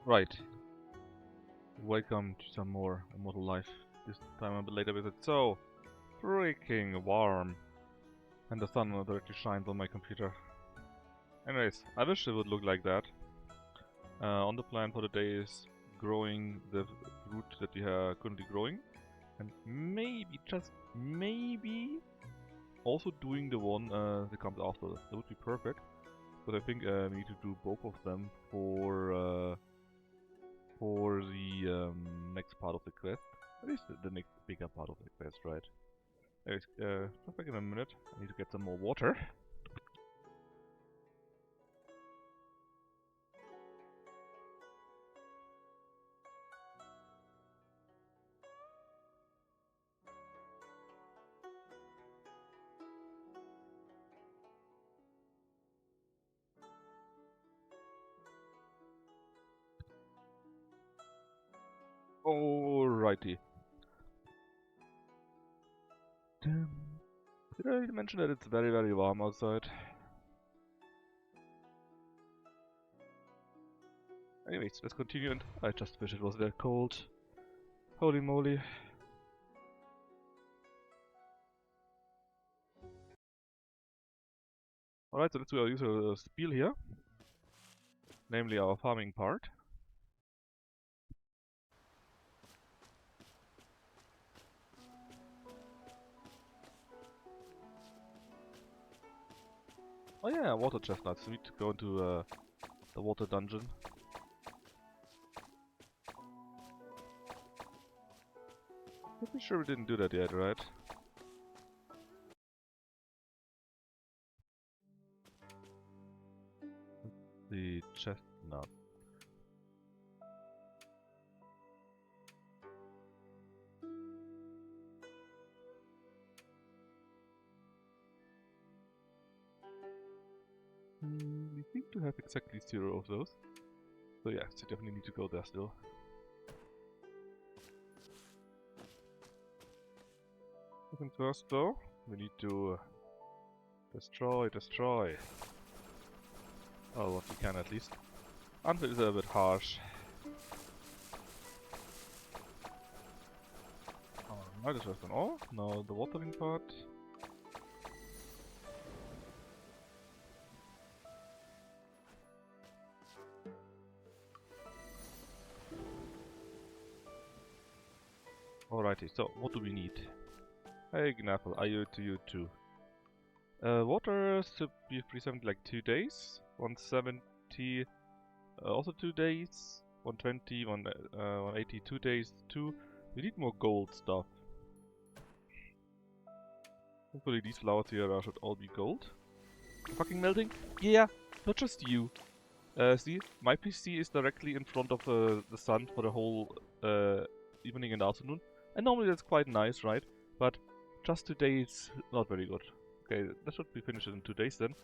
Right. Welcome to some more Immortal Life. This time a bit later with it. So freaking warm. And the sun directly shines on my computer. Anyways, I wish it would look like that. On the plan for the day is growing the fruit that we are currently growing. And maybe, just maybe, also doing the one that comes after. That would be perfect. But I think we need to do both of them for the next part of the quest. At least the next bigger part of the quest, right? Anyways, just back in a minute. I need to get some more water. Alrighty. Did I mention that it's very, very warm outside? Anyways, let's continue, and I just wish it was that cold. Holy moly. Alright, so let's use a spiel here. Namely our farming part. Oh yeah, water chestnuts. We need to go into the water dungeon. Pretty sure we didn't do that yet, right? The chestnut. We seem to have exactly 0 of those. So yeah, so definitely need to go there still. I think first though, we need to destroy. Oh, what we can at least. Until it's a bit harsh. Might as well done all. Now the watering part. Alrighty, so what do we need? Hey Gnapple, I owe to you too. Water should be 370 like 2 days. 170 also 2 days. 120, 180 2 days too. We need more gold stuff. Hopefully these flowers here should all be gold. Fucking melting? Yeah, not just you. See, my PC is directly in front of the sun for the whole evening and afternoon. And normally that's quite nice, right? But just today it's not very good. Okay, that should be finished in 2 days then.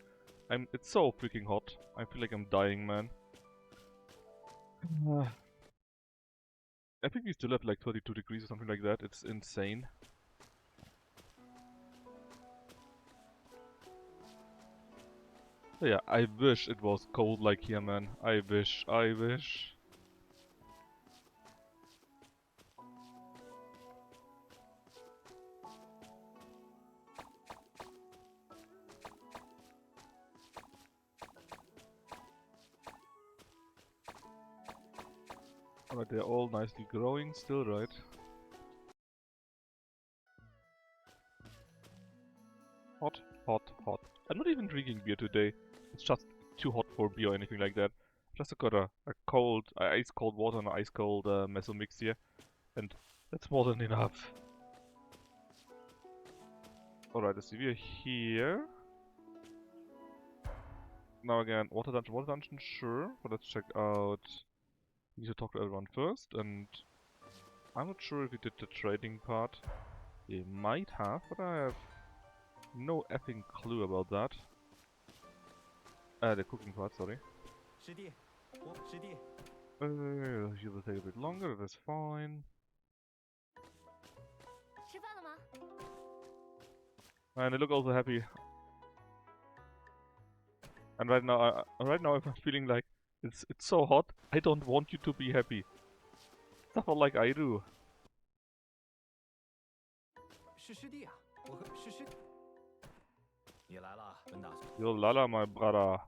It's so freaking hot. I feel like I'm dying, man. I think we still have like 32 degrees or something like that. It's insane. So yeah, I wish it was cold like here, man. I wish. Alright, they're all nicely growing still, right? Hot, hot, hot. I'm not even drinking beer today. It's just too hot for beer or anything like that. Just got a cold, ice cold water and an ice cold meso mix here. And that's more than enough. Alright, I see we're here. Now again, water dungeon, sure. But let's check out. We need to talk to everyone first, and I'm not sure if we did the trading part. We might have, but I have no effing clue about that. The cooking part, sorry. You will take a bit longer, that's fine. And they look also happy. And right now I'm feeling like It's so hot. I don't want you to be happy. Suffer like I do. 是师弟啊，我和是师。你来了，文大。Yo lala, my brother.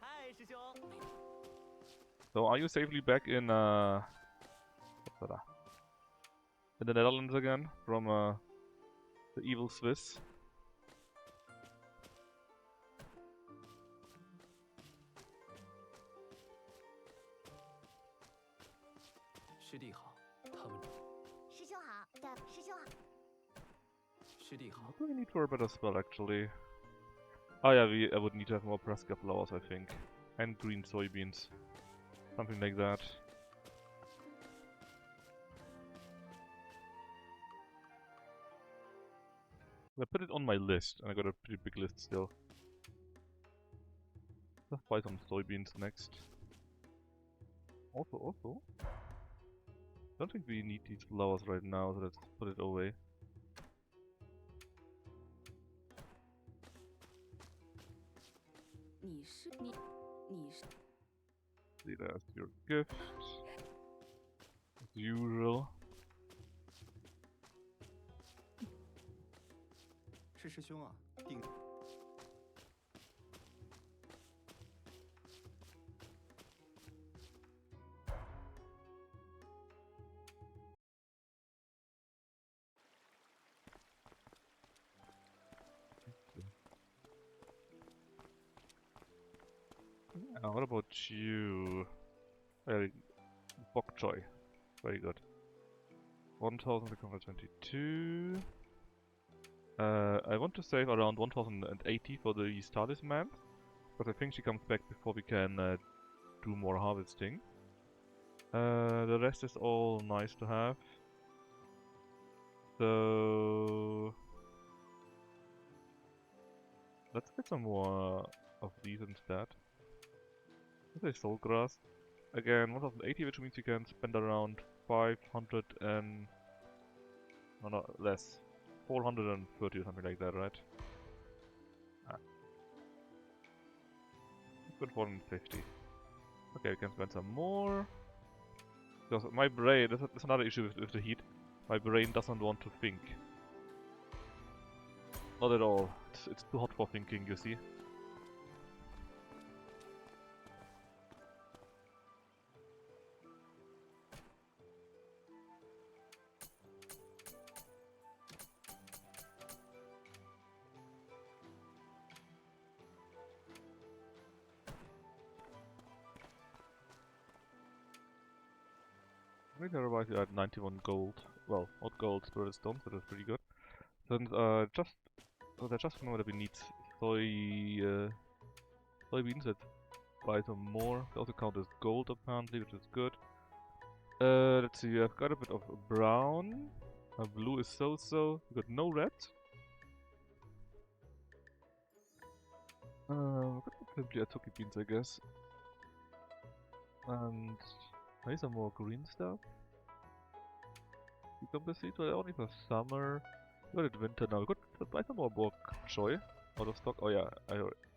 嗨，师兄。So are you safely back in in the Netherlands again from the evil Swiss? 师弟好，他们。师兄好，师兄好。师弟好。What do we need for a better spell actually? Oh yeah, I would need to have more Presca flowers, I think. And green soybeans. Something like that. I put it on my list, and I got a pretty big list still. Let's buy some soybeans next. Also, don't think we need these flowers right now, so let's put it away. See, there's your gift. As usual. 是师兄啊，定。What about you? Bok choy. Very good. 1622. I want to save around 1080 for the talisman, but I think she comes back before we can do more harvesting. The rest is all nice to have. So let's get some more of these instead. Let's say soul grass. Again, 1080, which means you can spend around 500 and... no, not less. 430 or something like that, right? Ah. Let's put 450. Okay, we can spend some more. Because my brain, that's another issue with the heat. My brain doesn't want to think. Not at all. It's too hot for thinking, you see. Maybe otherwise you had 91 gold. Well, not gold, spirit stones, but that's pretty good. Then I just remember that we need soybeans. Let's buy some more. They also count as gold apparently, which is good. Let's see, I've got a bit of brown. Blue is so-so. We got no red. We got simply Atoki beans, I guess. And maybe some more green stuff. Cucumber seeds, well, only for summer. We got it winter now. We got to buy some more bok choy out of stock. Oh yeah,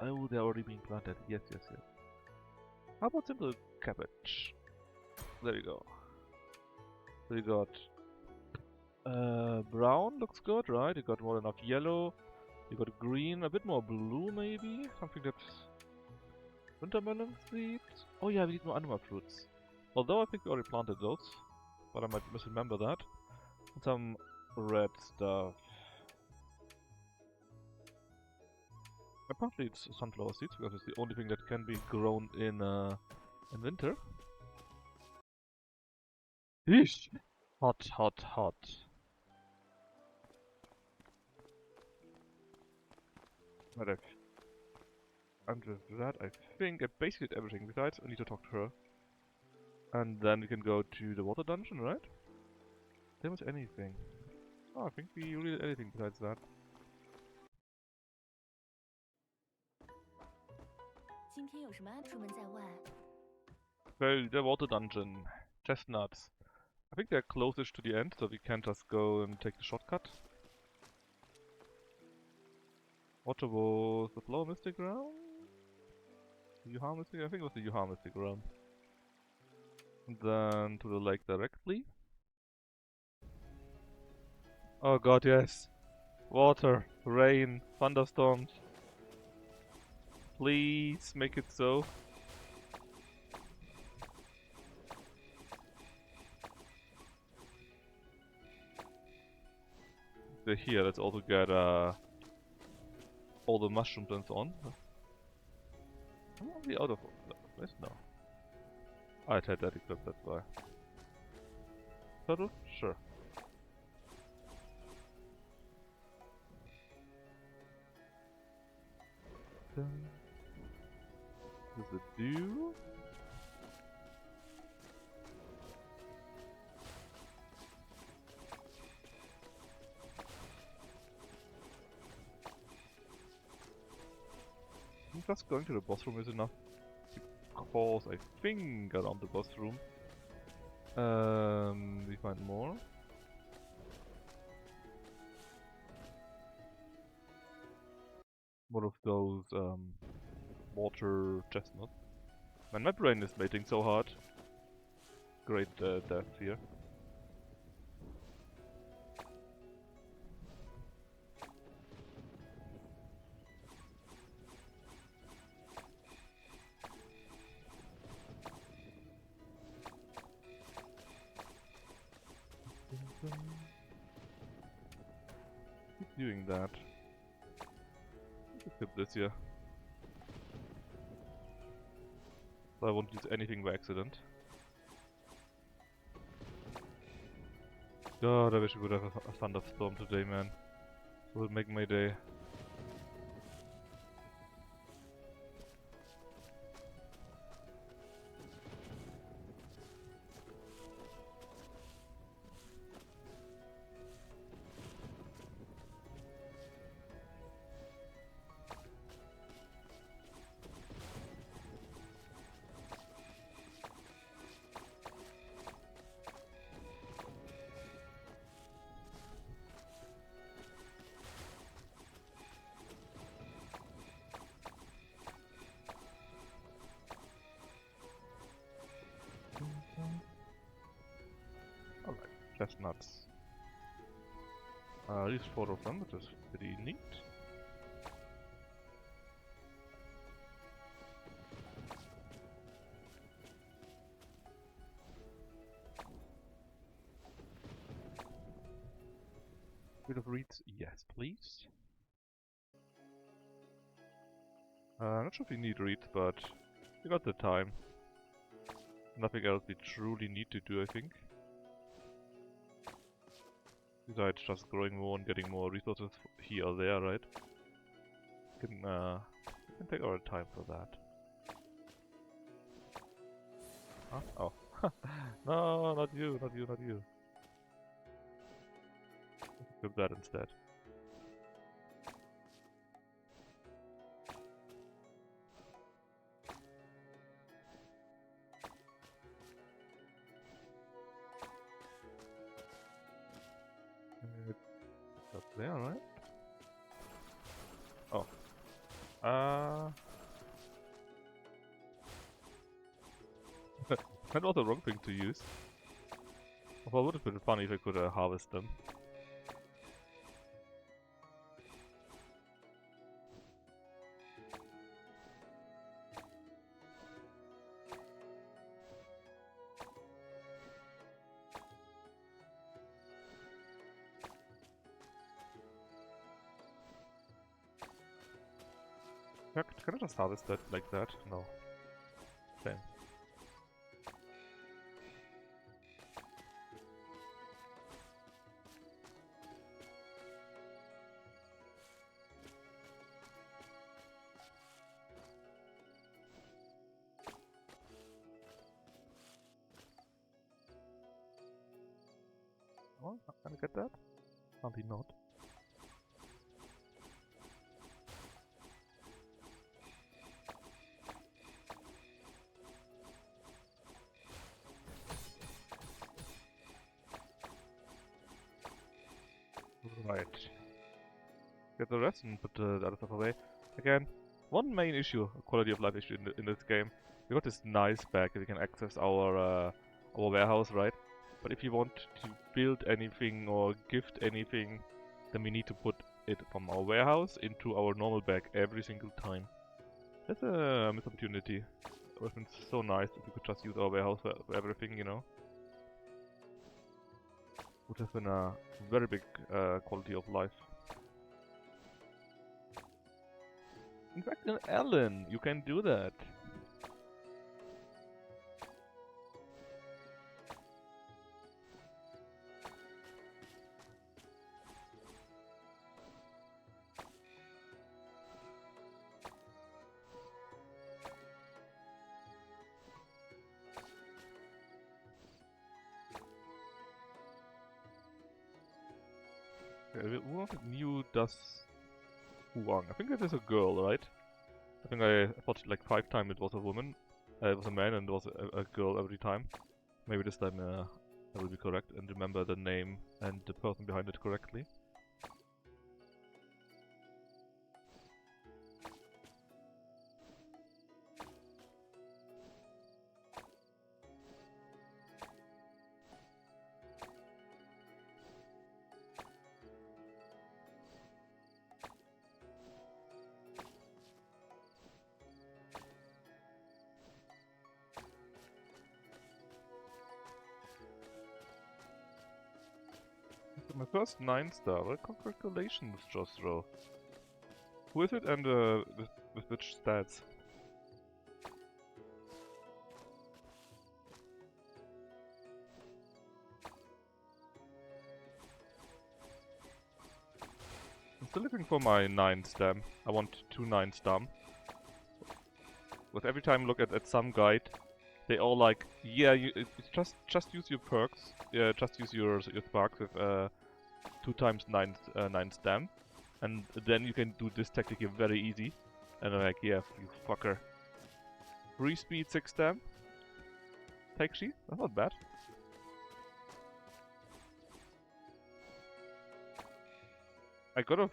oh, they're already being planted. Yes. How about simple cabbage? There we go. So we got brown looks good, right? You got more than enough yellow. You got green, a bit more blue maybe? Something that's... wintermelon seeds? Oh yeah, we need more anima fruits. Although I think we already planted those. But I might misremember that. And some red stuff. Apparently it's sunflower seeds, because it's the only thing that can be grown in winter. Yeesh! Hot. Right, and with that, I think I basically did everything. Besides, I need to talk to her. And then we can go to the water dungeon, right? There was anything. Oh, I think we really did anything besides that. Well, the water dungeon. Chestnuts. I think they're closest to the end, so we can just go and take the shortcut. Water was the flower mystic ground? Yuha Mystic? I think it was the Yuha Mystic realm. And then to the lake directly. Oh god, yes. Water, rain, thunderstorms. Please make it so. They're here, let's also get all the mushrooms and so on. I'm already out of this now. I had that equipped, that's why. Turtle? Sure. Does it do? I think just going to the boss room is enough. Because I think around the boss room we find more. More of those water chestnuts. Man, my brain is mating so hard. Great death here. Keep doing that. Let's skip this here. So I won't use anything by accident. God, I wish we could have a thunderstorm today, man. It would make my day. Alright, chestnuts. At least 4 of them, which is pretty neat. Bit of reeds? Yes, please. I'm not sure if we need reeds, but we got the time. Nothing else we truly need to do, I think. Besides just growing more and getting more resources here or there, right? We can take our time for that. Huh? Oh. No, not you, not you, not you. Let's do that instead. Up there, right? Oh. That was the wrong thing to use. Well, it would have been funny if I could harvest them. Can I just harvest that like that? No. Shame. Oh, can I get that? Probably not. Right. Get the rest and put the other stuff away. Again, one main issue, quality of life issue in this game. We got this nice bag that we can access our warehouse, right? But if you want to build anything or gift anything, then we need to put it from our warehouse into our normal bag every single time. That's a missed opportunity. It would have been so nice if we could just use our warehouse for everything, you know? Would have been a very big quality of life. In fact, in Ellen, you can do that. Who knew does Huang? I think that is a girl, right? I think I thought like 5 times it was a woman, it was a man, and it was a girl every time. Maybe this time I will be correct and remember the name and the person behind it correctly. My first 9-star. Well, congratulations, Jostro. Who is it and with which stats? I'm still looking for my 9-star. I want 2 9-star. With every time I look at some guide, they all like, yeah, it's just use your perks. Yeah, just use your sparks with 2 times 9 stam, and then you can do this tactic here very easy. And I'm like, yeah, you fucker. 3 speed, 6 stam. Take sheet, that's not bad. I got a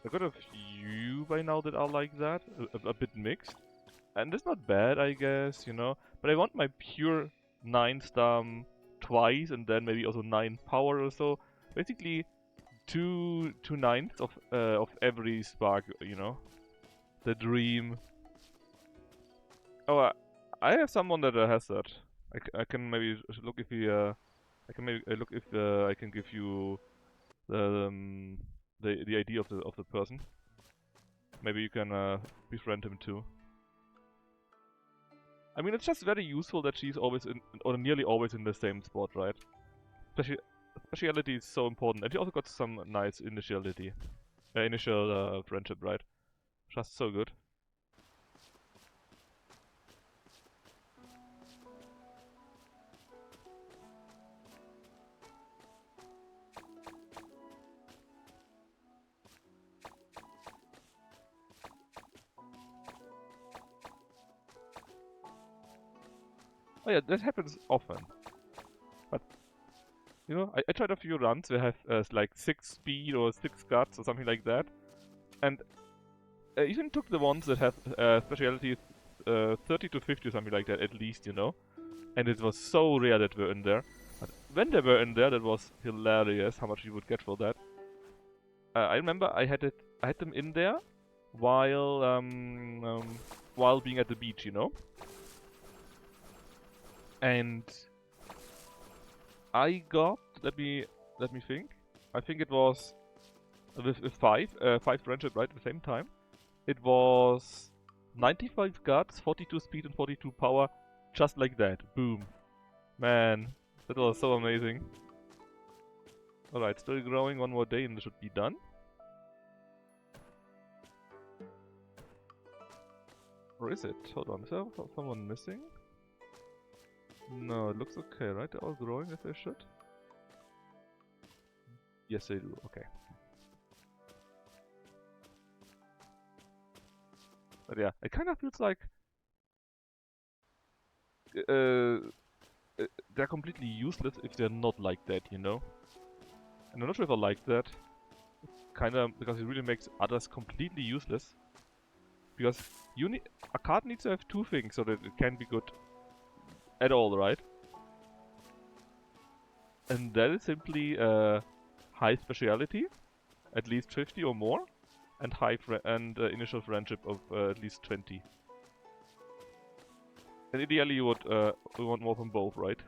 few by now that are like that, a bit mixed, and it's not bad, I guess, you know. But I want my pure 9 stam twice, and then maybe also 9 power or so. Basically, two 9s of every spark, you know. The dream. Oh, I have someone that has that. I can maybe look if he I can maybe look if I can give you the ID of the person. Maybe you can befriend him too. I mean, it's just very useful that she's always in, or nearly always in the same spot, right? Speciality is so important, and she also got some nice initiality, initial friendship, right? Just so good. Oh yeah, that happens often. But, you know, I tried a few runs where I have like 6 speed or 6 guts or something like that. And I even took the ones that have speciality 30 to 50 or something like that at least, you know. And it was so rare that were in there. But when they were in there, that was hilarious how much you would get for that. I remember I had them in there while being at the beach, you know. And I got, let me think. I think it was with 5 friendship right at the same time. It was 95 guts, 42 speed and 42 power, just like that. Boom. Man, that was so amazing. Alright, still growing, 1 more day and this should be done. Or is it? Hold on, is there someone missing? No, it looks okay, right? They're all growing as they should? Yes, they do. Okay. But yeah, it kind of feels like they're completely useless if they're not like that, you know? And I'm not sure if I like that. Kinda, because it really makes others completely useless. Because a card needs to have two things so that it can be good at all, right? And that is simply high speciality, at least 50 or more, and initial friendship of at least 20. And ideally you would want more from both, right?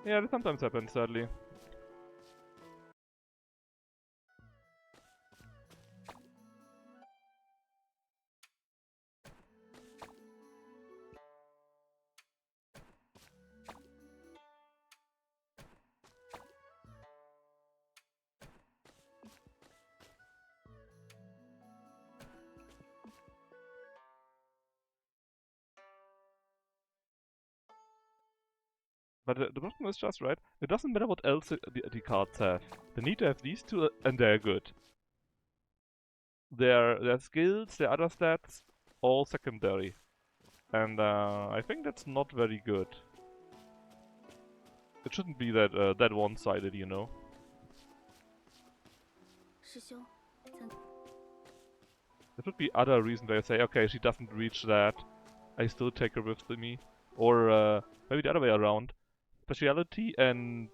Yeah, that sometimes happens, sadly. But the problem is just, right, it doesn't matter what else the cards have. They need to have these two and they're good. Their skills, their other stats, all secondary. And I think that's not very good. It shouldn't be that that one-sided, you know. There should be other reasons where I say, okay, she doesn't reach that, I still take her with me. Or maybe the other way around. Speciality and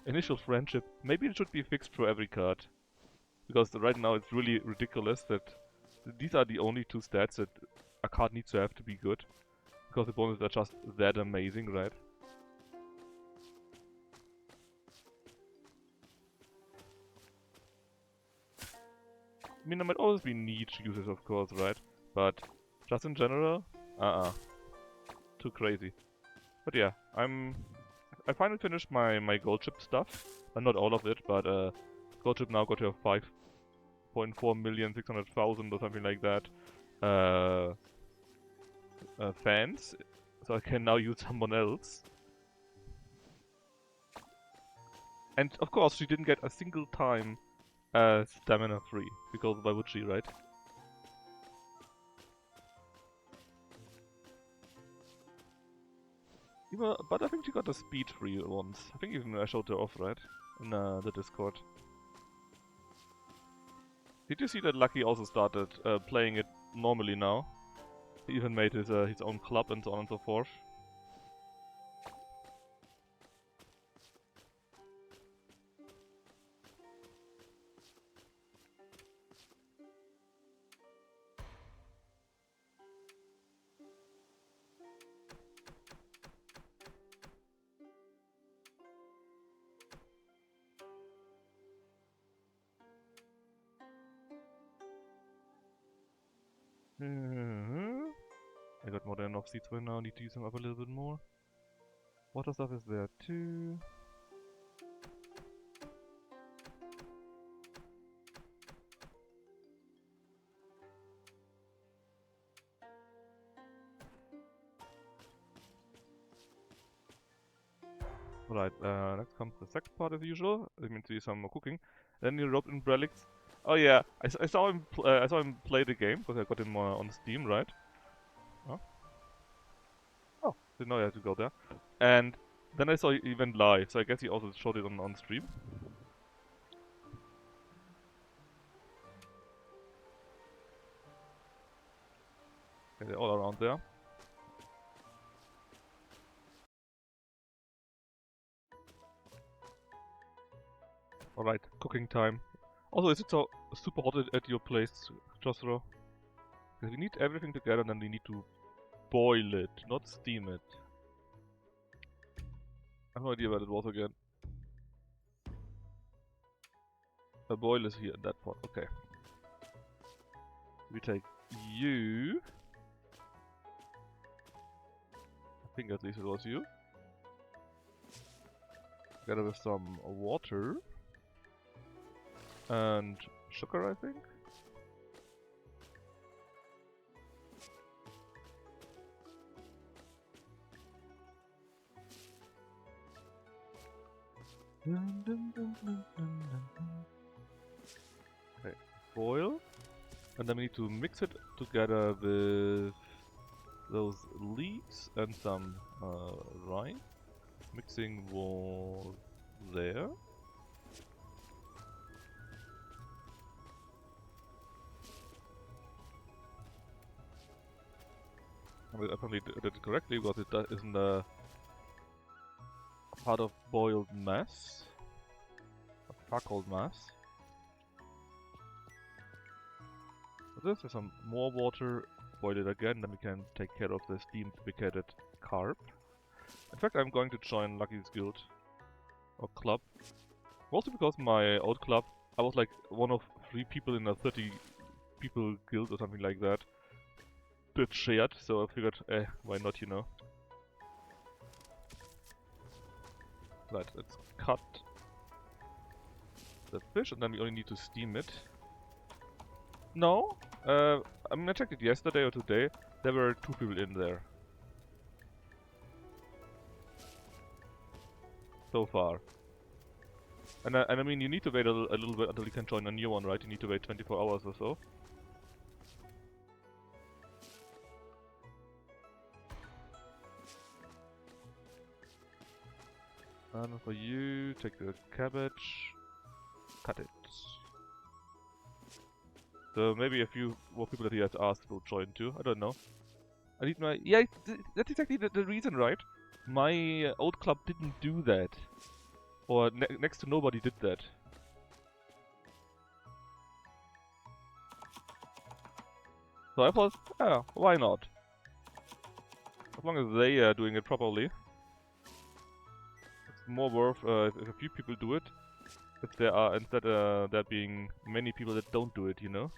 initial friendship, maybe it should be fixed for every card. Because right now it's really ridiculous that these are the only two stats that a card needs to have to be good. Because the bonuses are just that amazing, right? I mean, there might always be niche users, of course, right? But just in general, too crazy. But yeah, I finally finished my gold chip stuff. Not all of it, but gold chip now got to 5.4,600,000 or something like that. Fans, so I can now use someone else. And of course, she didn't get a single time stamina free, because why would she, right? But I think she got a speed free once. I think even I showed her off, right? In the Discord. Did you see that Lucky also started playing it normally now? He even made his own club and so on and so forth. I got more than enough seeds for now, need to use them up a little bit more. Water stuff is there too. Right, next comes the second part as usual. That means to do some more cooking. Then you rope in Brelix. Oh yeah, I saw him. I saw him play the game because I got him on Steam, right? Oh. Oh, didn't know I had to go there. And then I saw he went live, so I guess he also showed it on stream. Okay, they're all around there. Alright, cooking time. Also, is it so super hot at your place, Josro? Because we need everything together and then we need to boil it, not steam it. I have no idea where it was again. The boil is here in that pot, okay. We take you. I think at least it was you. Together with some water. And sugar, I think. Okay, boil. And then we need to mix it together with those leaves and some rice. Mixing was there. I apparently did it correctly because it isn't a part of boiled mass. A charcoal mass. So this is some more water. Boil it again, then we can take care of the steam-fabricated carp. In fact, I'm going to join Lucky's guild. Or club. Mostly because my old club, I was like one of 3 people in a 30 people guild or something like that. That shared, so I figured, why not, you know. Right, let's cut the fish and then we only need to steam it. No, I mean I checked it yesterday or today, there were 2 people in there. So far. And I mean you need to wait a little bit until you can join a new one, right? You need to wait 24 hours or so. And for you, take the cabbage, cut it. So maybe a few more people that he has asked will join too, I don't know. I need my... Yeah, that's exactly the reason, right? My old club didn't do that. Or next to nobody did that. So I thought, yeah, why not? As long as they are doing it properly. It's more worth if a few people do it. If there are, instead there being many people that don't do it, you know?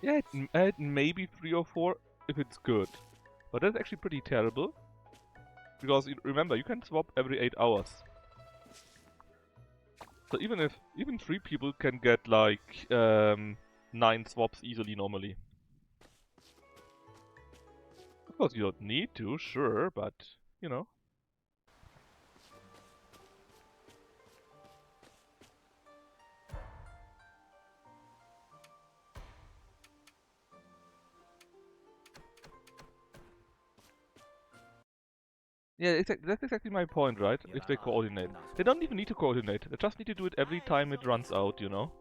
Yeah, maybe 3 or 4 if it's good. But that's actually pretty terrible. Because remember, you can swap every 8 hours. So even 3 people can get like 9 swaps easily normally. Of course you don't need to, sure, but you know. Yeah, that's exactly my point, right? If they coordinate. They don't even need to coordinate, they just need to do it every time it runs out, you know?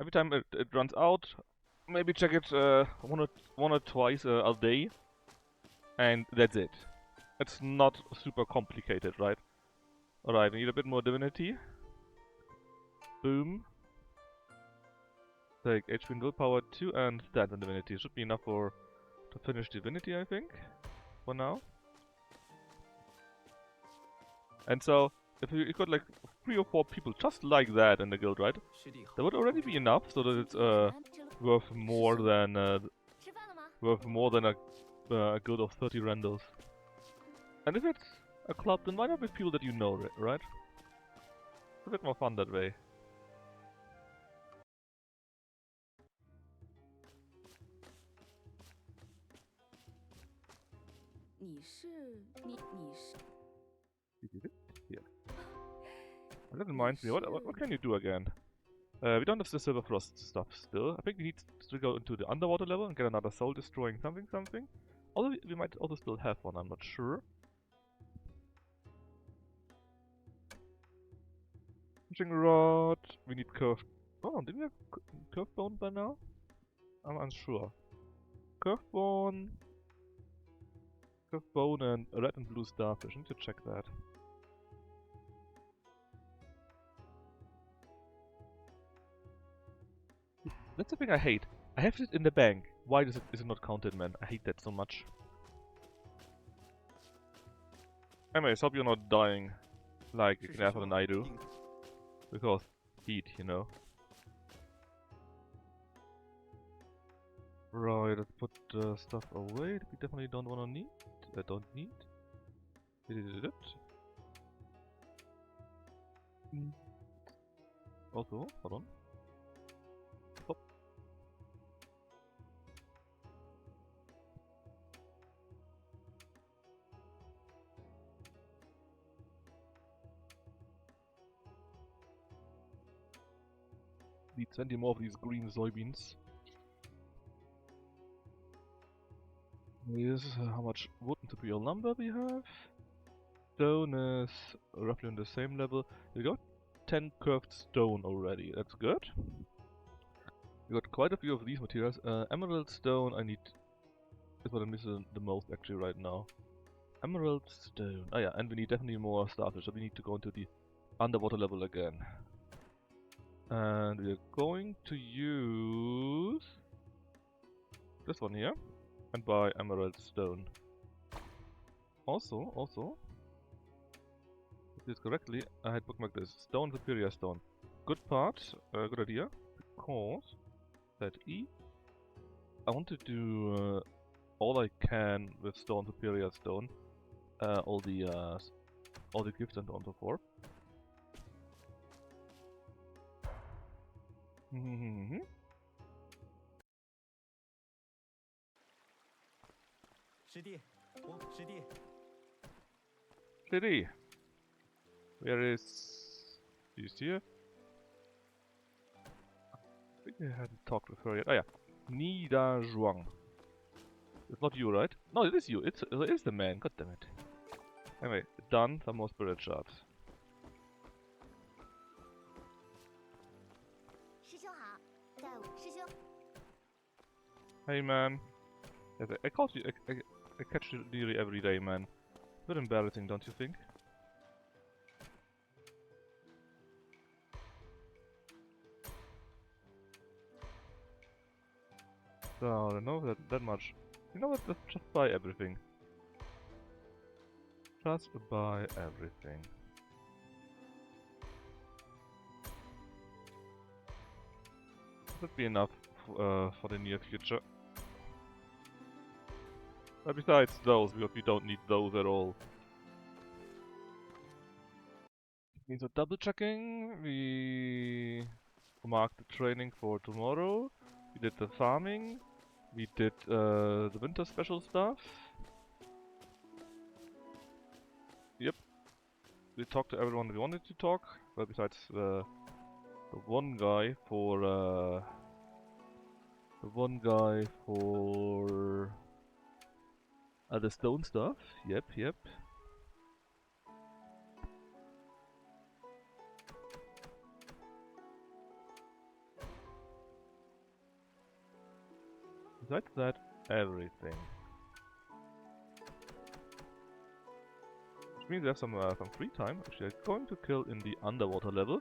Every time it runs out, maybe check it one or twice a day, and that's it. It's not super complicated, right? Alright, we need a bit more divinity. Boom. Take HP and willpower 2 and stand on divinity. Should be enough to finish divinity, I think. For now. And so, if you got like 3 or 4 people just like that in the guild, right? That would already be enough so that it's worth more than a guild of 30 randals. And if it's a club, then why not with people that you know, right? It's a bit more fun that way. Yeah. And that reminds me, what can you do again? We don't have the Silver Frost stuff still. I think we need to go into the underwater level and get another soul destroying something. Although we might also still have one, I'm not sure. Fishing rod. We need curved. Oh, didn't we have curved bone by now? I'm unsure. Curved bone. Curved bone and a red and blue starfish. I need to check that. That's the thing I hate. I have it in the bank. Why is it not counted, man? I hate that so much. Anyways, hope you're not dying like Knafer and I do. Because heat, you know. Right, let's put stuff away that we definitely don't wanna need. Don't need. Also, hold on. Stop. need 20 more of these green soybeans. Here's how much wood and material lumber we have. Stone is roughly on the same level. We got 10 curved stone already, that's good. We got quite a few of these materials. Emerald stone I need is what I'm missing the most actually right now. Emerald stone. Oh yeah, and we need definitely more starfish, so we need to go into the underwater level again. And we're going to use this one here and buy emerald stone. Also, if this correctly, I had bookmarked this. Stone superior stone. Good part, good idea, because that I want to do all I can with stone superior stone. All the gifts and so on and so forth. City. Where is this here? I think I hadn't talked with her yet. Oh yeah, Nida Zhuang. It's not you, right? No, it is you. It is the man. God damn it. Anyway, done. Some more spirit shards. Hey man. Yes, I caught you. I catch you nearly every day, man. Bit embarrassing, don't you think? So I don't know that much. You know what? Let's just buy everything. Just buy everything. Should be enough for the near future. But besides those, because we don't need those at all. Means we're double checking. We marked the training for tomorrow. We did the farming. We did the winter special stuff. Yep. We talked to everyone we wanted to talk. Well, besides the one guy for the stone stuff. Yep. Besides that, everything. Which means we have some free time. Actually, I'm going to kill in the underwater level.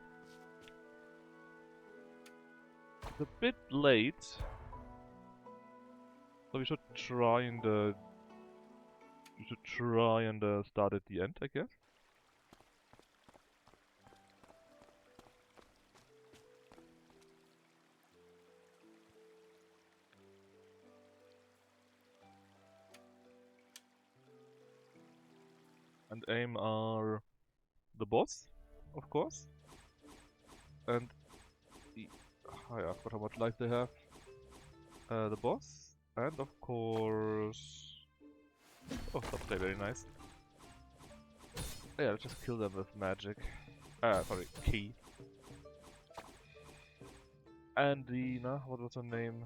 It's a bit late, so we should try and start at the end, I guess. And aim are the boss, of course. And I forgot how much life they have. The boss, and of course. Oh, subplay, very nice. Yeah, let's just kill them with magic. Sorry, key. Andina, what was her name?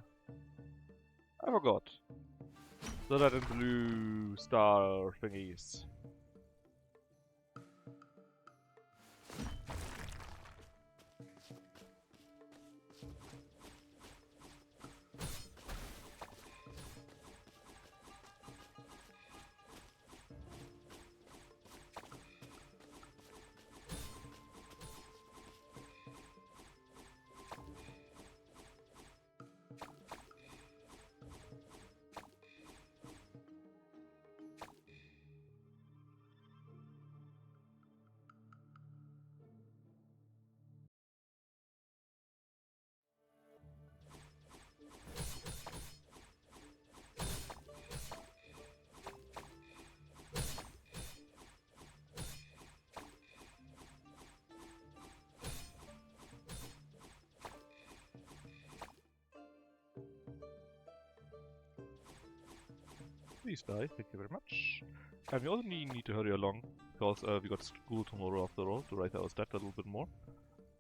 I forgot. The red and blue star thingies. Please die, thank you very much. And we also need to hurry along, because we got school tomorrow after all, to write our stat a little bit more.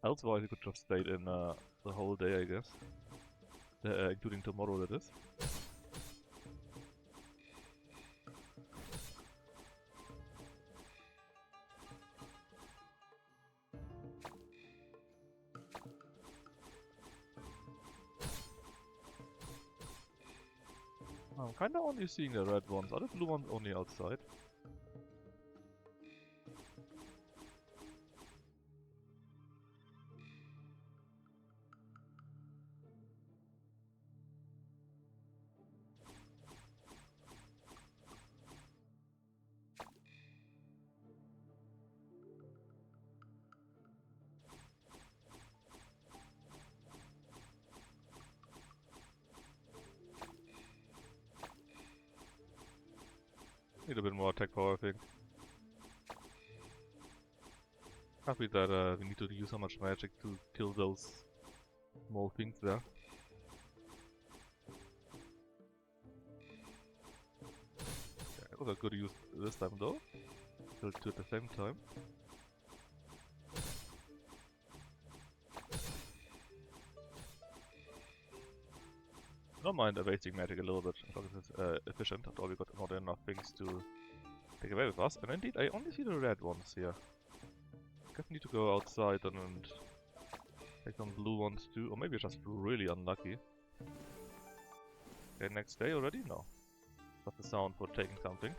Elsewise, you could just stay in the whole day, I guess. Including tomorrow, that is. I'm kinda only seeing the red ones. Are the blue ones only outside? Need a bit more attack power, I think. Happy that we need to use so much magic to kill those small things there. Yeah, it was a good use this time though. Kill two at the same time. I don't mind wasting magic a little bit, as long as it's efficient. After all, we got not enough things to take away with us. And indeed, I only see the red ones here. Guess I need to go outside and take some blue ones too, or maybe just really unlucky. Okay, next day already? No. That's the sound for taking something.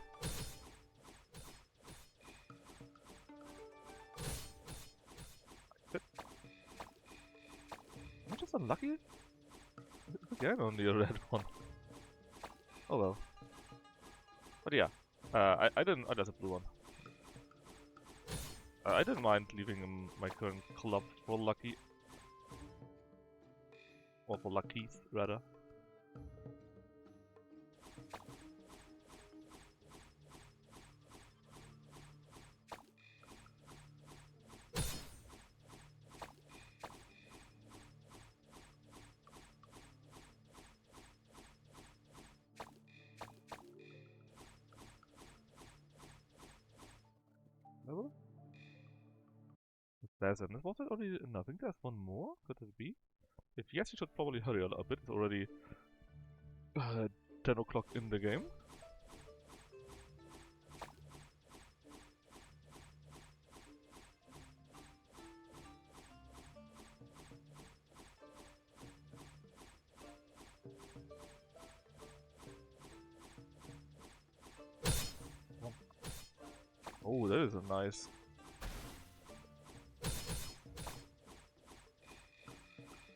I'm just unlucky? Again, only a red one. Oh well. But yeah, I didn't. Oh, there's a blue one. I didn't mind leaving my current club for lucky. Or for luckies, rather. Level? There's an. Was it already enough? I think there's one more. Could it be? If yes, you should probably hurry a little bit. It's already 10 o'clock in the game. Oh, that is a nice.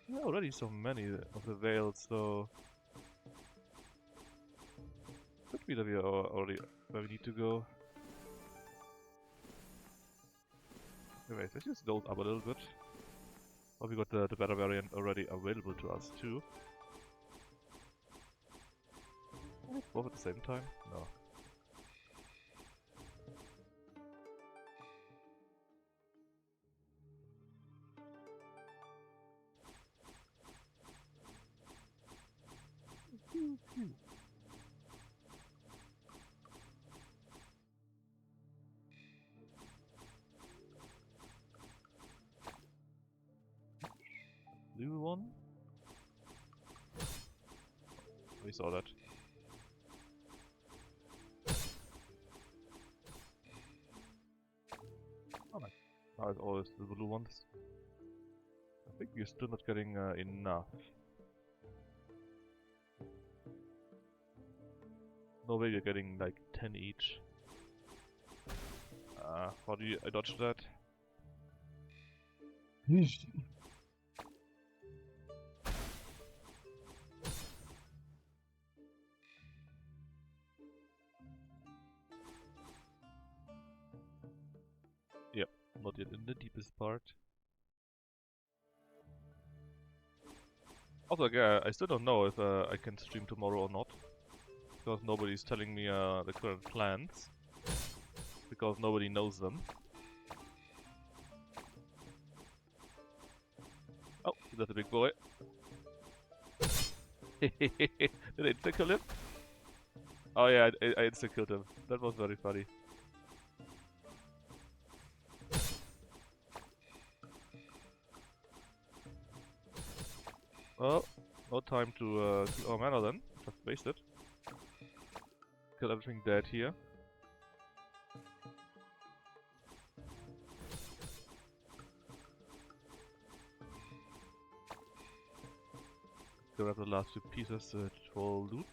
Yeah, already so many of the veils, so could be that we are already where we need to go. Anyways, let's just load up a little bit. Oh, we got the better variant already available to us too. Both at the same time? No. Blue one? We saw that. Oh nice. Now it's always the blue ones. I think we're still not getting enough. No way you're getting like 10 each. How do I dodge that? Yep, not yet in the deepest part. Also, I still don't know if I can stream tomorrow or not. Because nobody's telling me the current plans. Because nobody knows them. Oh, that's a big boy. Did I insta-kill him? Oh yeah, I insta-killed him. That was very funny. Well, no time to kill our mana then. Just waste it. Kill everything dead here. Grab the last few pieces for loot.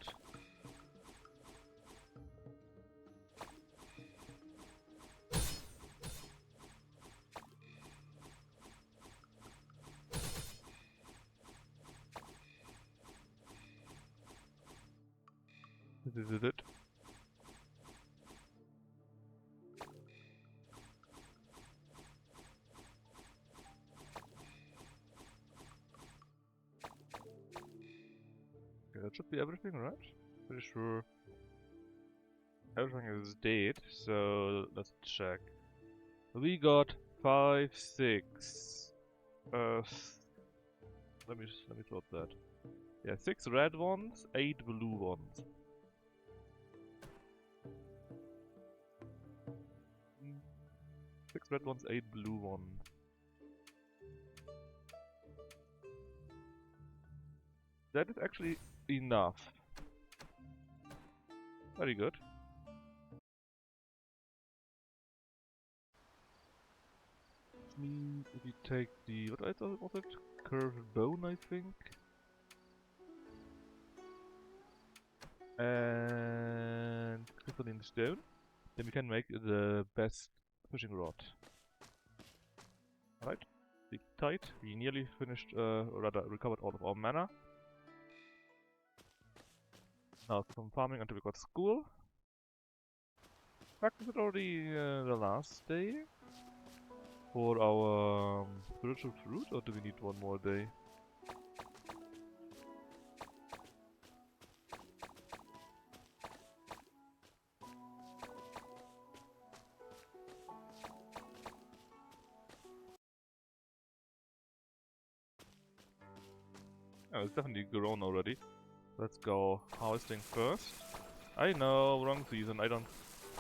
This is it. Okay, that should be everything, right? Pretty sure everything is dead, so let's check. We got 5, 6. Let me plot that. Yeah, 6 red ones, 8 blue ones. 6 red ones, 8 blue ones. That is actually enough. Very good. Which means if you take the... what I thought was it? Curved bone, I think? And crystalline stone, then we can make the best fishing rod. Alright, be tight. We nearly finished, or rather recovered all of our mana. Now some farming until we got school. In fact, is it already the last day for our spiritual fruit, or do we need one more day? Oh, it's definitely grown already. Let's go harvesting first. I know, wrong season, I don't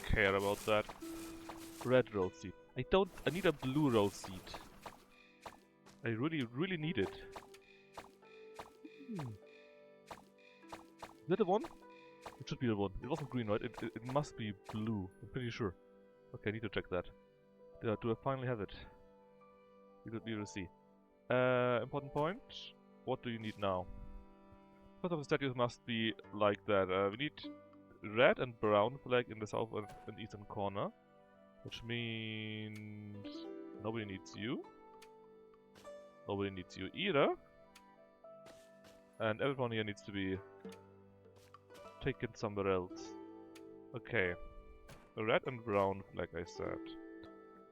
care about that. Red rose seed. I need a blue rose seed. I really need it. Is that the one? It should be the one. It wasn't green, right? It must be blue. I'm pretty sure. Okay, I need to check that. Do I finally have it? We will see. Important point. What do you need now? First of the statues must be like that. We need red and brown flag in the south and eastern corner. Which means nobody needs you. Nobody needs you either. And everyone here needs to be taken somewhere else. Okay. Red and brown, like I said.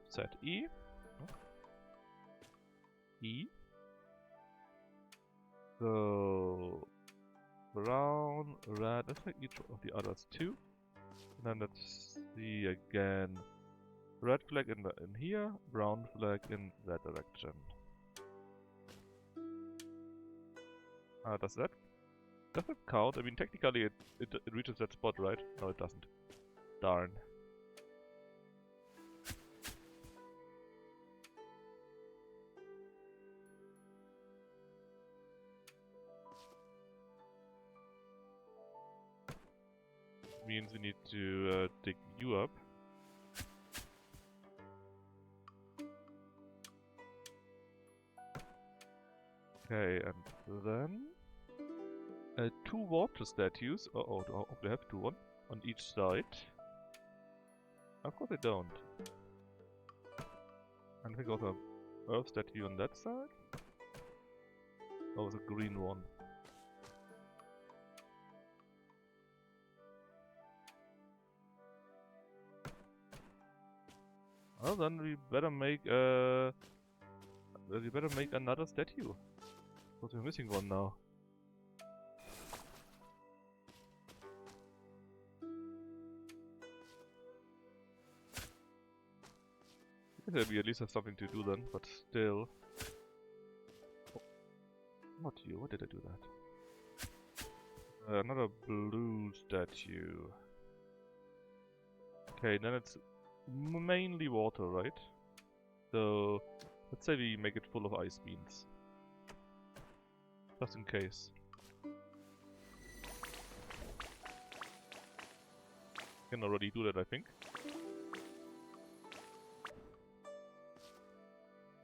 Set E. E. So brown, red, let's make each of the others too. And then let's see again. Red flag in here, brown flag in that direction. Does that count? I mean, technically it reaches that spot, right? No, it doesn't. Darn. Means we need to dig you up. Okay, and then 2 water statues. Oh, they have 2 on each side. Of course they don't. And I think also an earth statue on that side. Oh, it's a green one. Well, then we better make another statue. Because we're missing one now. I guess we at least have something to do then, but still. Oh, not you, why did I do that? Another blue statue. Okay, then it's mainly water, right? So, let's say we make it full of ice beams. Just in case. Can already do that, I think.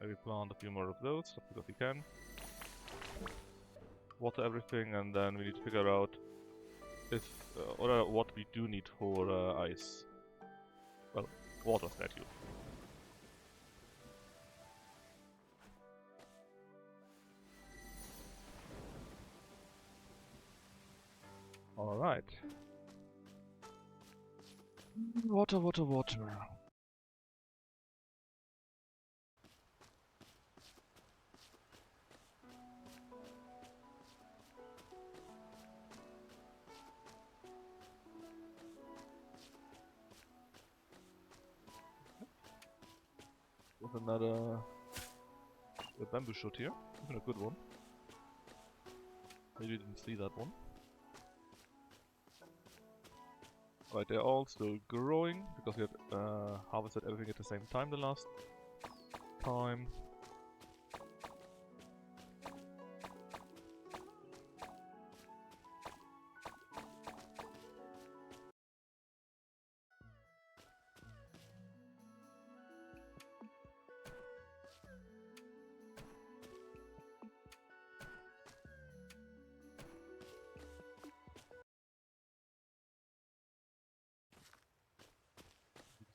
Maybe plant a few more of those, just because we can. Water everything, and then we need to figure out if or what we do need for ice. Well, water statue. Alright. Water, water, water. With another bamboo shoot here. Even a good one. Maybe you didn't see that one. Right, they're all still growing because we had harvested everything at the same time the last time.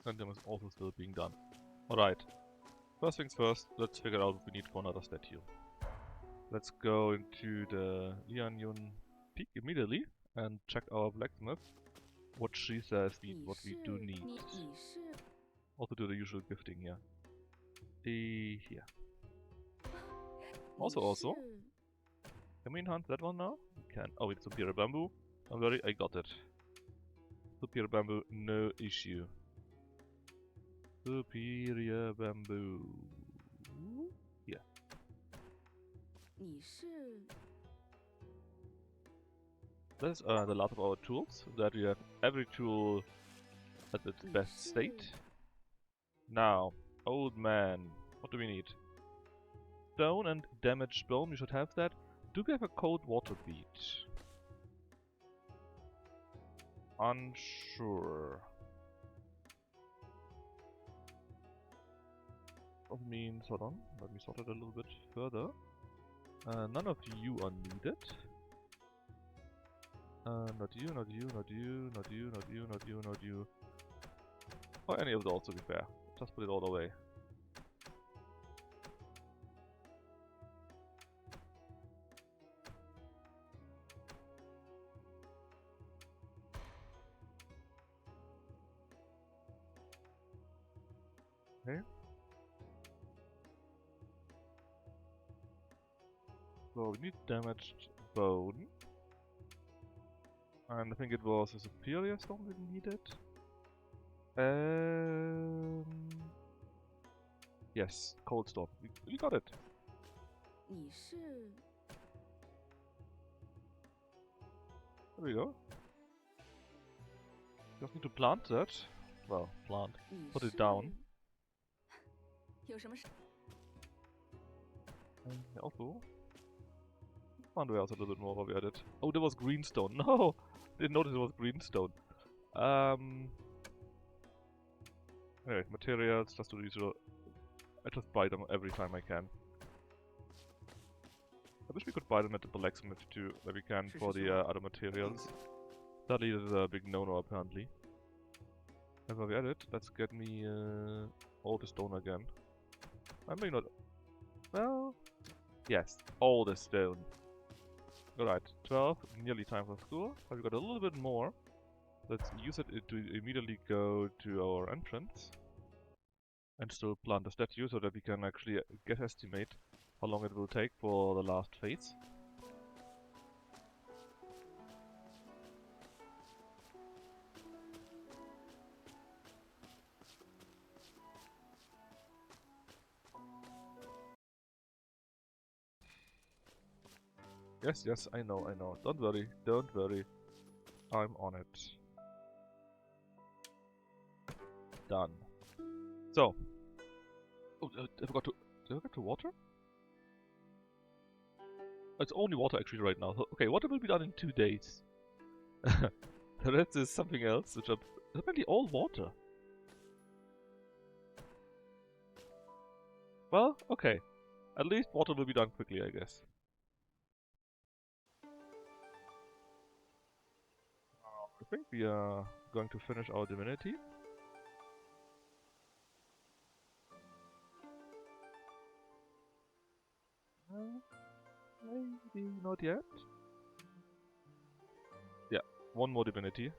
Centium is also still being done. Alright. First things first, let's figure out what we need for another statue. Let's go into the Lianyun Peak immediately and check our blacksmith. What she says what we do need. Also do the usual gifting here. Here. Also. Can we enhance that one now? We can. Oh, it's superior bamboo. Don't worry, I got it. Superior bamboo, no issue. Superior bamboo. Yeah. That's the last of our tools. That we have every tool at its best state. Now, old man, what do we need? Stone and damaged bone, we should have that. Do we have a cold water beach? Unsure. That means, hold on, let me sort it a little bit further. None of you are needed. Not you, not you, not you, not you, not you, not you, not you. Or any of those, to be fair. Just put it all away. Okay. So we need damaged bone. And I think it was a superior stone we needed. Yes, cold stone. We got it. There we go. Just need to plant that. Well, plant. Put it down. And also, found where else a little bit more while we had it. Oh, there was greenstone. No! Didn't notice it was greenstone. Anyway, materials, just to usual. I just buy them every time I can. I wish we could buy them at the blacksmith too, where we can for the other materials. Sadly, this is a big no-no apparently. And while we're at it, let's get me all the stone again. I may not... Well... Yes, all the stone. Alright, 12, nearly time for school. But we got a little bit more. Let's use it to immediately go to our entrance. And still plant a statue so that we can actually estimate how long it will take for the last phase. Yes, I know. Don't worry. I'm on it. Done. So. Oh, I forgot to... Did I forget to water? It's only water actually right now. So, okay, water will be done in 2 days. The rest is something else, which are apparently all water. Well, okay. At least water will be done quickly, I guess. I think we are going to finish our divinity. Maybe not yet. Yeah, one more divinity.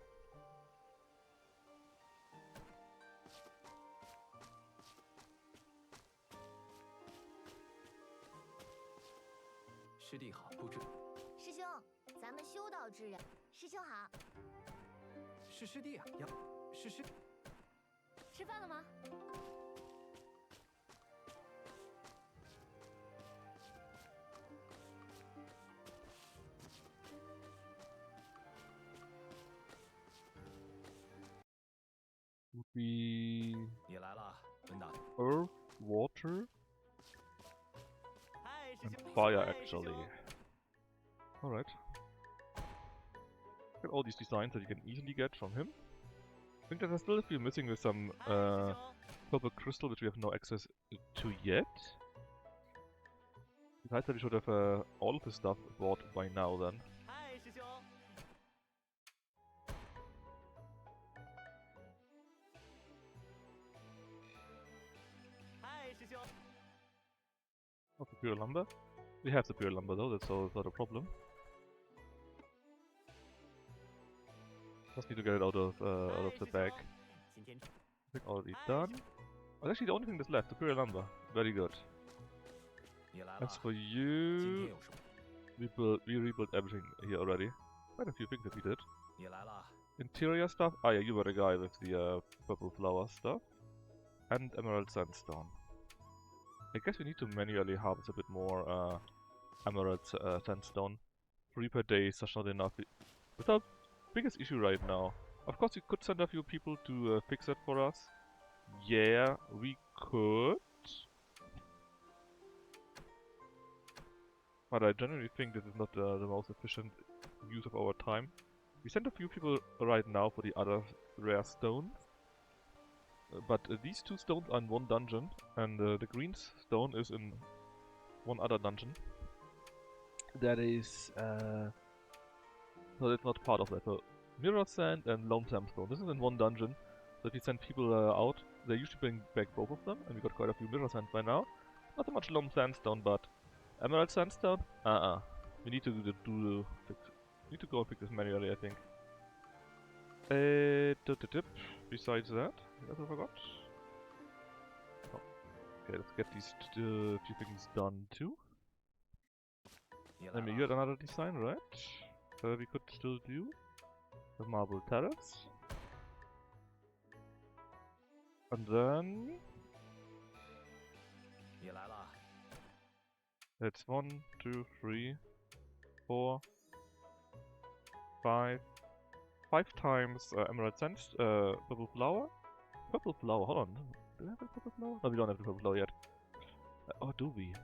师弟好，不知师兄，咱们修道之人，师兄好。是师弟啊，呀，是师。吃饭了吗？ Would be 你来了，文达。 earth, water, and fire actually. Alright. Look at all these designs that you can easily get from him. I think that I still feel missing with some purple crystal which we have no access to yet. Besides that we should have all of this stuff bought by now then. Not the pure lumber. We have the pure lumber though, that's all, not a problem. Just need to get it out of the bag. I think already done. Well, actually the only thing that's left, the pure lumber. Very good. As for you, we rebuilt everything here already. Quite a few things that we did. Interior stuff. Ah yeah, you were the guy with the purple flower stuff. And emerald sandstone. I guess we need to manually harvest a bit more emerald sandstone. 3 per day is just not enough. That's our biggest issue right now. Of course we could send a few people to fix it for us. Yeah, we could. But I generally think this is not the most efficient use of our time. We send a few people right now for the other rare stones. But these 2 stones are in one dungeon, and the green stone is in one other dungeon. That is... so that's not part of that. So mirror sand and lone sandstone. This is in one dungeon. So if you send people out, they usually bring back both of them, and we got quite a few mirror sands by now. Not so much lone sandstone, but emerald sandstone? We need to need to go and fix this manually, I think. Besides that, what I forgot? Oh. Okay, let's get these few things done too. Maybe you had another design, right? That we could still do. The marble terrace. And then... it's 1, 2, 3, 4, 5. 5 times emerald sand, purple flower. Purple flower, hold on. Do we have a purple flower? No, we don't have the purple flower yet. Or do we?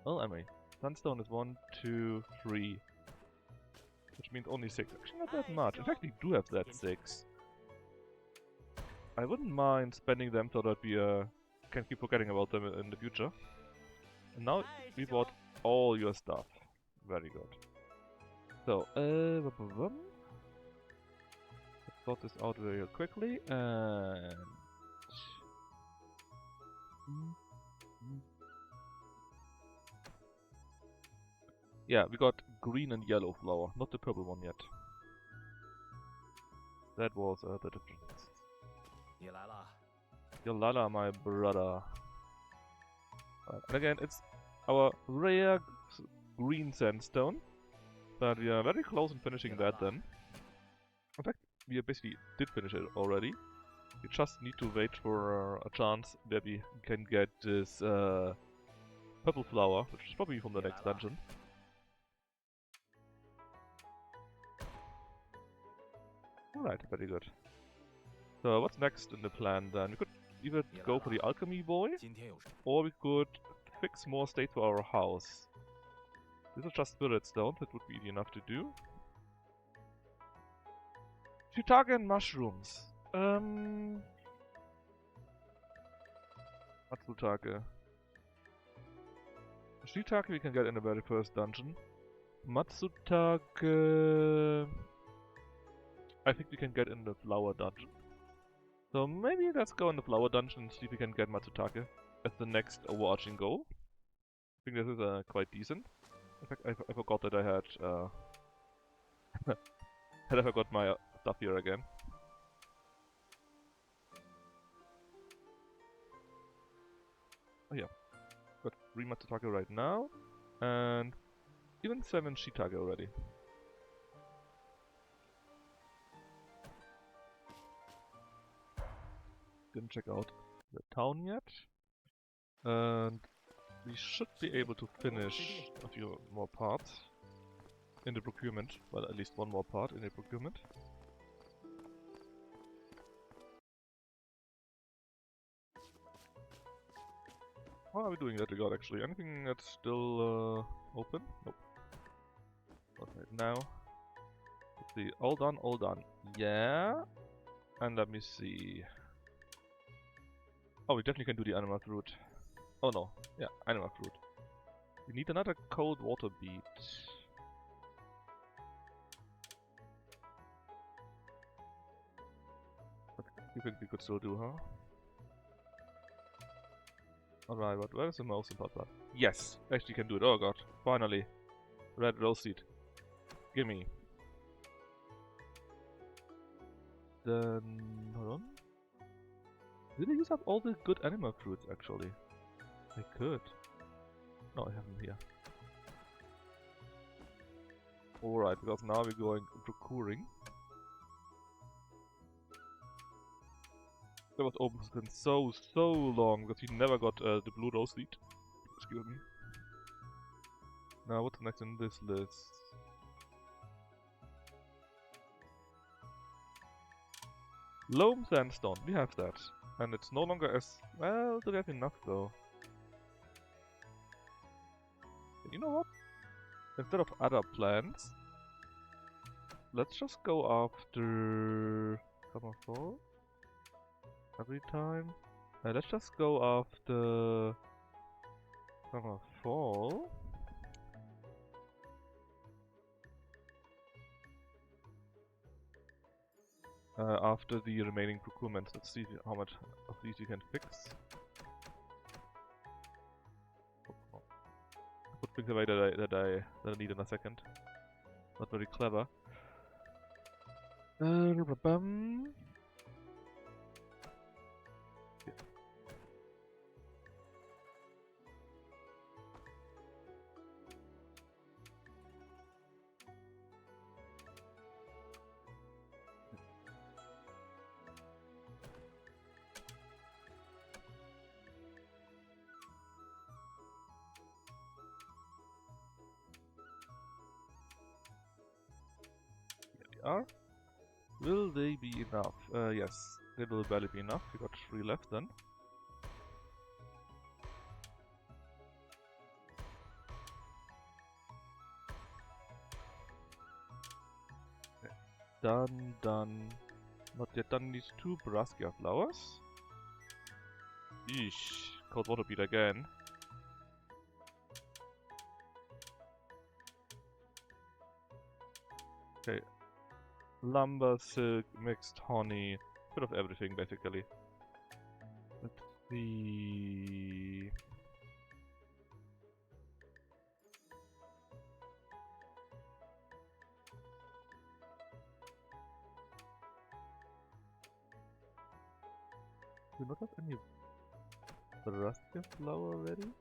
Well, anyway. Sandstone is 1, 2, 3. Which means only 6. Actually, not that much. In fact, we do have that 6. I wouldn't mind spending them so that we can keep forgetting about them in the future. And now we bought all your stuff. Very good. So, let's sort this out very quickly and... yeah, we got green and yellow flower, not the purple one yet. That was the difference. Yolala, my brother. And again, it's our rare green sandstone. But we are very close in finishing that then. In fact, we basically did finish it already. We just need to wait for a chance that we can get this purple flower, which is probably from the next dungeon. Alright, very good. So what's next in the plan then? We could either go for the alchemy boy, or we could fix more state for our house. These are just spirit stones, that would be easy enough to do. Shiitake and mushrooms. Matsutake. Shiitake we can get in the very first dungeon. Matsutake... I think we can get in the flower dungeon. So maybe let's go in the flower dungeon and see if we can get Matsutake as the next overarching goal. I think this is quite decent. In fact, I forgot that I had that I forgot my stuff here again. Oh yeah, got 3 Matsutake right now, and even 7 Shiitake already. Didn't check out the town yet, and we should be able to finish a few more parts in the procurement. Well, at least one more part in the procurement. How are we doing in that regard actually? Anything that's still open? Nope. Not right now. Let's see. All done, all done. Yeah. And let me see. Oh, we definitely can do the animal fruit. Oh no. Yeah, animal fruit. We need another cold water bead. But you think we could still do, huh? Alright, but where is the most important part? Yes! Actually can do it. Oh god. Finally. Red rose seed. Gimme. Then... hold on. Did I use up all the good animal fruits actually? I could. No, I have them here. Alright, because now we're going procuring. That was open since so long because he never got the blue rose seed. Excuse me. Now what's next in this list? Loam sandstone, we have that. And it's no longer as... well, do we have enough though? You know what? Instead of other plants, let's just go after... summer fall? Every time? Let's just go after... summer fall? After the remaining procurements, let's see how much of these you can fix. Put things away that I need in a second. Not very clever. Bum. Yeah. Are. Will they be enough? Yes, they will barely be enough. We got 3 left then. Okay. Done. Not yet done these 2 Borrascia flowers. Eesh, cold water bead again. Okay. Lumber, silk, mixed honey, bit of everything basically. Let's see. Do we not have any Borrascia flower already?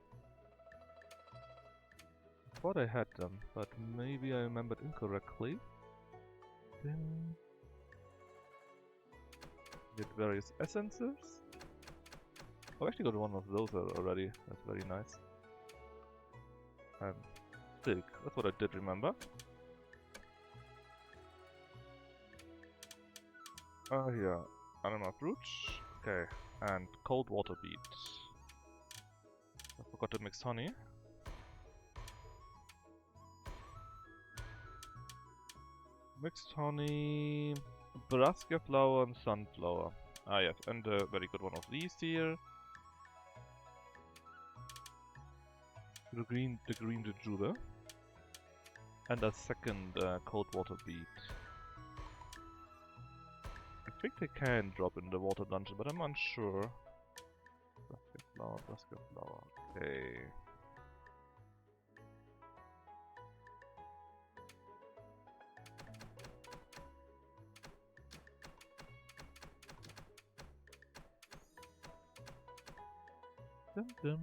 I thought I had them, but maybe I remembered incorrectly. Then get various essences. Oh, I actually got one of those already. That's very nice. And silk. That's what I did remember. Here. Animal fruits. Okay. And cold water beads. I forgot to mix honey. Mixed honey, brassica flower and sunflower. Ah yes, and a very good one of these here. The green jujube. And a second cold water beet. I think they can drop in the water dungeon, but I'm unsure. Brassica flower, okay. Dum dum.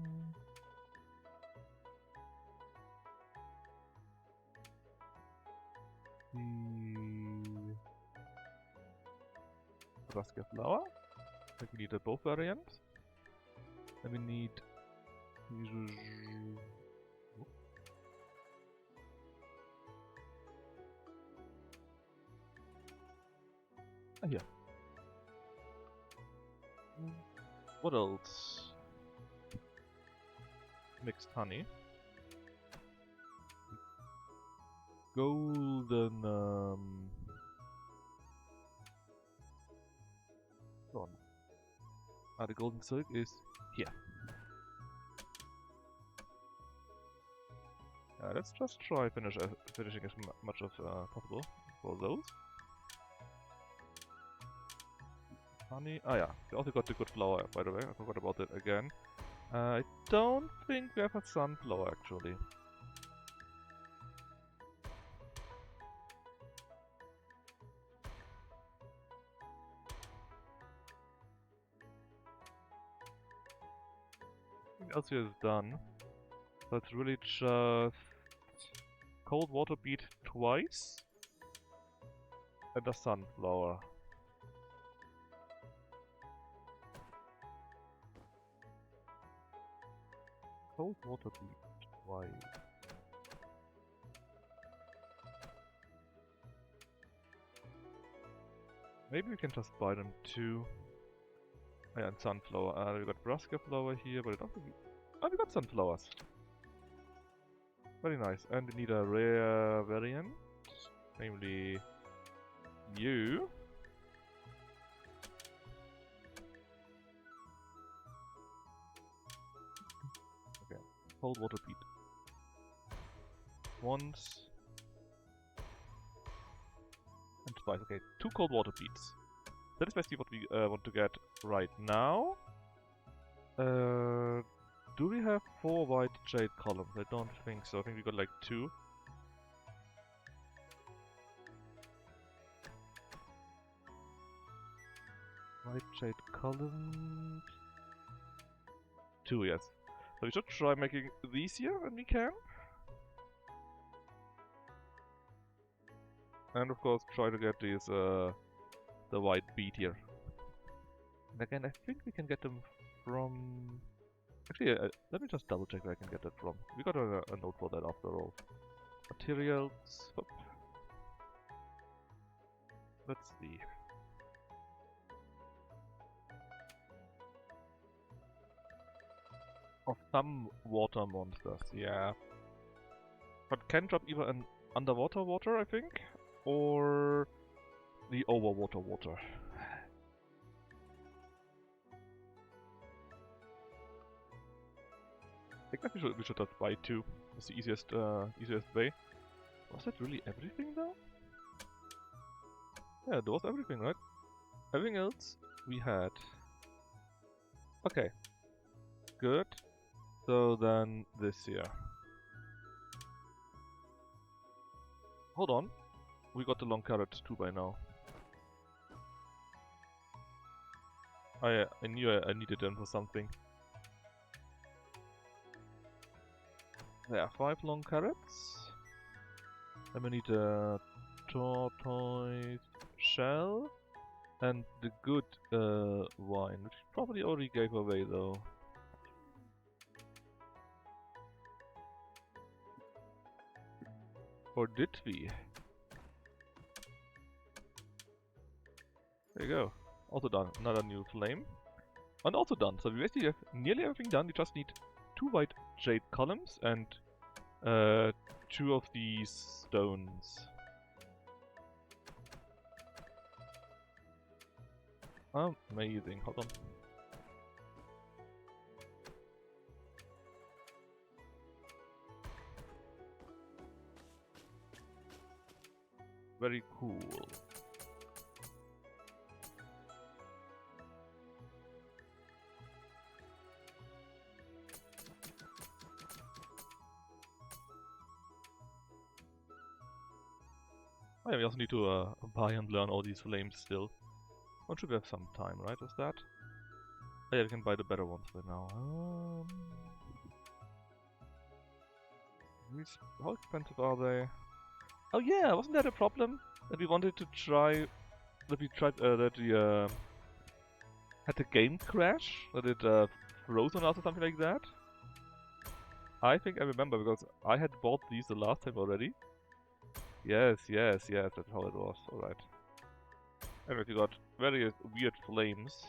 Brassica flower. I think we need both variants. And we need yeah. What else? Mixed honey. Golden on. The golden silk is here. Let's just try finishing as much as possible for those. Honey. Ah yeah, we also got the good flower, by the way. I forgot about it again. I don't think we have a sunflower actually. Everything else here is done. So it's really just cold water beet twice and a sunflower. Cold water beet twice. Maybe we can just buy them too. Oh, yeah, and sunflower. We got brassica flower here, but it also... Oh, we got sunflowers. Very nice. And we need a rare variant. Namely... you. Okay. Cold water beet. Once. And twice. Okay, 2 cold water beets. That is basically what we want to get right now. Do we have 4 white jade columns? I don't think so. I think we got like 2. White jade columns. 2, yes. So we should try making these here when we can. And of course try to get these the white beet here. And again, I think we can get them from... Actually, let me just double check where I can get that from. We got a note for that after all. Materials... Oop. Let's see. Of some water monsters, yeah. But can drop either an underwater water, I think, or the overwater water. I guess we should just buy 2. That's the easiest way. Was that really everything though? Yeah, that was everything, right? Everything else we had. Okay. Good. So then this here. Hold on. We got the long carrot too by now. I knew I needed them for something. There are 5 long carrots. Then we need a tortoise shell and the good wine, which we probably already gave away though. Or did we? There you go. Also done. Another new flame. And also done. So we basically have nearly everything done. We just need 2 white jade columns and 2 of these stones. Amazing. Hold on. Very cool. Oh yeah, we also need to buy and learn all these flames still. When should we have some time, right? Is that? Oh yeah, we can buy the better ones right now. How expensive are they? Oh yeah, wasn't that a problem? That we wanted to try... That we tried... that we had the game crash? That it froze on us or something like that? I think I remember because I had bought these the last time already. Yes, that's how it was, alright. Anyway, we got very weird flames.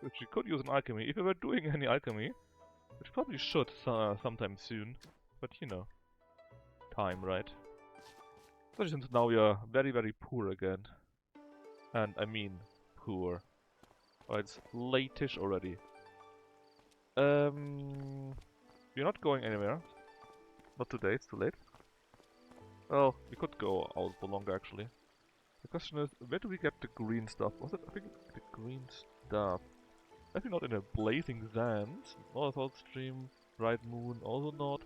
Which we could use in alchemy. If we were doing any alchemy, which probably should sometime soon. But you know, time, right? Especially since now we are very, very poor again. And I mean, poor. Oh, it's late-ish already. We're not going anywhere. Not today, it's too late. Well, we could go out for longer actually. The question is, where do we get the green stuff? Was it, I think, the green stuff? I think not in a blazing sands. Not a salt stream, bright moon, also not.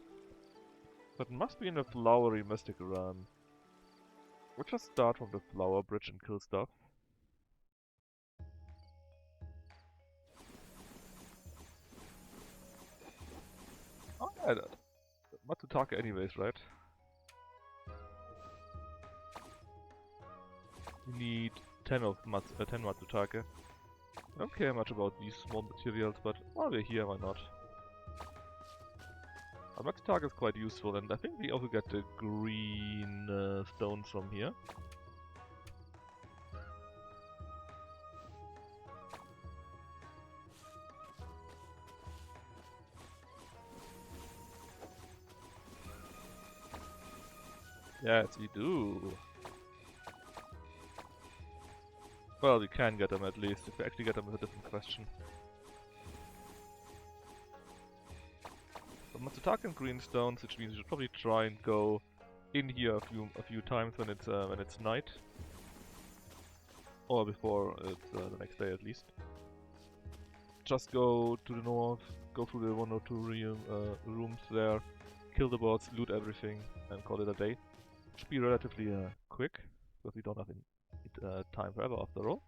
But must be in a flowery mystic run. We'll just start from the flower bridge and kill stuff. Oh yeah, Matsutake anyways, right? We need 10 Matsutake. I don't care much about these small materials, but while we're here, why not? Matsutake is quite useful, and I think we also get the green stones from here. Yes, we do. Well, we can get them at least. If we actually get them is a different question. But Matsutake and green stones, which means we should probably try and go in here a few times when it's night, or before it's the next day at least. Just go to the north, go through the 1 or 2 rooms there, kill the bots, loot everything, and call it a day. Should be relatively quick, because we don't have time forever after all.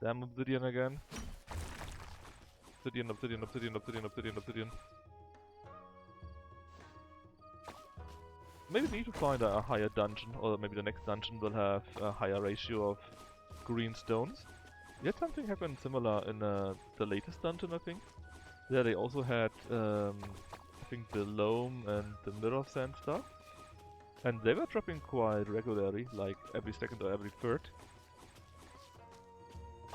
Damn obsidian again. Obsidian. Maybe we need to find a higher dungeon, or maybe the next dungeon will have a higher ratio of green stones. We had something happen similar in the latest dungeon, I think. Yeah, they also had, I think, the loam and the mirror sand stuff. And they were dropping quite regularly, like every second or every third.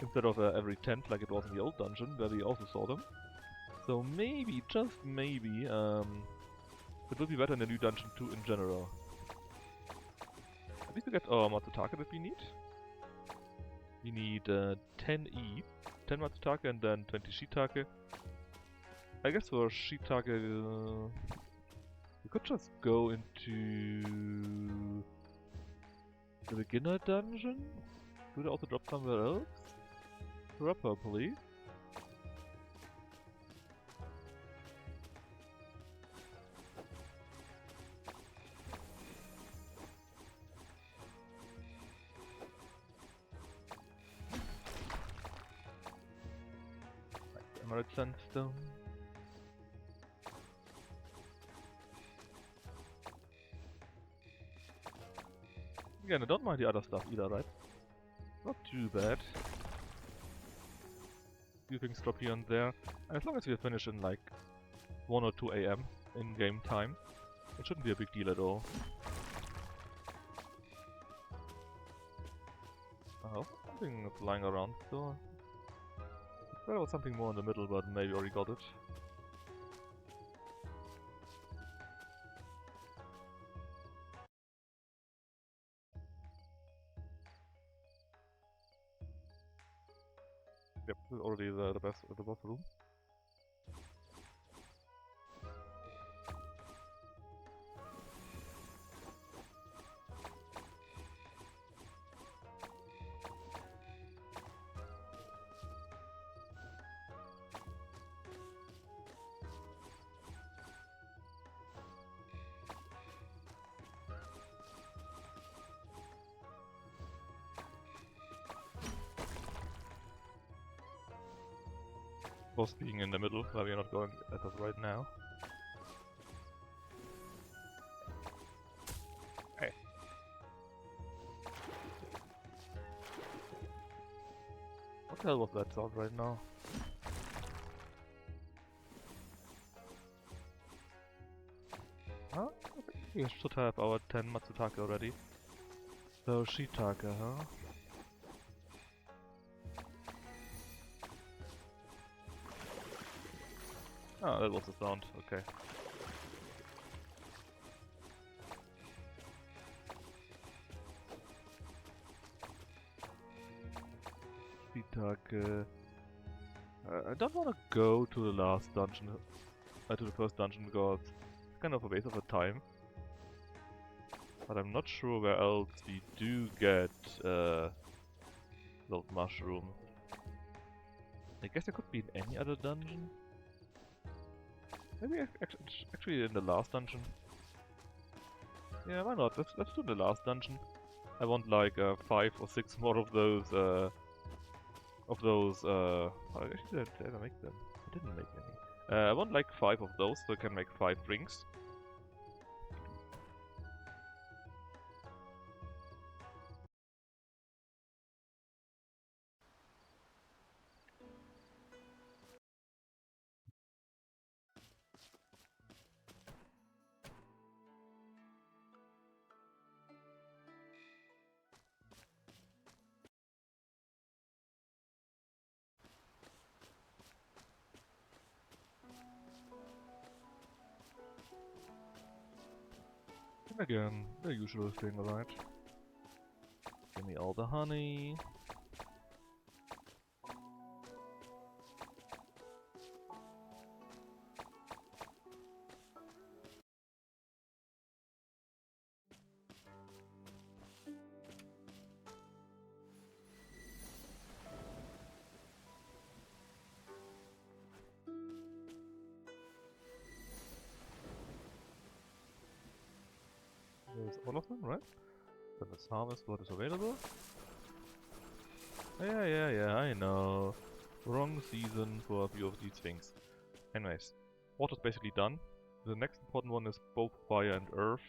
Instead of every 10th like it was in the old dungeon, where we also saw them. So maybe, just maybe, it will be better in the new dungeon too in general. At least we get our Matsutake that we need. We need 10 E, 10 Matsutake and then 20 Shiitake. I guess for Shiitake, we could just go into the beginner dungeon. Do they also drop somewhere else? Probably. Emerald sandstone. Again, I don't mind the other stuff either, right? Not too bad. Few things drop here and there. And as long as we finish in like 1 or 2 AM in game time, it shouldn't be a big deal at all. Oh, something flying around still. There was something more in the middle, but maybe already got it. Yep, this is already the best the boss room. Boss being in the middle, where we are not going at it right now. Hey. What the hell was that sound right now? Huh? I think we should have our 10 Matsutake already. So Shitake, huh? Oh, that was the sound, okay. Shitake. I don't want to go to the last dungeon, to the first dungeon, because it's kind of a waste of a time. But I'm not sure where else we do get those mushrooms. I guess it could be in any other dungeon. Maybe actually in the last dungeon. Yeah, why not? Let's do the last dungeon. I want like 5 or 6 more of those. Oh, actually, did I make them? I didn't make any. I want like 5 of those, so I can make 5 rings. And again, the usual thing, right? Give me all the honey. There's all of them, right? Then let's harvest what is available. Yeah, I know. Wrong season for a few of these things. Anyways, water's basically done. The next important one is both fire and earth.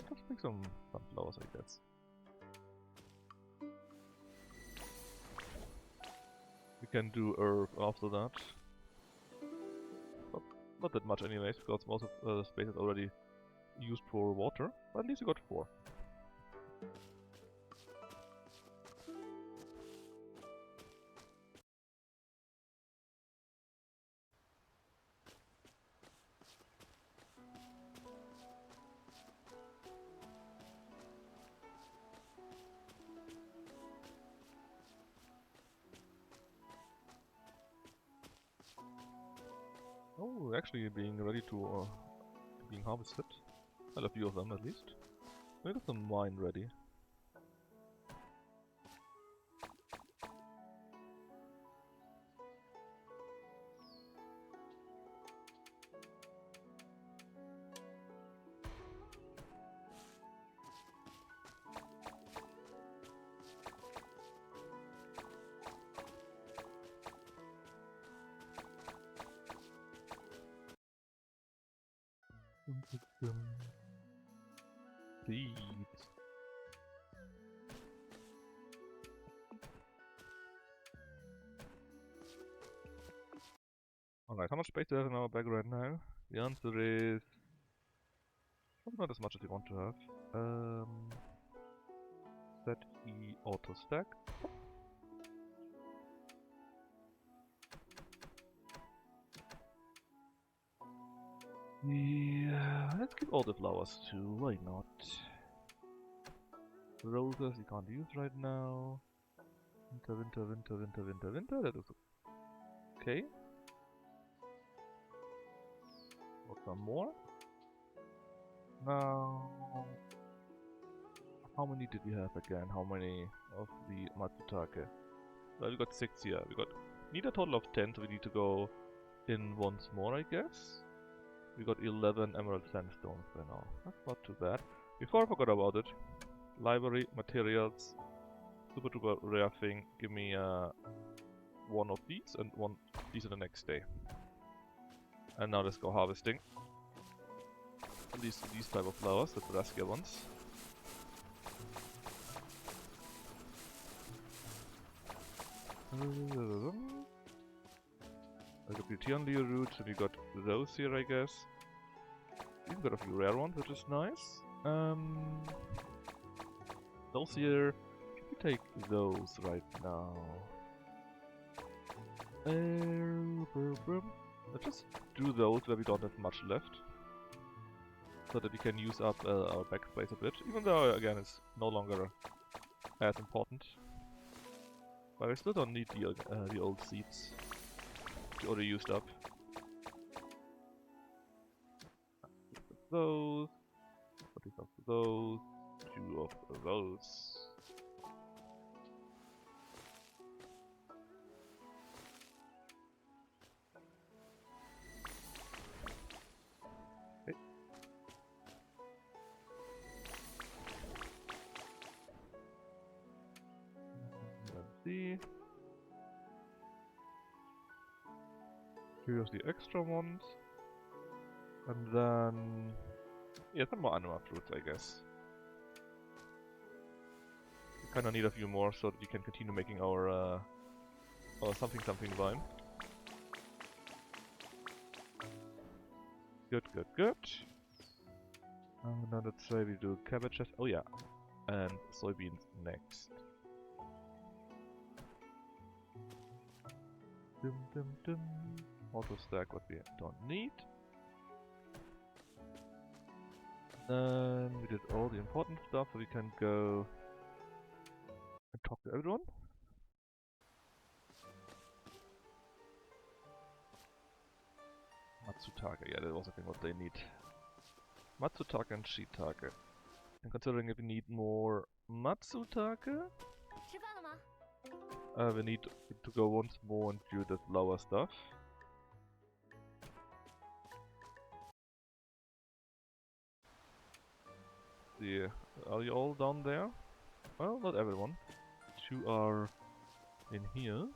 Let's make some sunflowers, I guess. We can do earth after that. But not that much anyways, because most of the space is already used for water. But at least we got 4. Oh, actually being ready to being harvested. Well, a few of them at least. We got some wine ready. Seeds. Alright, how much space do we have in our bag right now? The answer is probably not as much as we want to have. Set E auto stack. Yeah, let's keep all the flowers too, why not? Roses we can't use right now. Winter, winter, winter, winter, winter, winter. That is okay. Got some more. Now, how many did we have again? How many of the Matsutake? Well, we got 6 here. We need a total of 10, so we need to go in once more, I guess. We got 11 emerald sandstones by now. That's not too bad. Before I forgot about it, library, materials, super duper rare thing. Give me one of these and one of these the next day. And now let's go harvesting. At least these type of flowers, the raskier ones. I got the Tianli roots, and we got those here, I guess. We've got a few rare ones, which is nice. Those here, can we take those right now? Let's just do those where we don't have much left, so that we can use up our backspace a bit, even though, again, it's no longer as important. But I still don't need the old seeds. We already used up. Those. What is up those? 2 of those. Okay. Let's see. Here's the extra ones. And then... yeah, some more anima fruits, I guess. We kinda need a few more so that we can continue making our something vine. Good, good, good. And now let's say we do cabbages. Oh yeah. And soybeans next. Dum dum dum. Auto stack what we don't need. Then we did all the important stuff, so we can go and talk to everyone. Matsutake, yeah, that was I think what they need. Matsutake and Shiitake. And considering if we need more Matsutake, we need to go once more and do the flower stuff. Yeah, are you all down there? Well, not everyone. 2 are in here.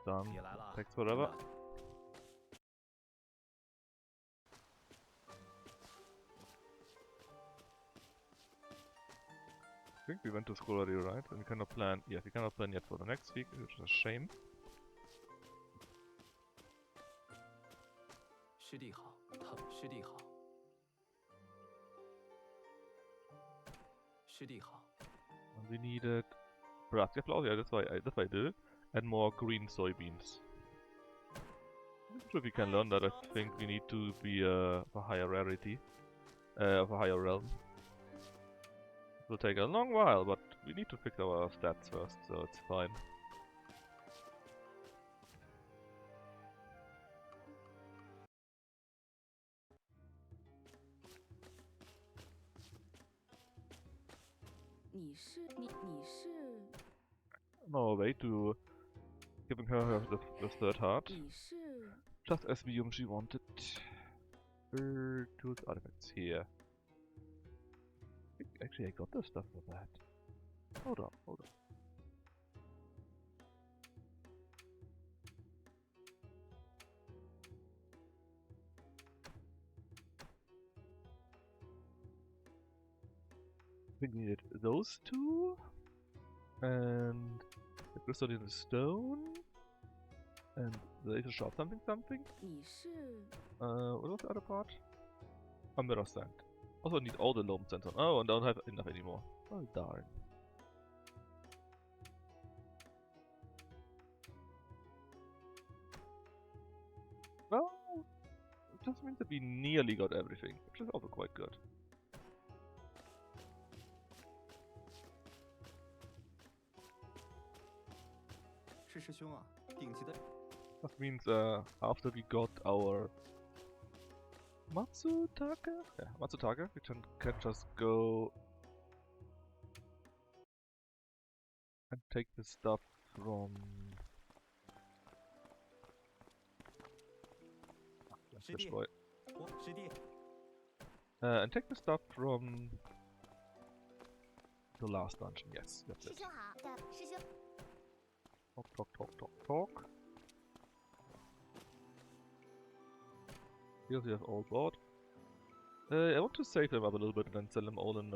Done. Takes forever. I think we went to school already, right? And we cannot plan. Yes, we cannot plan yet for the next week, which is a shame. And we needed brassica flour. Yeah, that's why I did it. And more green soybeans. I'm sure we can learn that. I think we need to be of a higher rarity, of a higher realm. It will take a long while, but we need to fix our stats first, so it's fine. No way to giving her the third heart. Just as she wanted. Tools, artifacts here. Actually, I got the stuff for that. Hold up, hold up. I think we needed those 2. And the crystalline stone. And the laser sharp something. What was the other part? A mirror sand. Also need all the loam sands on. Oh, and don't have enough anymore. Oh darn. Well, just means that we nearly got everything, which is also quite good. That means after we got our Matsutake? Yeah, Matsutake, we can just go and take the stuff from... Fish boy. And take the stuff from the last dungeon, yes, that's it. Talk. Here we have all board. I want to save them up a little bit and then sell them all in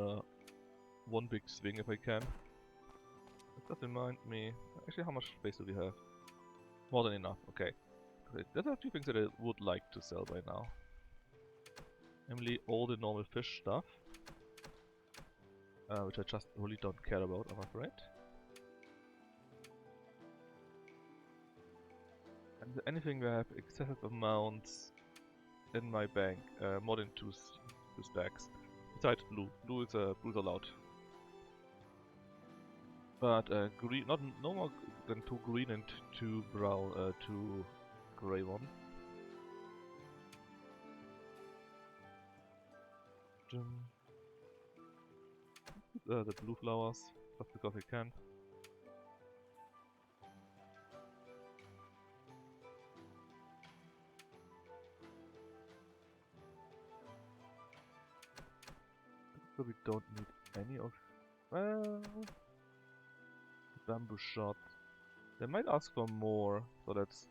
one big swing if I can. That does remind me... Actually, how much space do we have? More than enough, okay. Great. There are a few things that I would like to sell by now. Namely, all the normal fish stuff. Which I just really don't care about, I'm afraid. And anything where I have excessive amounts in my bank, more than two stacks. Besides blue. Blue is allowed. But green, no more than 2 green and 2 brown, 2 grey one. The blue flowers, just because I can. So we don't need any of... Well... Bamboo shot. They might ask for more, so let's...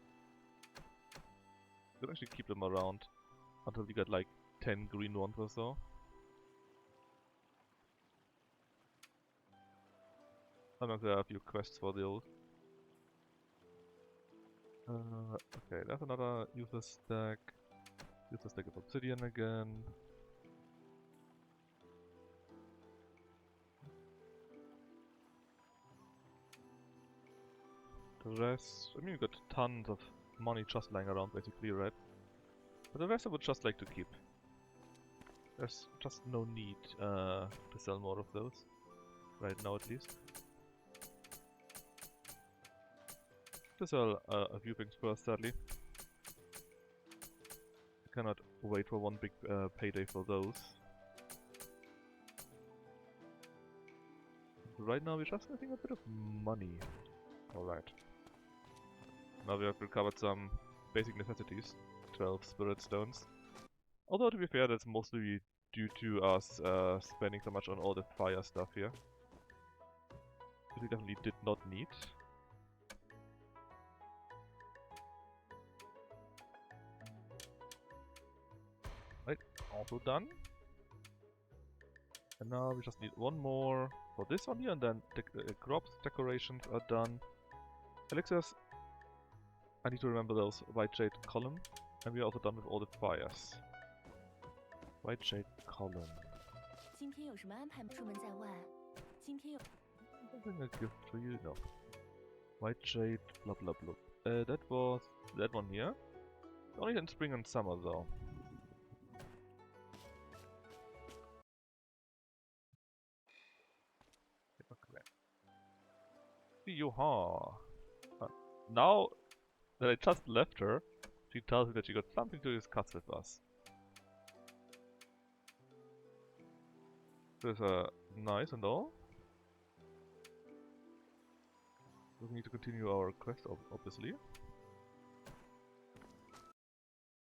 we can actually keep them around until we get like 10 green ones or so. Sometimes there are a few quests for those. Okay, that's another useless stack. Useless stack of obsidian again. The rest, I mean, we got tons of money just lying around basically, right? But the rest I would just like to keep. There's just no need to sell more of those. Right now at least. To sell a few things first, sadly. I cannot wait for one big payday for those. Right now we're just getting a bit of money. Alright. Now we have recovered some basic necessities. 12 spirit stones. Although to be fair, that's mostly due to us spending so much on all the fire stuff here. Which we definitely did not need. Right, also done. And now we just need one more for this one here, and then the crops decorations are done. Elixirs, I need to remember those. White Jade column. And we are also done with all the fires. White Jade column. Something a gift for you? No. White Jade, blah blah blah. That was that one here. Only in spring and summer though. Okay. Yoha. Now that I just left her, she tells me that she got something to discuss with us. This is nice and all. We need to continue our quest, obviously.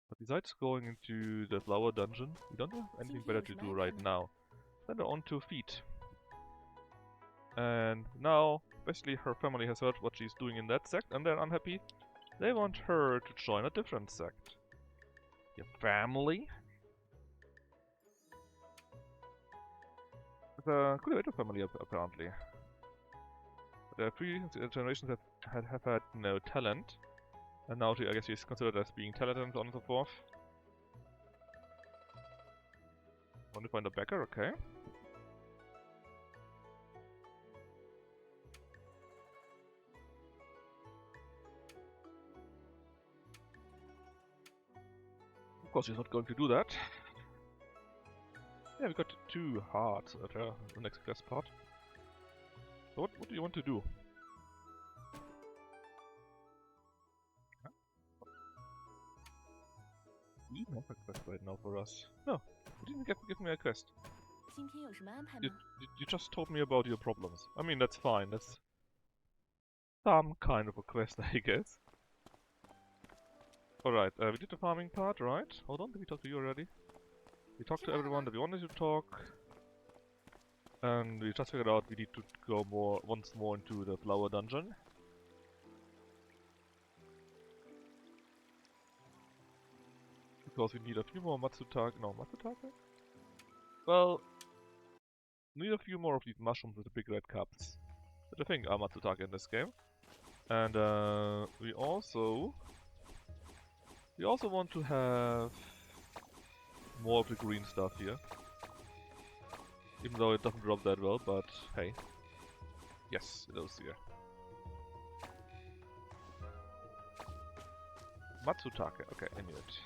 But besides going into the flower dungeon, we don't have anything better to do right now. Then we're on 2 feet. And now, basically her family has heard what she's doing in that sect and they're unhappy. They want her to join a different sect. Your family? It's a cultivator family apparently. The 3 generations have had no talent. And now I guess she's considered as being talented and so on and so forth. Want to find a backer? Okay. Of course, he's not going to do that. Yeah, we got 2 hearts at the next quest part. So what do you want to do? We don't have a quest right now for us. No, you didn't give me a quest. 今天有什么安排 You, 吗？ you just told me about your problems. I mean, that's fine. That's some kind of a quest, I guess. Alright, we did the farming part, right? Hold on, did we talk to you already? We talked to everyone that we wanted to talk. And we just figured out we need to go once more into the flower dungeon. Because we need a few more Matsutake. No, Matsutake? Well, we need a few more of these mushrooms with the big red cups. That I think are Matsutake in this game. And we also want to have more of the green stuff here. Even though it doesn't drop that well, but hey. Yes, it is here. Matsutake, okay, I knew it.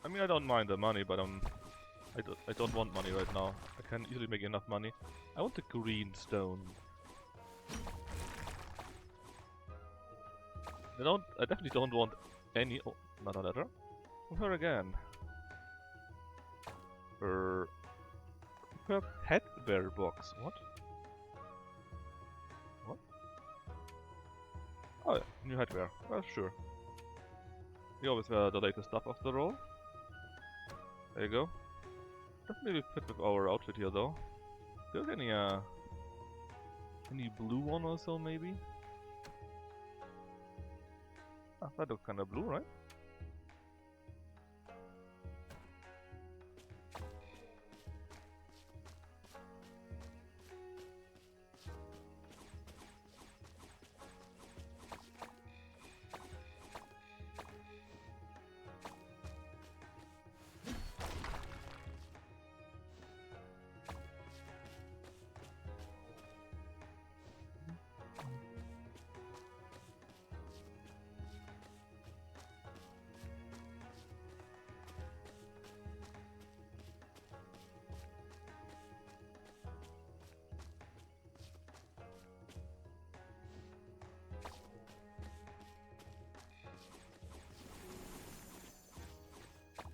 I mean, I don't mind the money, but I don't want money right now. I can easily make enough money. I want the green stone. I definitely don't want any. Oh, not a letter. From her again. Her headwear box. What? What? Oh yeah, new headwear. Well, sure. We always wear the latest stuff after all. There you go. Doesn't really fit with our outfit here though. Do you have any blue one or so maybe? Ah, that looks kinda blue, right?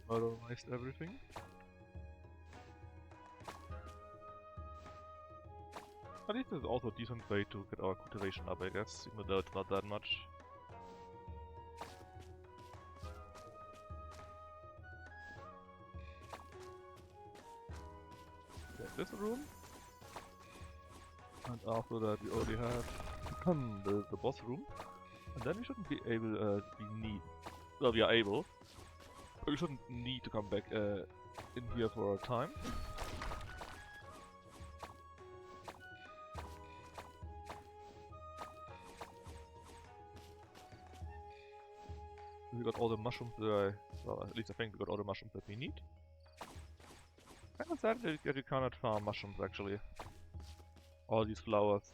Modernized everything. At least it's also a decent way to get our cultivation up, I guess, even though it's not that much. There's this room. And after that we already have the boss room. And then we shouldn't be able well, we are able. But we shouldn't need to come back in here for a time. We got all the mushrooms that well, at least I think we got all the mushrooms that we need. And sad that you cannot farm mushrooms actually. All these flowers.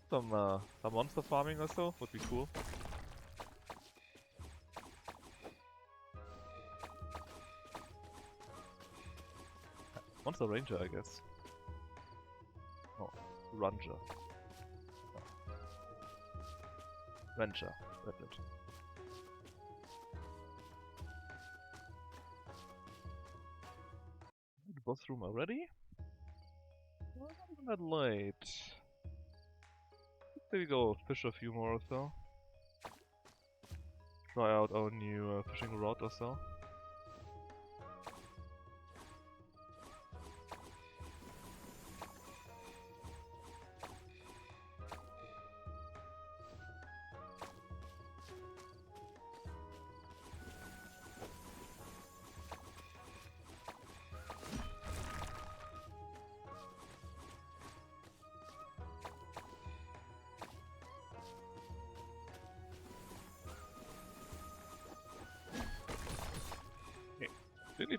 Some monster farming or so would be cool. Monster Ranger, I guess. Oh, Ranger. Oh. Ranger, that's it. The boss room already? Well, not even that late. Maybe go fish a few more or so. Try out our new fishing rod or so.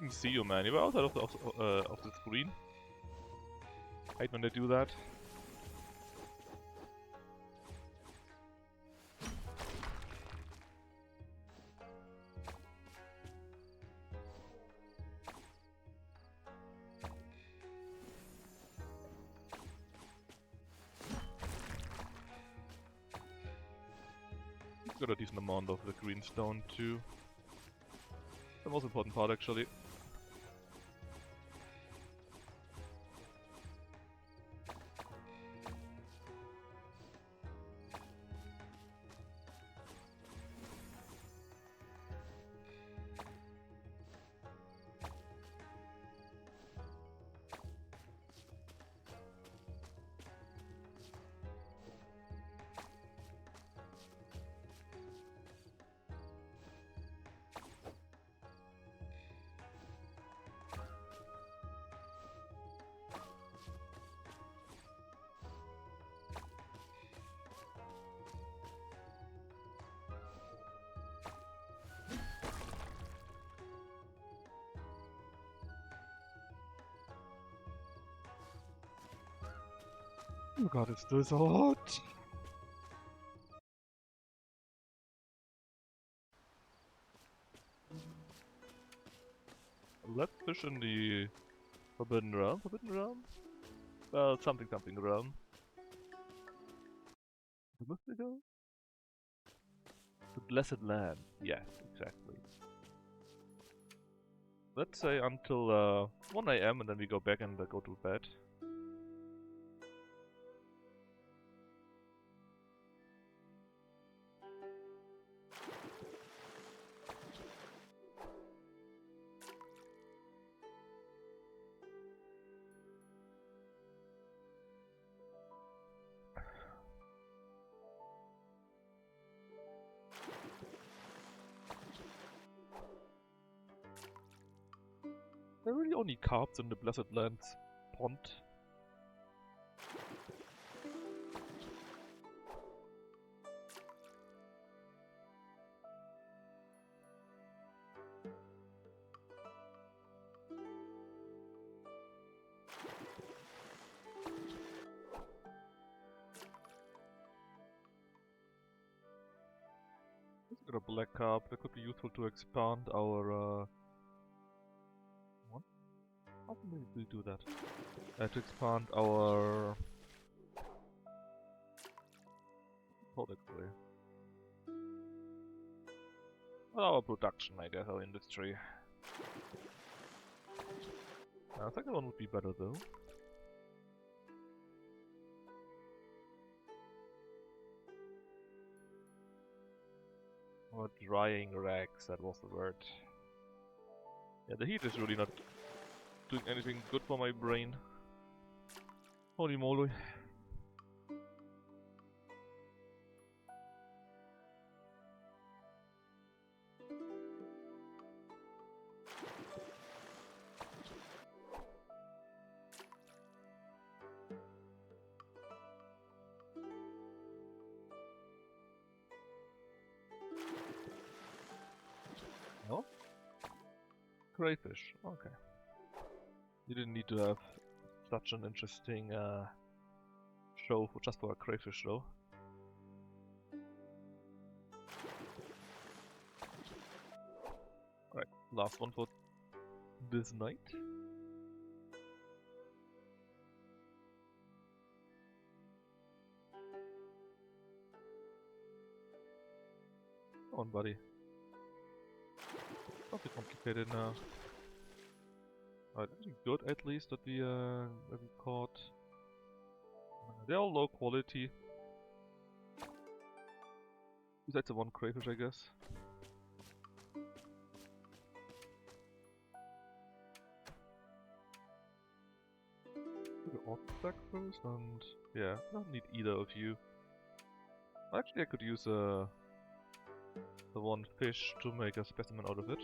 even see you, man. You were outside of the screen. Hate when they do that. Got a decent amount of the green stone too. The most important part, actually. Oh god, it's still so hot! Let's fish in the Forbidden Realm. Forbidden Realm? Well, something realm. The mystical? The Blessed Land. Yes, exactly. Let's say until 1 AM and then we go back and go to bed. There are really only carps in the Blessed Lands pond. Got a black carp that could be useful to expand our what? How can we do that? To expand our product way. Well, our production, I guess, our industry. Second one would be better though. Or drying rags, that was the word. Yeah, the heat is really not doing anything good for my brain. Holy moly. Oh? Crayfish, okay. You didn't need to have such an interesting show just for a crayfish though. Alright, last one for this night. Come on, buddy. Not too complicated now. Alright, good at least that we caught. They're all low quality. Besides the one crayfish, I guess. The artifact first, and yeah, I don't need either of you. Actually, I could use the one fish to make a specimen out of it.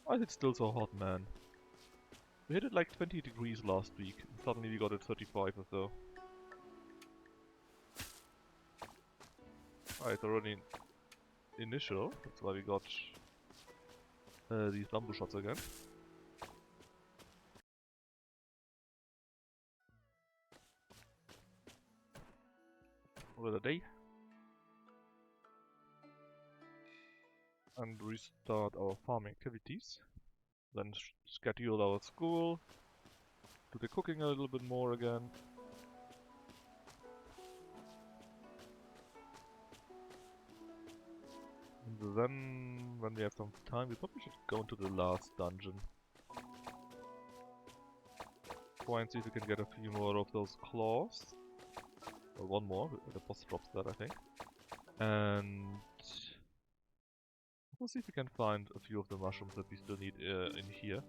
Why is it still so hot, man? We hit it like 20 degrees last week, and suddenly we got it 35 or so. Ah, it's already initial. That's why we got these bamboo shots again. Over the day. And restart our farming activities. Then schedule our school. Do the cooking a little bit more again. And then, when we have some time, we probably should go into the last dungeon. Try and see if we can get a few more of those claws. Or one more, the boss drops that, I think. And we'll see if we can find a few of the mushrooms that we still need in here.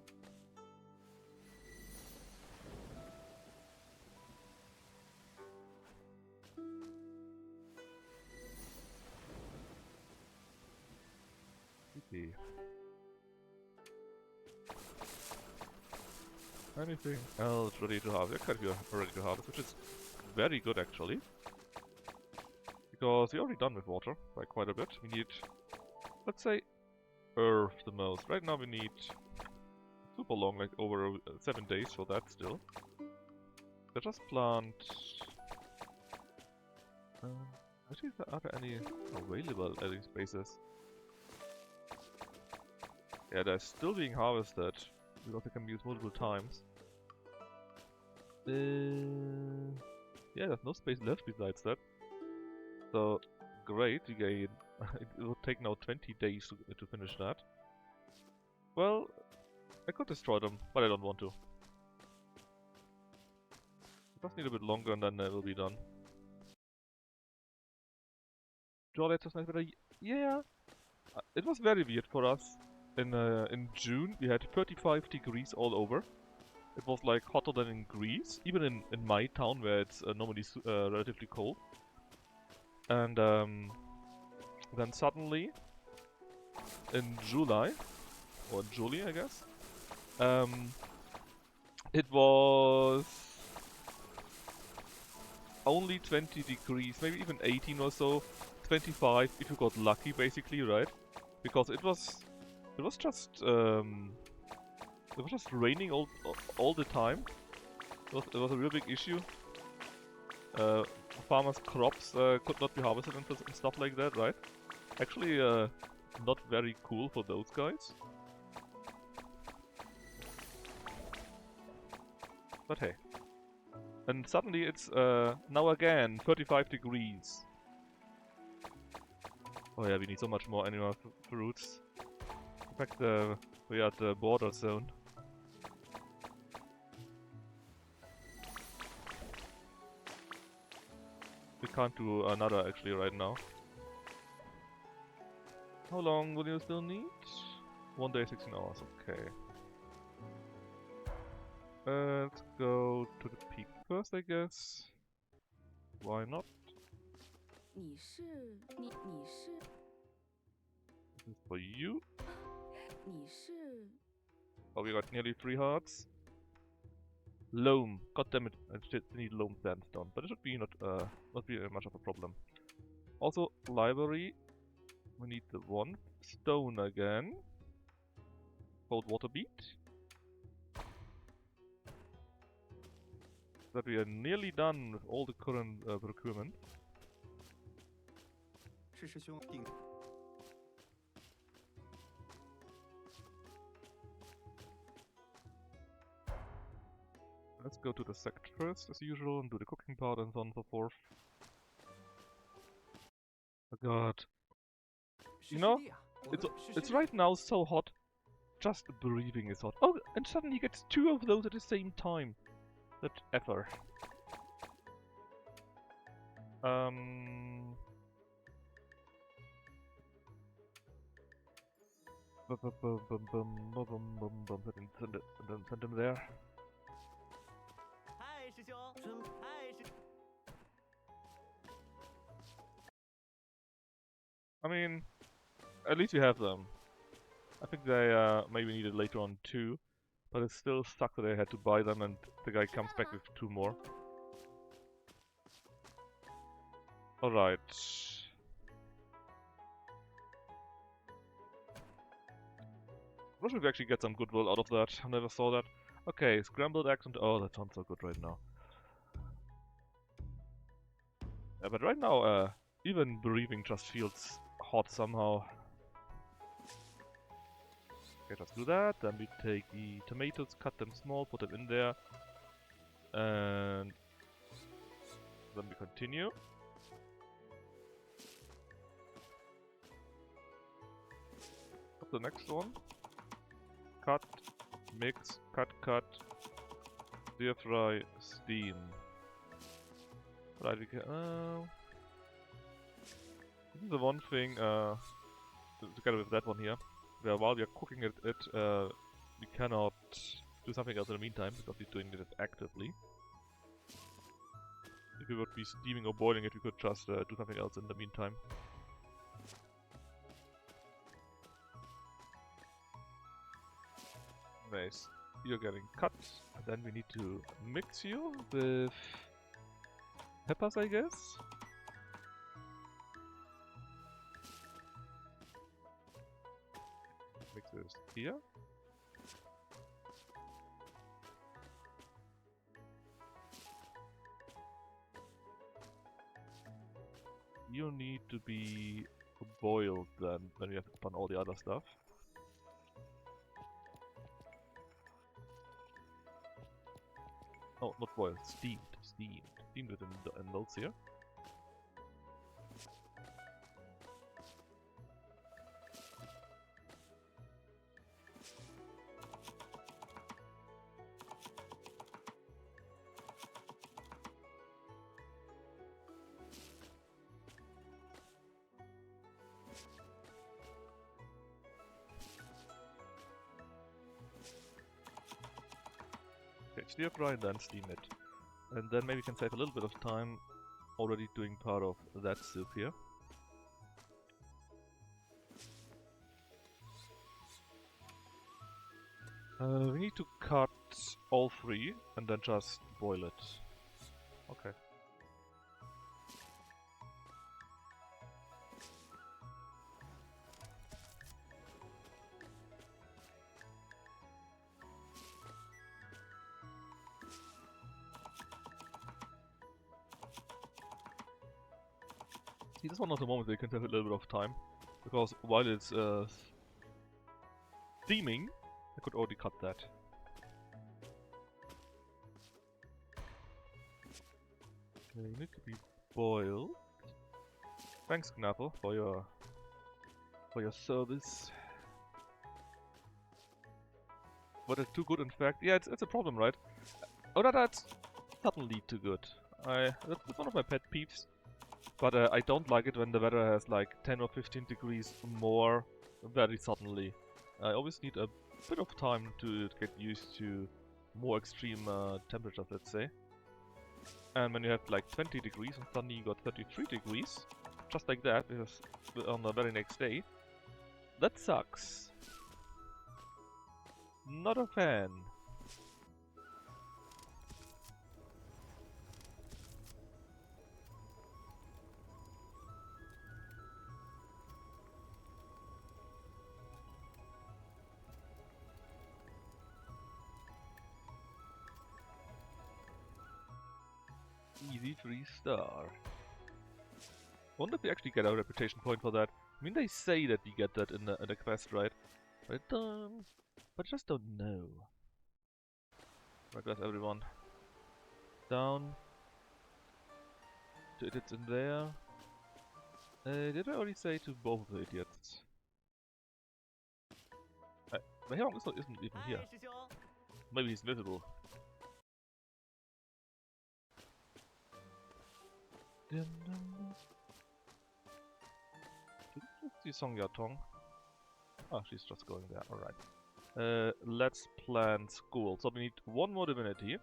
Okay. Anything else ready to harvest? Yeah, quite a few are ready to harvest, which is very good actually. Because we're already done with water by quite a bit. We need, let's say, earth the most. Right now we need super long, like over 7 days for that still. Let's just plant... actually, are there any available adding spaces? Yeah, they're still being harvested, because they can be used multiple times. Yeah, there's no space left besides that. So, great, we gain... it will take now 20 days to finish that. Well, I could destroy them, but I don't want to. It does need a bit longer and then it will be done. Jolly, it was nice weather. Yeah, it was very weird for us. In June, we had 35 degrees all over. It was like hotter than in Greece, even in my town where it's normally relatively cold. And then suddenly, in July, or in July I guess, it was only 20 degrees, maybe even 18 or so, 25 if you got lucky basically, right? Because it was just raining all the time. It was a real big issue. Farmers' crops could not be harvested and stuff like that, right? Actually, not very cool for those guys. But hey. And suddenly it's now again 35 degrees. Oh yeah, we need so much more animal fruits. In fact, we are at the border zone. We can't do another actually right now. How long will you still need? 1 day, 16 hours, okay. Let's go to the peak first, I guess. Why not? This is for you. Oh, we got nearly 3 hearts. Loam. God damn it, I still need loam sandstone, but it should be not be much of a problem. Also, library. We need the 1 stone again. Cold water beet. That we are nearly done with all the current procurement. Let's go to the sect first, as usual, and do the cooking part and so on and so forth. Oh god. You know, it's right now so hot. Just breathing is hot. Oh, and suddenly he gets 2 of those at the same time. That ever. Send him there. I mean, at least you have them. I think they maybe needed later on 2, but it still sucks that I had to buy them and the guy comes back with 2 more. Alright. not sure if we actually get some goodwill out of that. I never saw that. Okay, scrambled eggs and oh, that sounds so good right now. Yeah, but right now, even breathing just feels hot somehow. Okay, just do that. Then we take the tomatoes, cut them small, put them in there, and then we continue. What's the next one? Cut, mix, cut, stir fry, steam. Right, we can. This is the one thing together with that one here, where while we are cooking it, we cannot do something else in the meantime because we're doing it actively. If we would be steaming or boiling it, we could just do something else in the meantime. Nice. You're getting cut. And then we need to mix you with peppers, I guess. Mix this here. You need to be boiled then when we have done all the other stuff. Oh, not boiled, steamed. Steamed within the notes here. Okay, stir fry and then steam it. And then maybe we can save a little bit of time already doing part of that soup here. We need to cut all three and then just boil it. Okay. See, this one is a moment where you can save a little bit of time, because while it's steaming, I could already cut that. Okay, you need to be boiled. Thanks, Knappel, for your service. But it's too good, in fact. Yeah, it's a problem, right? Oh, that's suddenly too good. That's one of my pet peeves. But I don't like it when the weather has like 10 or 15 degrees more very suddenly. I always need a bit of time to get used to more extreme temperatures, let's say. And when you have like 20 degrees and suddenly you got 33 degrees, just like that, because on the very next day, that sucks. Not a fan. Easy 3-star. Wonder if we actually get a reputation point for that. I mean, they say that we get that in the quest, right? But I just don't know. Right, guys, everyone. Down. To idiots in there. Did I already say to both of the idiots? My Herong isn't even here. Maybe he's visible. Did you see Song Yatong? Oh, she's just going there, alright. Let's plan school. So we need one more divinity.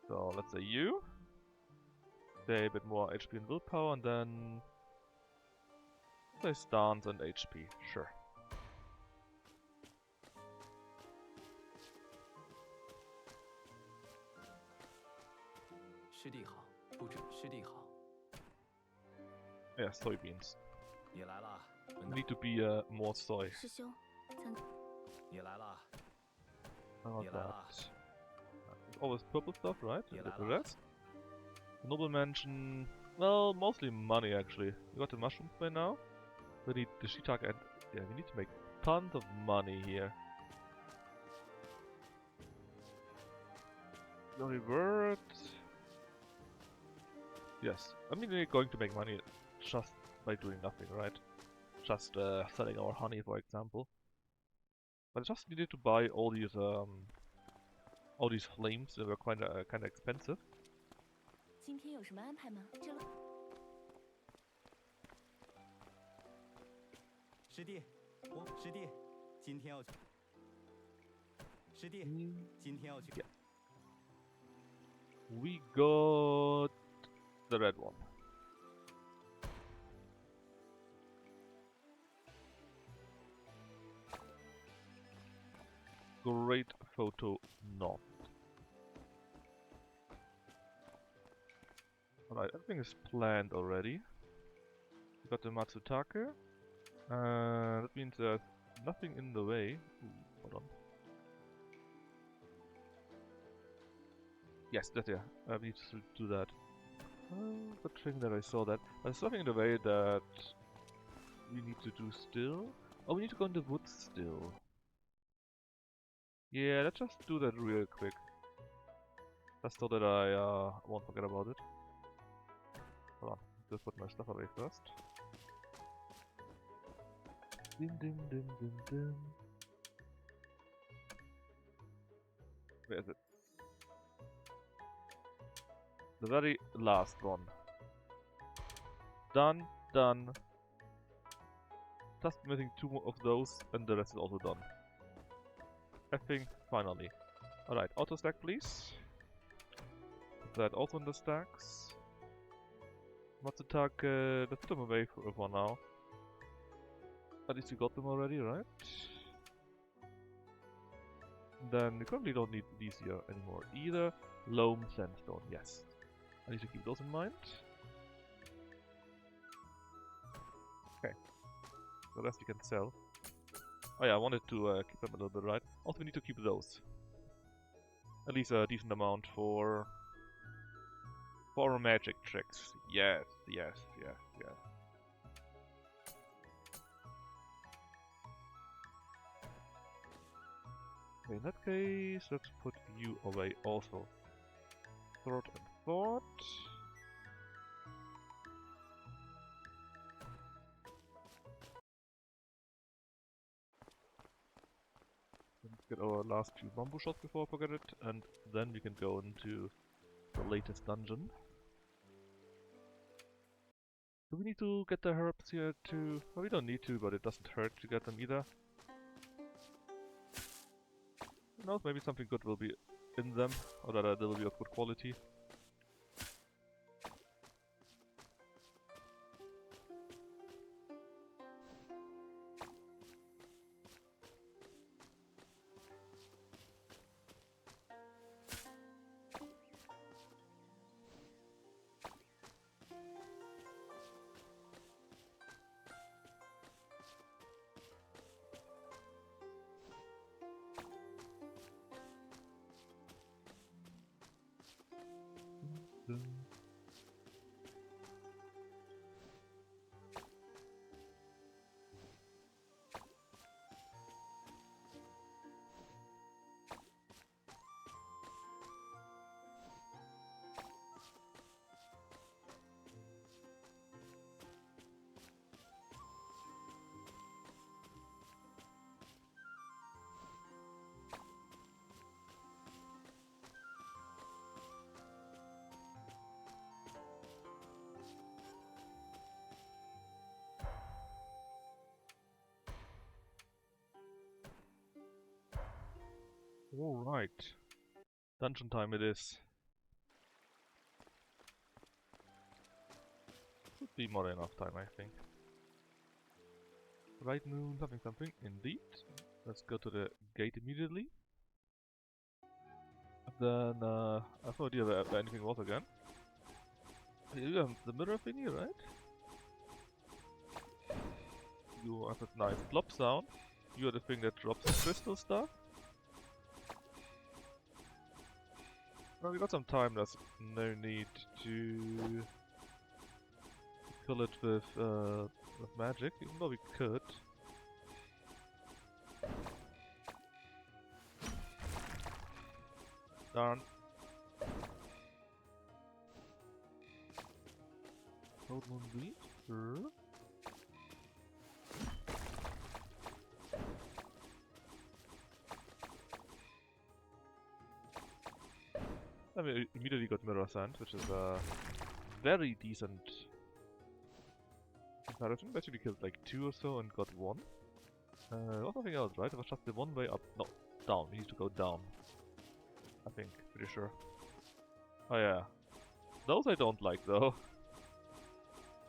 So let's say you. Say a bit more HP and willpower, and then say stance and HP. Sure. Yeah, soybeans. Need to be more soy. How about that? Always purple stuff, right? The rest? The noble mansion... Well, mostly money actually. We got the mushrooms by now. We need the shiitake and... Yeah, we need to make tons of money here. The reward... Yes, I mean we're going to make money just by doing nothing, right? Just selling our honey, for example. But I just needed to buy all these flames. They were kinda expensive. 今天有什么安排吗？师弟，师弟，今天要去。师弟，今天要去。Yeah. We got the red one. Great photo, not. Alright, everything is planned already. We got the Matsutake. That means there's nothing in the way. Ooh, hold on. Yes, that's yeah. I need to do that. Good thing that I saw that. There's nothing in the way that we need to do still. Oh, we need to go in the woods still. Yeah, let's just do that real quick. Just so that I won't forget about it. Hold on, just put my stuff away first. Dim dim dim dim dim. Where is it? The very last one. Done, done. Just missing 2 more of those and the rest is also done. I think finally. Alright, auto stack please. Put that also in the stacks. Matsutake, let's put them away for now. At least we got them already, right? Then we currently don't need these here anymore either. Loam sandstone, yes. I need to keep those in mind. Okay. The rest we can sell. Oh yeah, I wanted to keep them a little bit, right? Also we need to keep those. At least a decent amount for our magic tricks. Yes, yes, yes, yes. Okay, in that case, let's put you away also. Thought and thought. Let's get our last few bamboo shots before I forget it, and then we can go into the latest dungeon. Do we need to get the herbs here too? Well, we don't need to, but it doesn't hurt to get them either. Who knows, maybe something good will be in them, or that they will be of good quality. Alright. Dungeon time it is. Should be more than enough time, I think. Right moon, something something, indeed. Let's go to the gate immediately. Then, I have no idea where anything was again. You have the mirror thingy, right? You have that nice plop sound. You're the thing that drops the crystal stuff. Well, we got some time, there's no need to kill it with magic, even though we could. Darn. Old Moon Bleed? Sure. I mean, immediately got Mirror Sand, which is a very decent comparison. We actually killed like 2 or so and got 1. There was nothing else, right? It was just the one way up. No, down. We need to go down. I think, pretty sure. Oh yeah. Those I don't like though.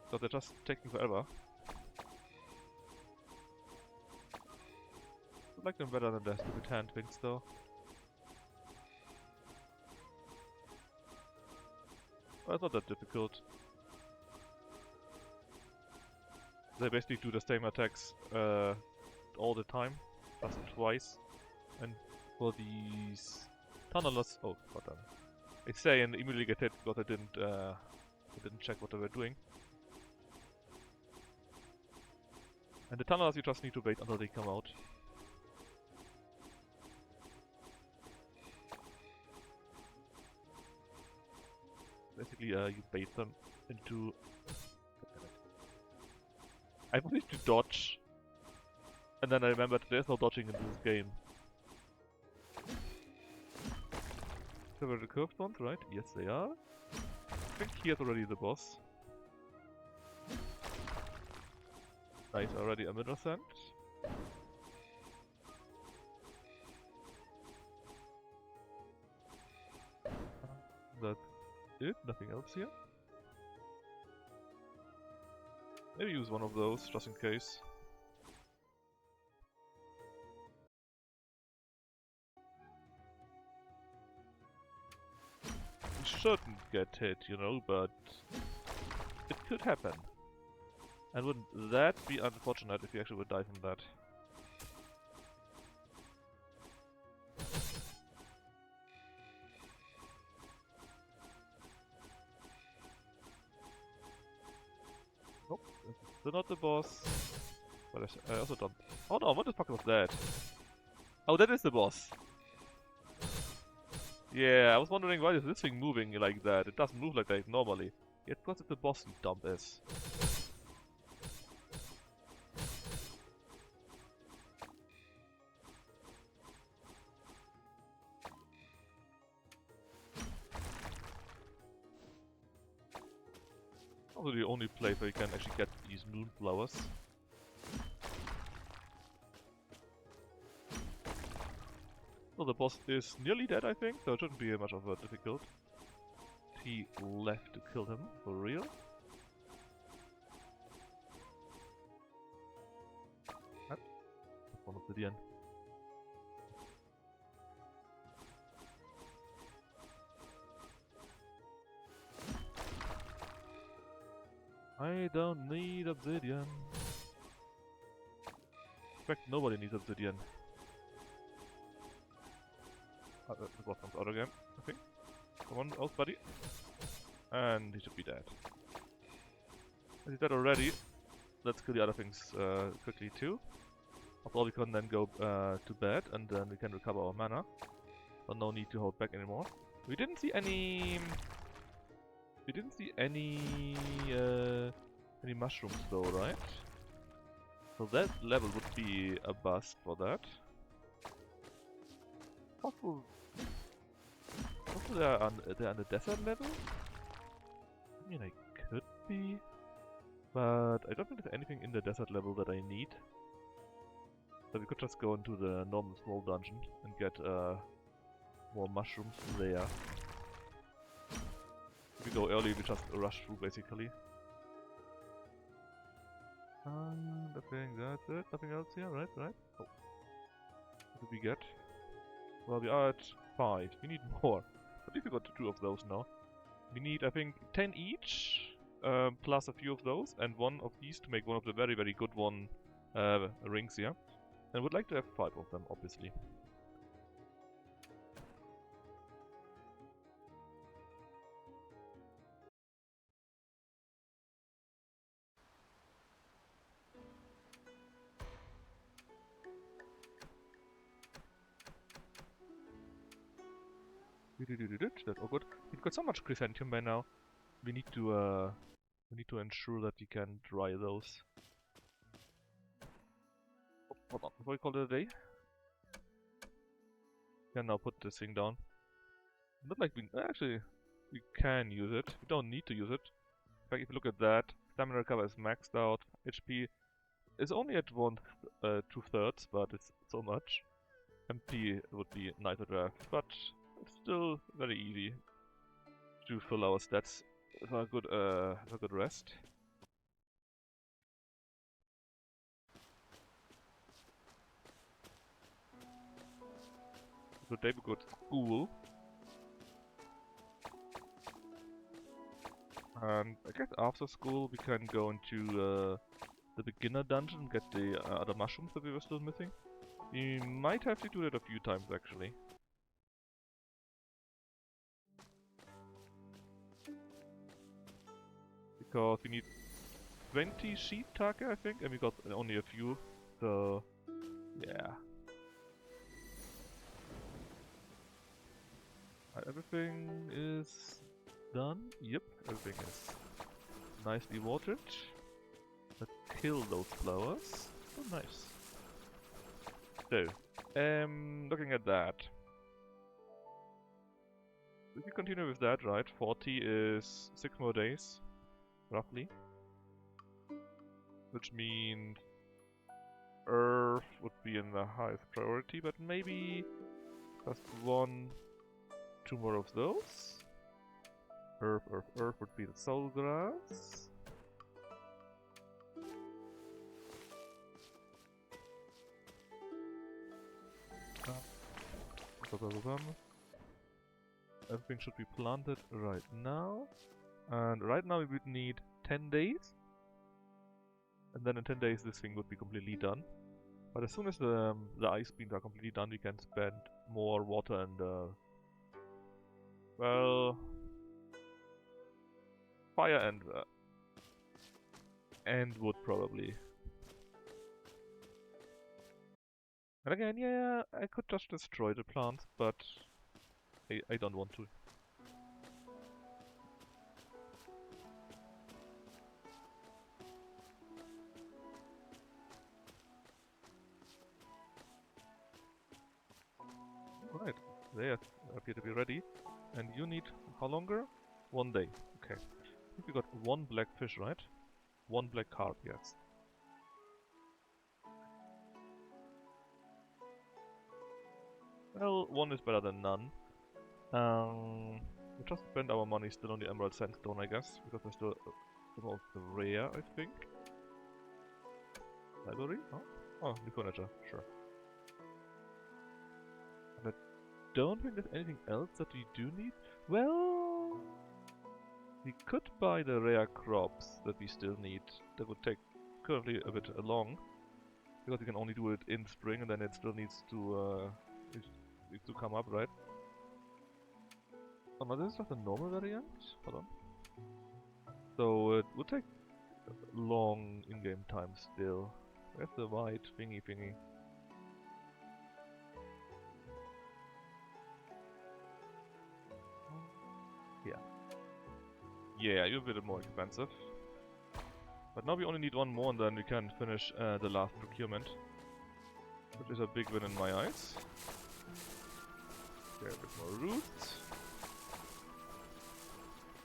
Because they're just taking forever. I like them better than the stupid hand things though. Well, it's not that difficult. They basically do the same attacks all the time, just twice. And for these tunnelers, oh goddamn! They say and immediately get hit because I didn't check what they were doing. And the tunnelers, you just need to wait until they come out. Basically, you bait them into. I wanted to dodge, and then I remembered there's no dodging in this game. So were the curved ones, right? Yes, they are. I think here's already the boss. Nice, already a middle sand. That's it, nothing else here. Maybe use one of those, just in case. We shouldn't get hit, you know, but it could happen. And wouldn't that be unfortunate if you actually would die from that? Nope, this is still not the boss. But I also don't. Oh no, what the fuck was that? Oh, that is the boss. Yeah, I was wondering why is this thing moving like that? It doesn't move like that normally. Yeah, because it's the boss, you dumbass. Also the only place where you can actually get these moon flowers. Well, the boss is nearly dead, I think, so it shouldn't be much of a difficult. He left to kill him, for real. That's one obsidian. I don't need obsidian. In fact, nobody needs obsidian. The boss comes out again, I think. Come on, out, buddy. And he should be dead. As he's dead already, let's kill the other things quickly too. After all, we can then go to bed, and then we can recover our mana. So no need to hold back anymore. We didn't see any... We didn't see any mushrooms though, right? So that level would be a bust for that. Also, they're on the desert level? I mean, I could be, but I don't think there's anything in the desert level that I need. So we could just go into the normal small dungeon and get more mushrooms there. If we go early, we just rush through basically. I think that's it. Nothing else here, right? Oh. What did we get? Well, we are at 5. We need more. At least we got 2 of those now. We need, I think, 10 each, plus a few of those, and one of these to make one of the very, very good rings here. And would like to have 5 of them, obviously. That's all good. We've got so much chrysanthemum by now. We need to ensure that we can dry those. Oh, hold on, before we call it a day. Can now put this thing down. Not like we can use it. We don't need to use it. In fact, if you look at that, stamina recover is maxed out. HP is only at 2/3, but it's so much. MP would be nice to have, but it's still very easy to fill our stats for a good rest. Today we go to school. And I guess after school we can go into the beginner dungeon and get the other mushrooms that we were still missing. We might have to do that a few times actually. Because we need 20 sheep take, I think, and we got only a few, so yeah. Everything is done. Yep, everything is nicely watered. Let's kill those flowers. Oh, nice. So, looking at that. If we continue with that, right, 40 is 6 more days, roughly. Which means Earth would be in the highest priority, but maybe just 2 more of those. Earth would be the soul grass. Everything should be planted right now. And right now we would need 10 days. And then in 10 days this thing would be completely done. But as soon as the ice beams are completely done, we can spend more water and well, fire and wood probably. And again, yeah, I could just destroy the plants, but I don't want to. Right, they appear to be ready. And you need how longer? 1 day. Okay. I think we got 1 black fish, right? 1 black carp, yes. Well, 1 is better than none. We just spend our money still on the emerald sandstone, I guess, because we're still some of the rare, I think. Library? Oh, new furniture, sure. And I don't think there's anything else that we do need. Well, we could buy the rare crops that we still need. That would take currently a bit long, because we can only do it in spring, and then it still needs to come up, right? Oh no, this is just a normal variant? Hold on. So it would take long in-game time still. Where's the white thingy? Yeah. Yeah, you're a bit more expensive. But now we only need 1 more and then we can finish the last procurement. Which is a big win in my eyes. Okay, a bit more roots.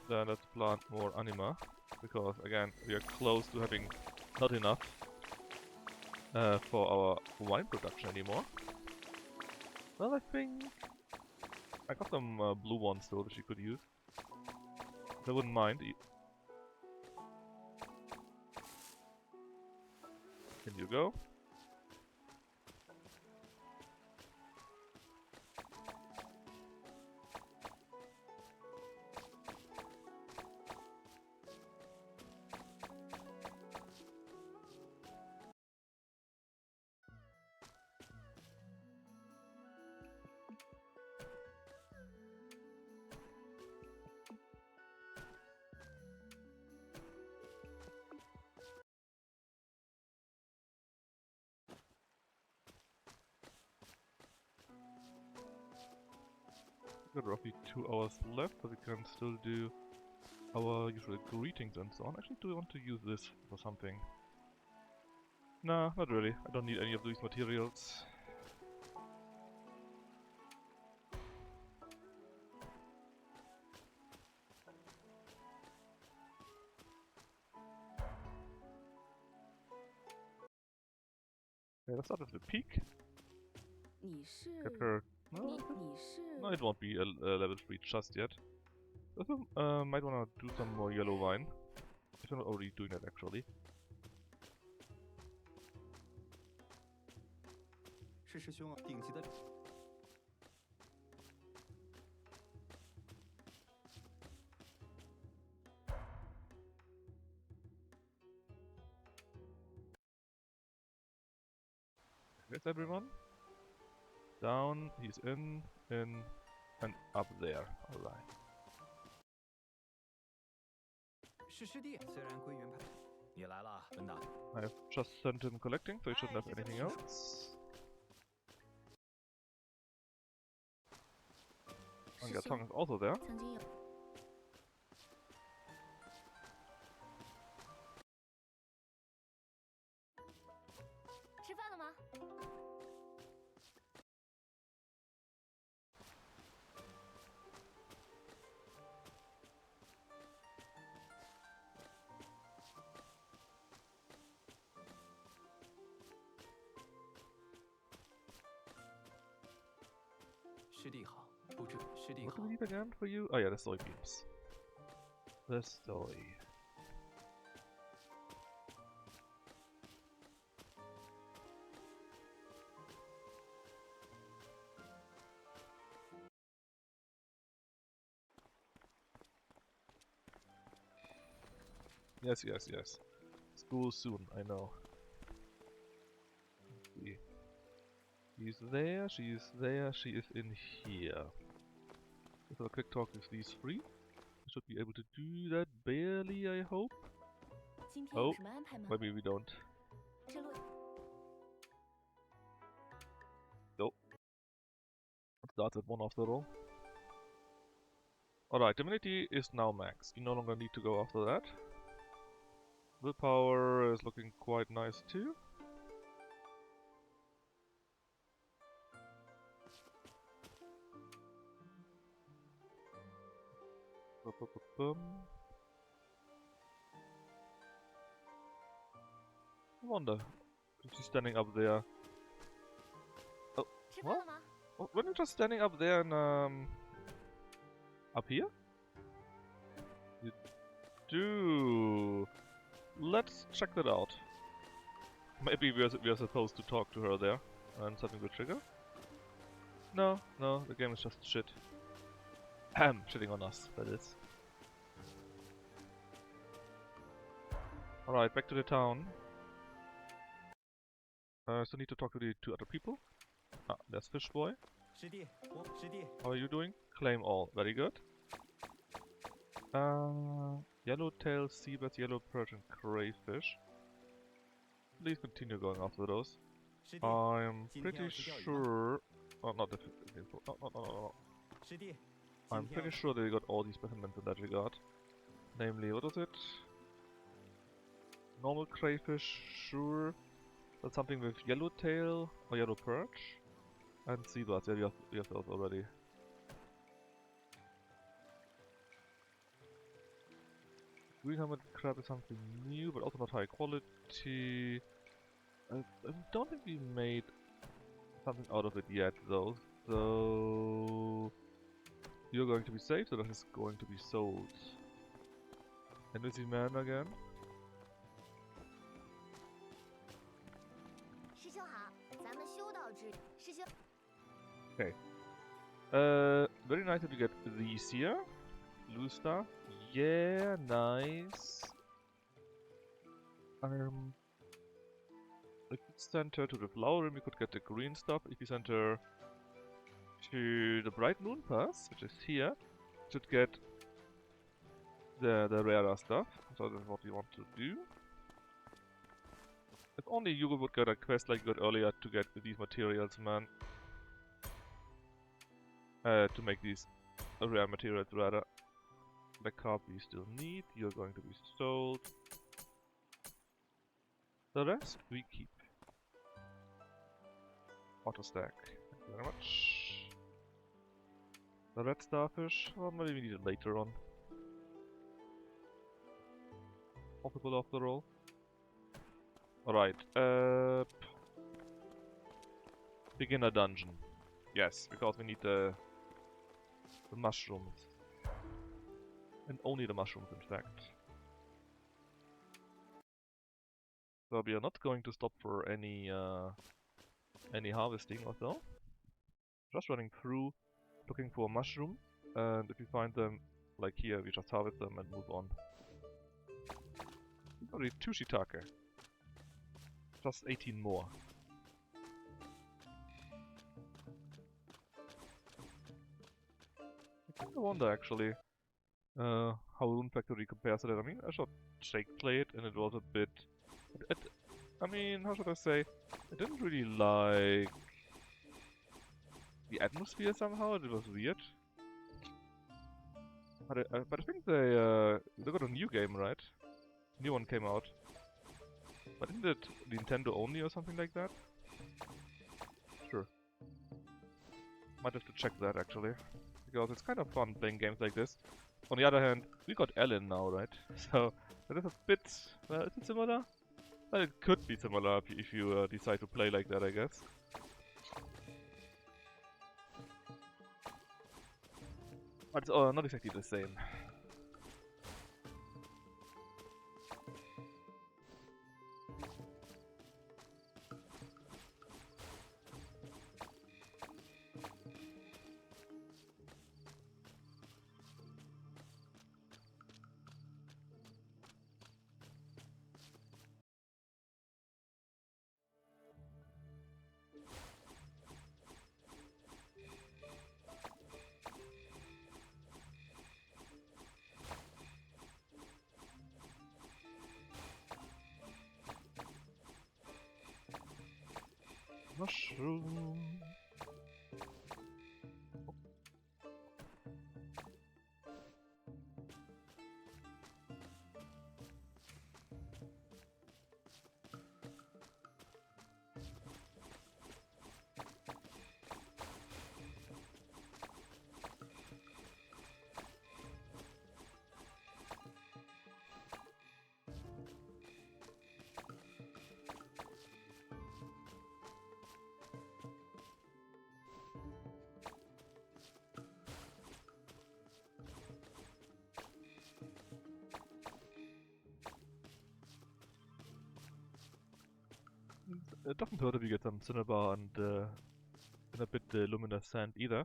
Then let's plant more anima, because again we are close to having not enough for our wine production anymore. Well, I think I got some blue ones though that she could use. I wouldn't mind. Can you go? We've got roughly 2 hours left, but we can still do our usual greetings and so on. Actually, do we want to use this for something? Nah, not really. I don't need any of these materials. Okay, let's start with the peak. Get her... No, no, it won't be a level 3 just yet. Also, might wanna do some more yellow wine. If I'm not already doing that actually. There's everyone. Down, he's in, and up there. Alright. I have just sent him collecting, so he shouldn't have anything else. And Gatong is also there. What do we need again for you? Oh yeah, the soybeans. The soy. Yes, yes, yes. School soon, I know. Let's see. He's there, she is there, she is in here. Let's have a quick talk with these three. I should be able to do that barely, I hope. Oh, maybe we don't. Nope. Starts at 1 after all. Alright, Divinity is now max. We no longer need to go after that. Willpower is looking quite nice too. I wonder if she's standing up there. Oh, what? Weren't you just standing up there and up here? You do. Let's check that out. Maybe we are supposed to talk to her there and something will trigger. No, no, the game is just shit. Shitting on us, that is. Alright, back to the town. Still need to talk to the 2 other people. Ah, there's Fish Boy. How are you doing? Claim all. Very good. Yellowtail, seabirds, yellow perch, and crayfish. Please continue going after those. I'm pretty sure... Oh, not the... No. I'm pretty sure they got all these specimens in that regard. Namely, what was it? Normal crayfish, sure. That's something with yellowtail or yellow perch. And seabirds, yeah, we have those already. Green helmet crab is something new, but also not high quality. I don't think we made something out of it yet, though. So you're going to be saved, so that is going to be sold. And is he man again? Okay. Very nice that we get these here. Blue stuff. Yeah, nice. If we send her to the flower room, we could get the green stuff. If we send her to the Bright Moon Pass, which is here, should get the rarer stuff. So that's what we want to do. If only you would get a quest like you got earlier to get these materials, man. To make these rare materials rather. The carb we still need, you're going to be sold. The rest we keep. Auto stack. Thank you very much. The red starfish, well maybe we need it later on. Possible after all. Alright, beginner dungeon. Yes, because we need the mushrooms. And only the mushrooms, in fact. So we are not going to stop for any harvesting or so. Just running through, looking for mushrooms, and if we find them, like here, we just harvest them and move on. Already 2 shiitake. Just 18 more. I kinda wonder actually how Rune Factory compares to that. I mean, I shot Shake Plate and it was a bit... I mean, how should I say? I didn't really like the atmosphere somehow, it was weird. But I think they got a new game, right? New one came out. But isn't it Nintendo only or something like that? Sure. Might have to check that actually. Because it's kind of fun playing games like this. On the other hand, we got Ellen now, right? So that is a bit... is it similar? Well, it could be similar if you decide to play like that, I guess. But it's not exactly the same. Mushroom. It doesn't hurt if you get some cinnabar and a bit luminous sand either.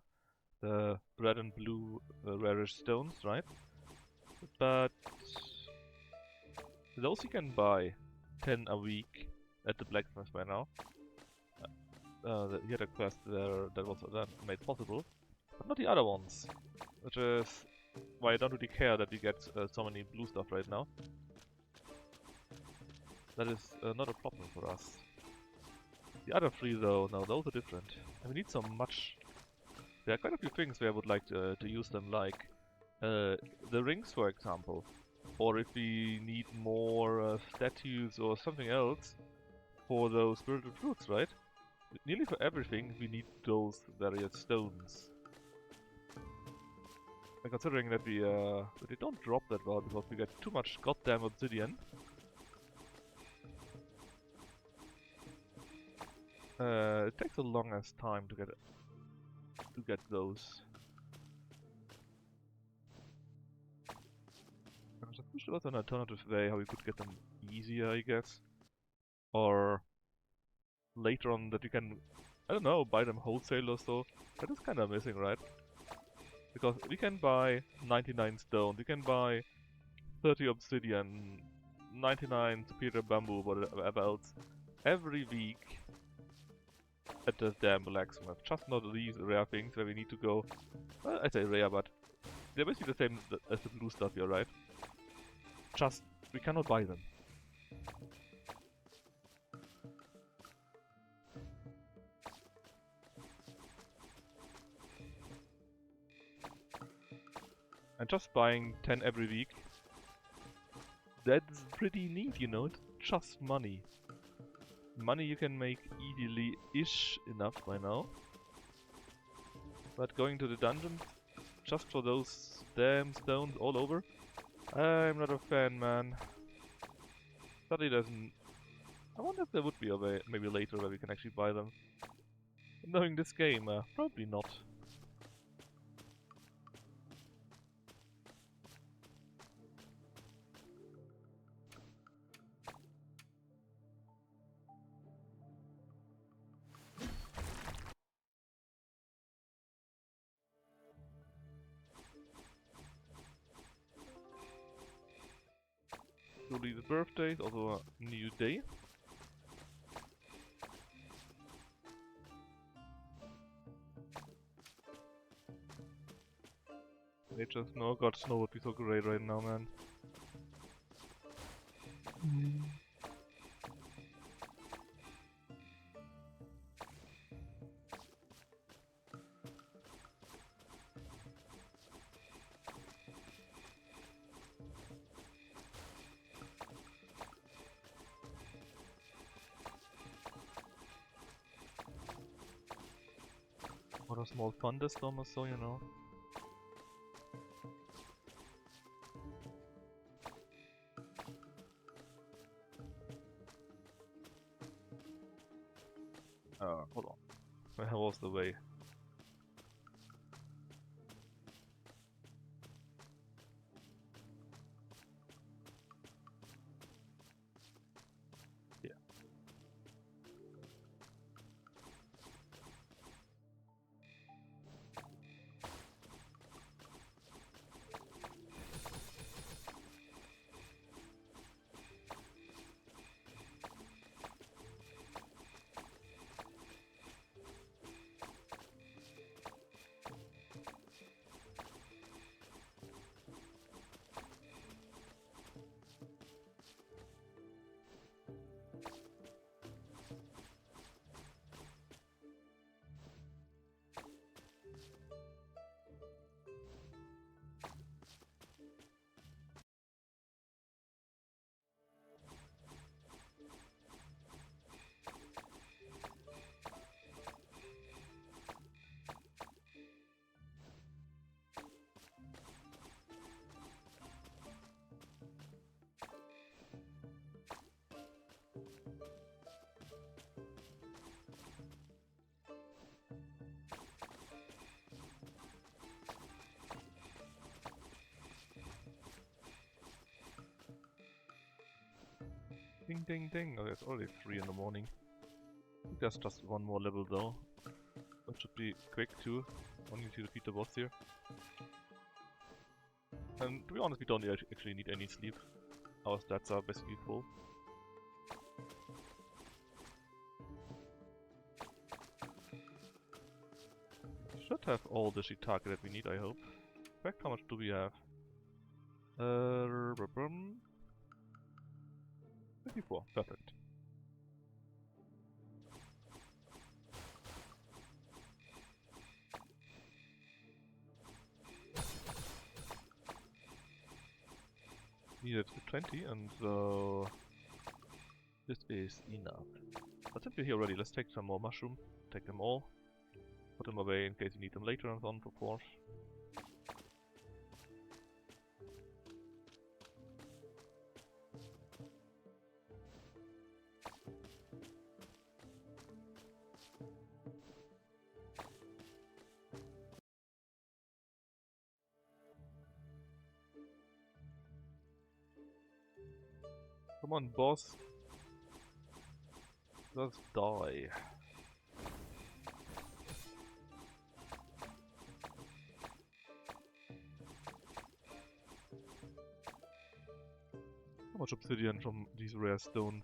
The red and blue rarish stones, right? But those you can buy 10 a week at the blacksmith by now. He had a quest there that was made possible, but not the other ones, which is why I don't really care that we get so many blue stuff right now. That is not a problem for us. The other 3 though, no, those are different. And we need so much. There are quite a few things where I would like to use them, like the rings for example. Or if we need more statues or something else for those spiritual fruits, right? Nearly for everything we need those various stones. And considering that we don't drop that well because we get too much goddamn obsidian. It takes the longest time to get those. I'm supposed to have an alternative way how we could get them easier, I guess. Or later on that you can, I don't know, buy them wholesale or so. That is kind of missing, right? Because we can buy 99 stone, we can buy 30 obsidian, 99 superior bamboo, whatever else, every week at the damn blacksmith. Just not these rare things where we need to go. Well, I say rare, but they're basically the same as the blue stuff here, right? Just, we cannot buy them. And just buying 10 every week, that's pretty neat, you know, it's just money. Money you can make easily-ish enough by now. But going to the dungeons, just for those damn stones all over, I'm not a fan, man. Sadly doesn't... I wonder if there would be a way, maybe later, where we can actually buy them. Knowing this game, probably not. Julie's birthday is also a new day. Nature's snow, god, snow would be so great right now, man. What a small thunderstorm or so, you know. Hold on. Where was the way? Yeah. Ding ding ding. Oh, it's already 3 in the morning. I think there's just one more level though. That should be quick too. Only to defeat the boss here. And to be honest, we don't actually need any sleep. Our stats are basically full. Should have all the shiitake that we need, I hope. In fact, how much do we have? 54, perfect. Needed 20, and so this is enough. But since we're here already, let's take some more mushroom. Take them all. Put them away in case you need them later and so on and so forth. Come on, boss. Just die. How much obsidian from these rare stones?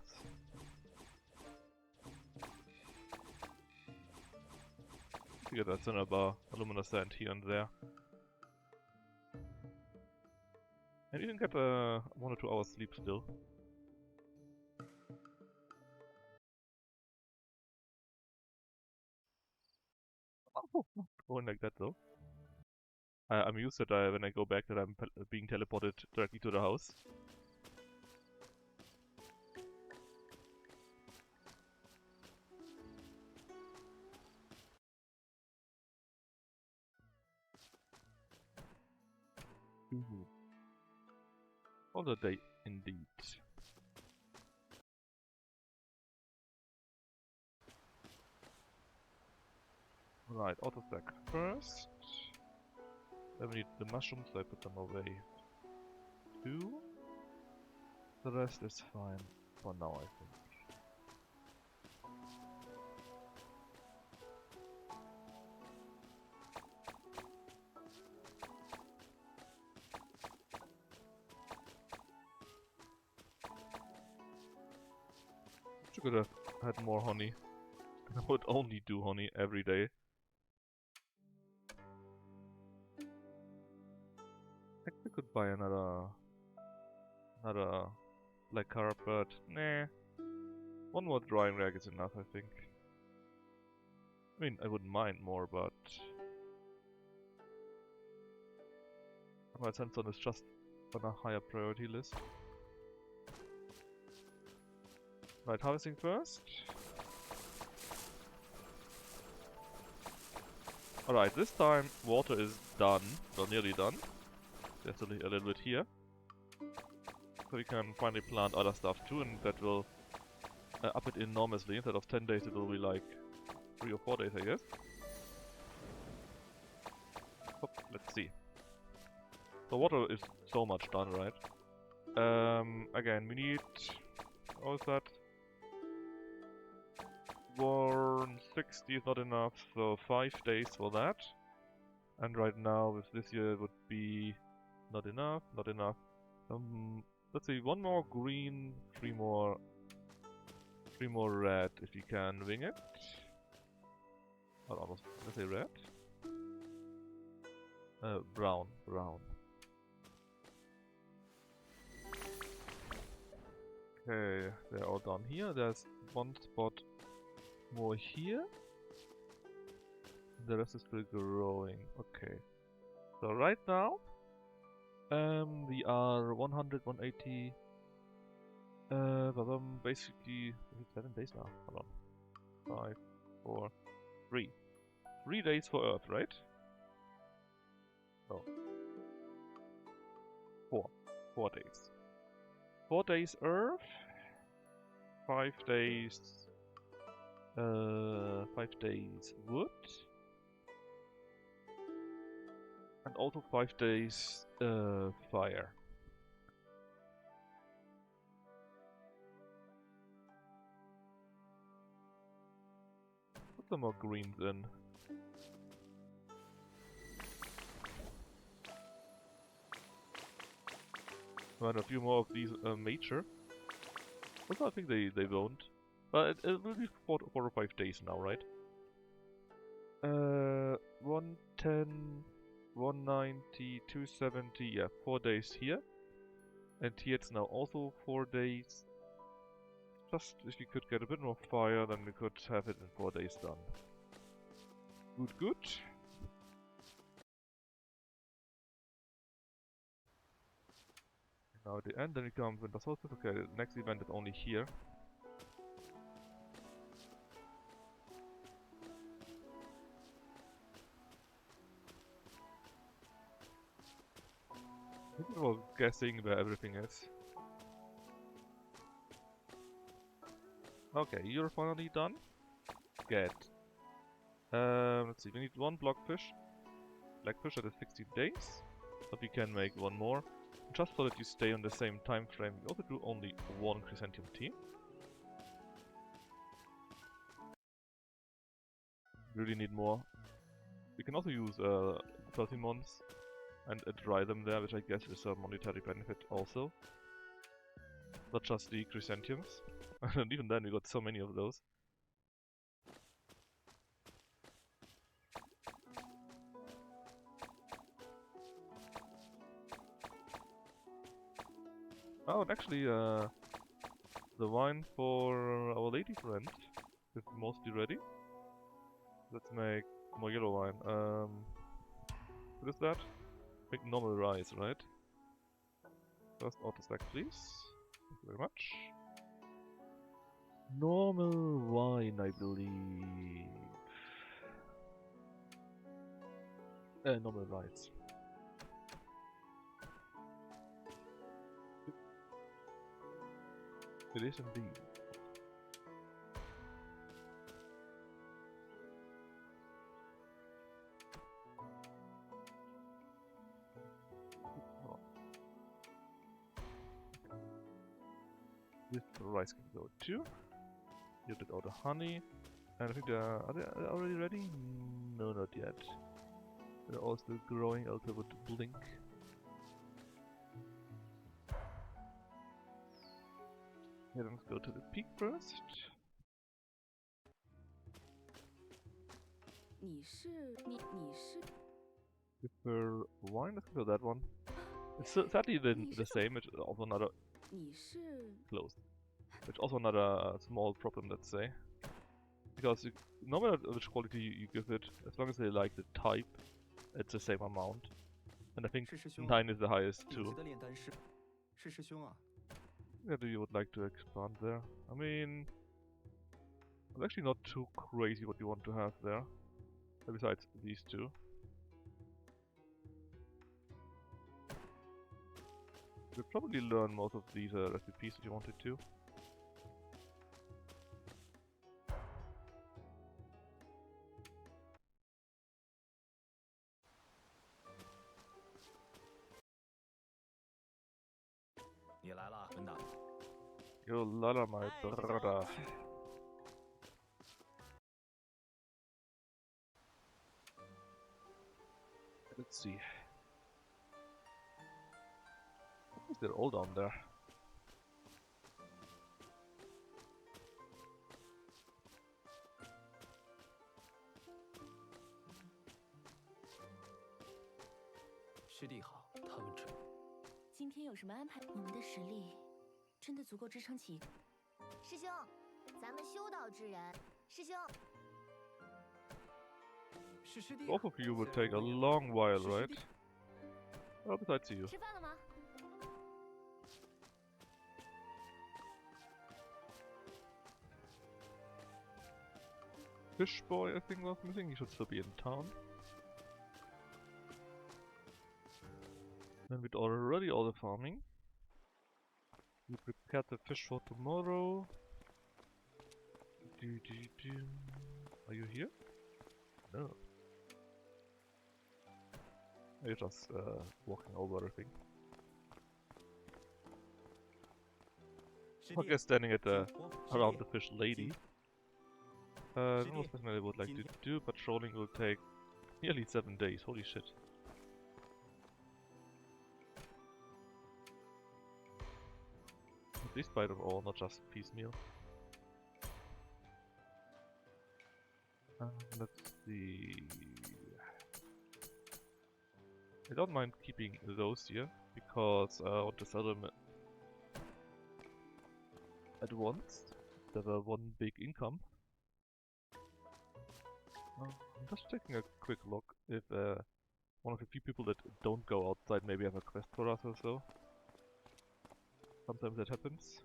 You get that center bar, alumina sand here and there. And you can get 1 or 2 hours sleep still. Oh, not going like that though. I'm used that when I go back that I'm being teleported directly to the house. Ooh. Holiday indeed. Right, auto stack first. Then we need the mushrooms, so I put them away. 2. The rest is fine for now, I think. You could have had more honey. I would only do honey every day. I could buy another black carp, but nah. One more drying rack is enough, I think. I mean, I wouldn't mind more, but my sandstone is just on a higher priority list. Right, harvesting first. Alright, this time water is done, well nearly done. There's a little bit here. So we can finally plant other stuff too, and that will up it enormously. Instead of 10 days it will be like 3 or 4 days, I guess. Let's see. The water is so much done, right? Again, we need... What was that? 160 is not enough, so 5 days for that. And right now, with this year, it would be not enough, not enough. Let's see, 1 more green, 3 more red, if you can wing it. Well, almost, let's say red. Brown. Okay, they're all down here. There's 1 spot more here. The rest is still growing. Okay. So right now, we are 100, 180. Basically, 7 days now. Hold on. 5, 4, 3. 3 days for Earth, right? No. 4. 4 days. 4 days Earth. 5 days. 5 days wood. And also 5 days fire. Put some more greens in. Right, a few more of these major. Also, I think they won't. But it will be 4 or 5 days now, right? 110, 190, 270, yeah, 4 days here. And here it's now also 4 days. Just if we could get a bit more fire, then we could have it in 4 days done. Good. Now at the end, then we come winter solstice. Okay, the next event is only here. I was guessing where everything is. Okay, you're finally done. Get. Let's see, we need 1 blockfish. Blackfish at 16 days. But we can make 1 more. Just so that you stay on the same time frame, we also do only 1 chrysanthemum tea. Really need more. We can also use persimmons and dry them there, which I guess is a monetary benefit also. Not just the chrysanthemums. And even then we got so many of those. Oh, and actually the wine for our lady friend is mostly ready. Let's make more yellow wine. What is that? Make normal rise, right? First auto stack, please. Thank you very much. Normal wine, I believe. Normal rise. It is indeed. Oh. This rice can go too. You did all the honey. And I think are they already ready? No, not yet. They're all still growing, also with blink. Yeah, let's go to the peak first. Prefer wine? Let's go that one. It's sadly the same, it's also another close. It's also another small problem, let's say. Because no matter which quality you give it, as long as they like the type, it's the same amount. And I think 9 is the highest too. Yeah, do you would like to expand there? I mean, it's actually not too crazy what you want to have there. Besides these two. You'll probably learn most of these recipes if you wanted to. Yo, lala, my brother. Let's see. They're all down there. Both of you would take a long while, right? Well, besides you. Fish boy, I think, was missing. He should still be in town. And with already all the farming. We prepared the fish for tomorrow. Are you here? No. You're just walking over everything. I guess standing at around the fish lady. Not something I would like to do. Patrolling will take nearly 7 days. Holy shit. At least bite of all, not just piecemeal. Let's see. I don't mind keeping those here because I want to sell them at once. They have one big income. I'm just taking a quick look if one of the few people that don't go outside maybe have a quest for us or so. Sometimes that happens.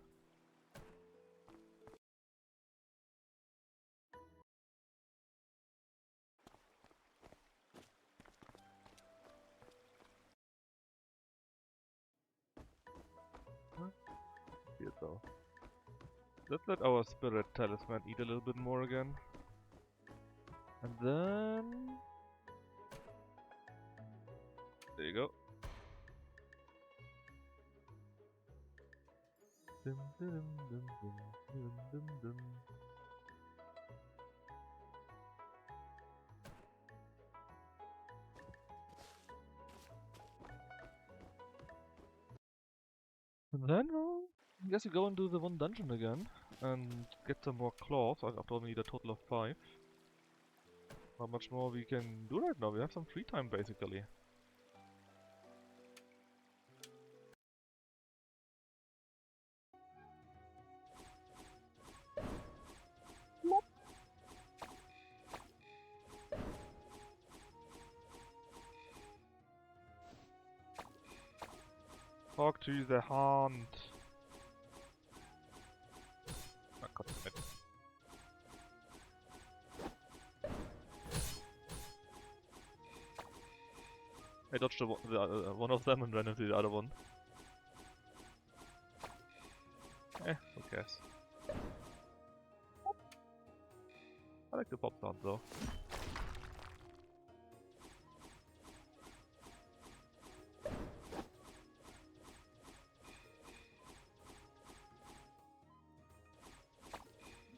Here though. Let's let our spirit talisman eat a little bit more again. And then... there you go. Dum, dum, dum, dum, dum, dum, dum. And then, I guess you go and do the one dungeon again and get some more claws. After all, we need a total of 5. Not much more we can do right now. We have some free time basically. Talk to the hand. I can't commit. I dodged one of them and ran into the other one. Who cares? I like the pop sound though.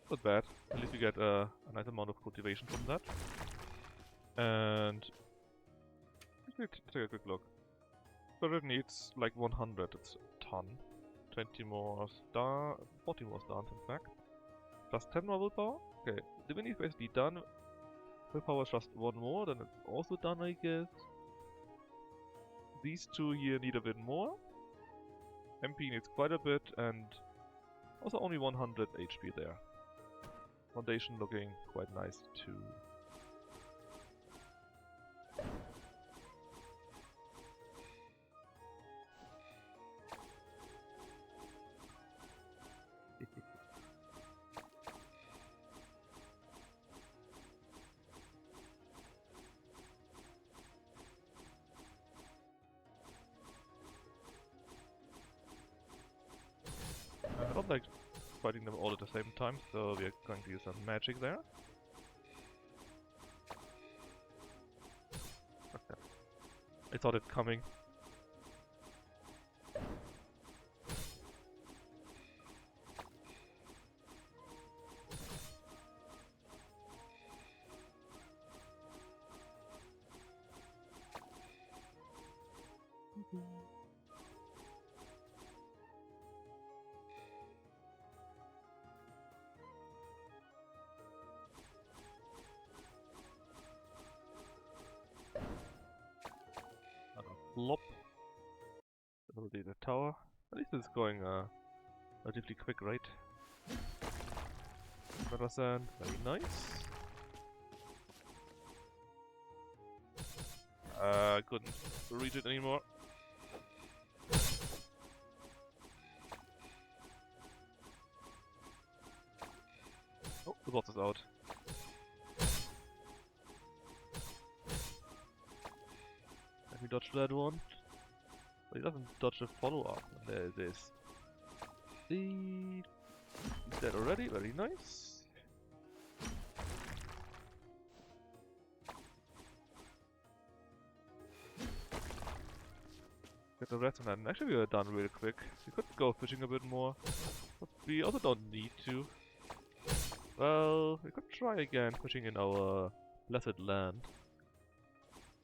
Not bad. At least you get a nice amount of cultivation from that. And let's take a quick look. But it needs like 100. It's a ton. 20 more star, 40 more stars in fact. Plus 10 more willpower. Okay, the mini is basically done. Willpower is just one more, then it's also done, I guess. These two here need a bit more. MP needs quite a bit, and also only 100 HP there. Foundation looking quite nice too. I don't like fighting them all at the same time, so we are going to use some magic there. Okay. I thought it coming. Flop. That'll be the tower. At least it's going relatively quick, right? Better sand, very nice. I couldn't reach it anymore. Oh, the boss is out. Let me dodge that one. But he doesn't dodge the follow-up. There it is. He's dead already, very nice. Get the rest of that. And actually we are done real quick. We could go fishing a bit more. But we also don't need to. Well, we could try again fishing in our blessed land.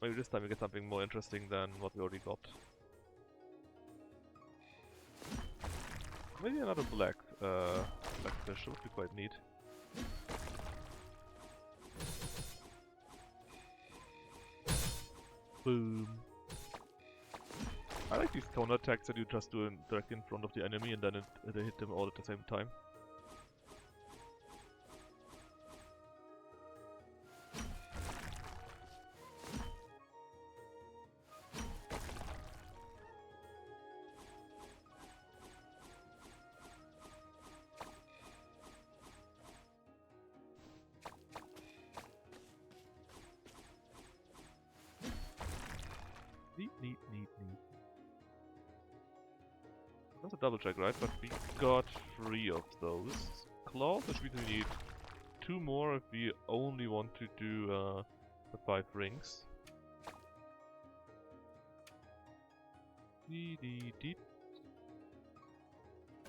Maybe this time we get something more interesting than what we already got. Maybe another blackfish would be quite neat. Boom. I like these counter attacks that you just do directly in front of the enemy and then they hit them all at the same time. Neat. That's a double check, right? But we got 3 of those claws, which means we need 2 more if we only want to do the 5 rings.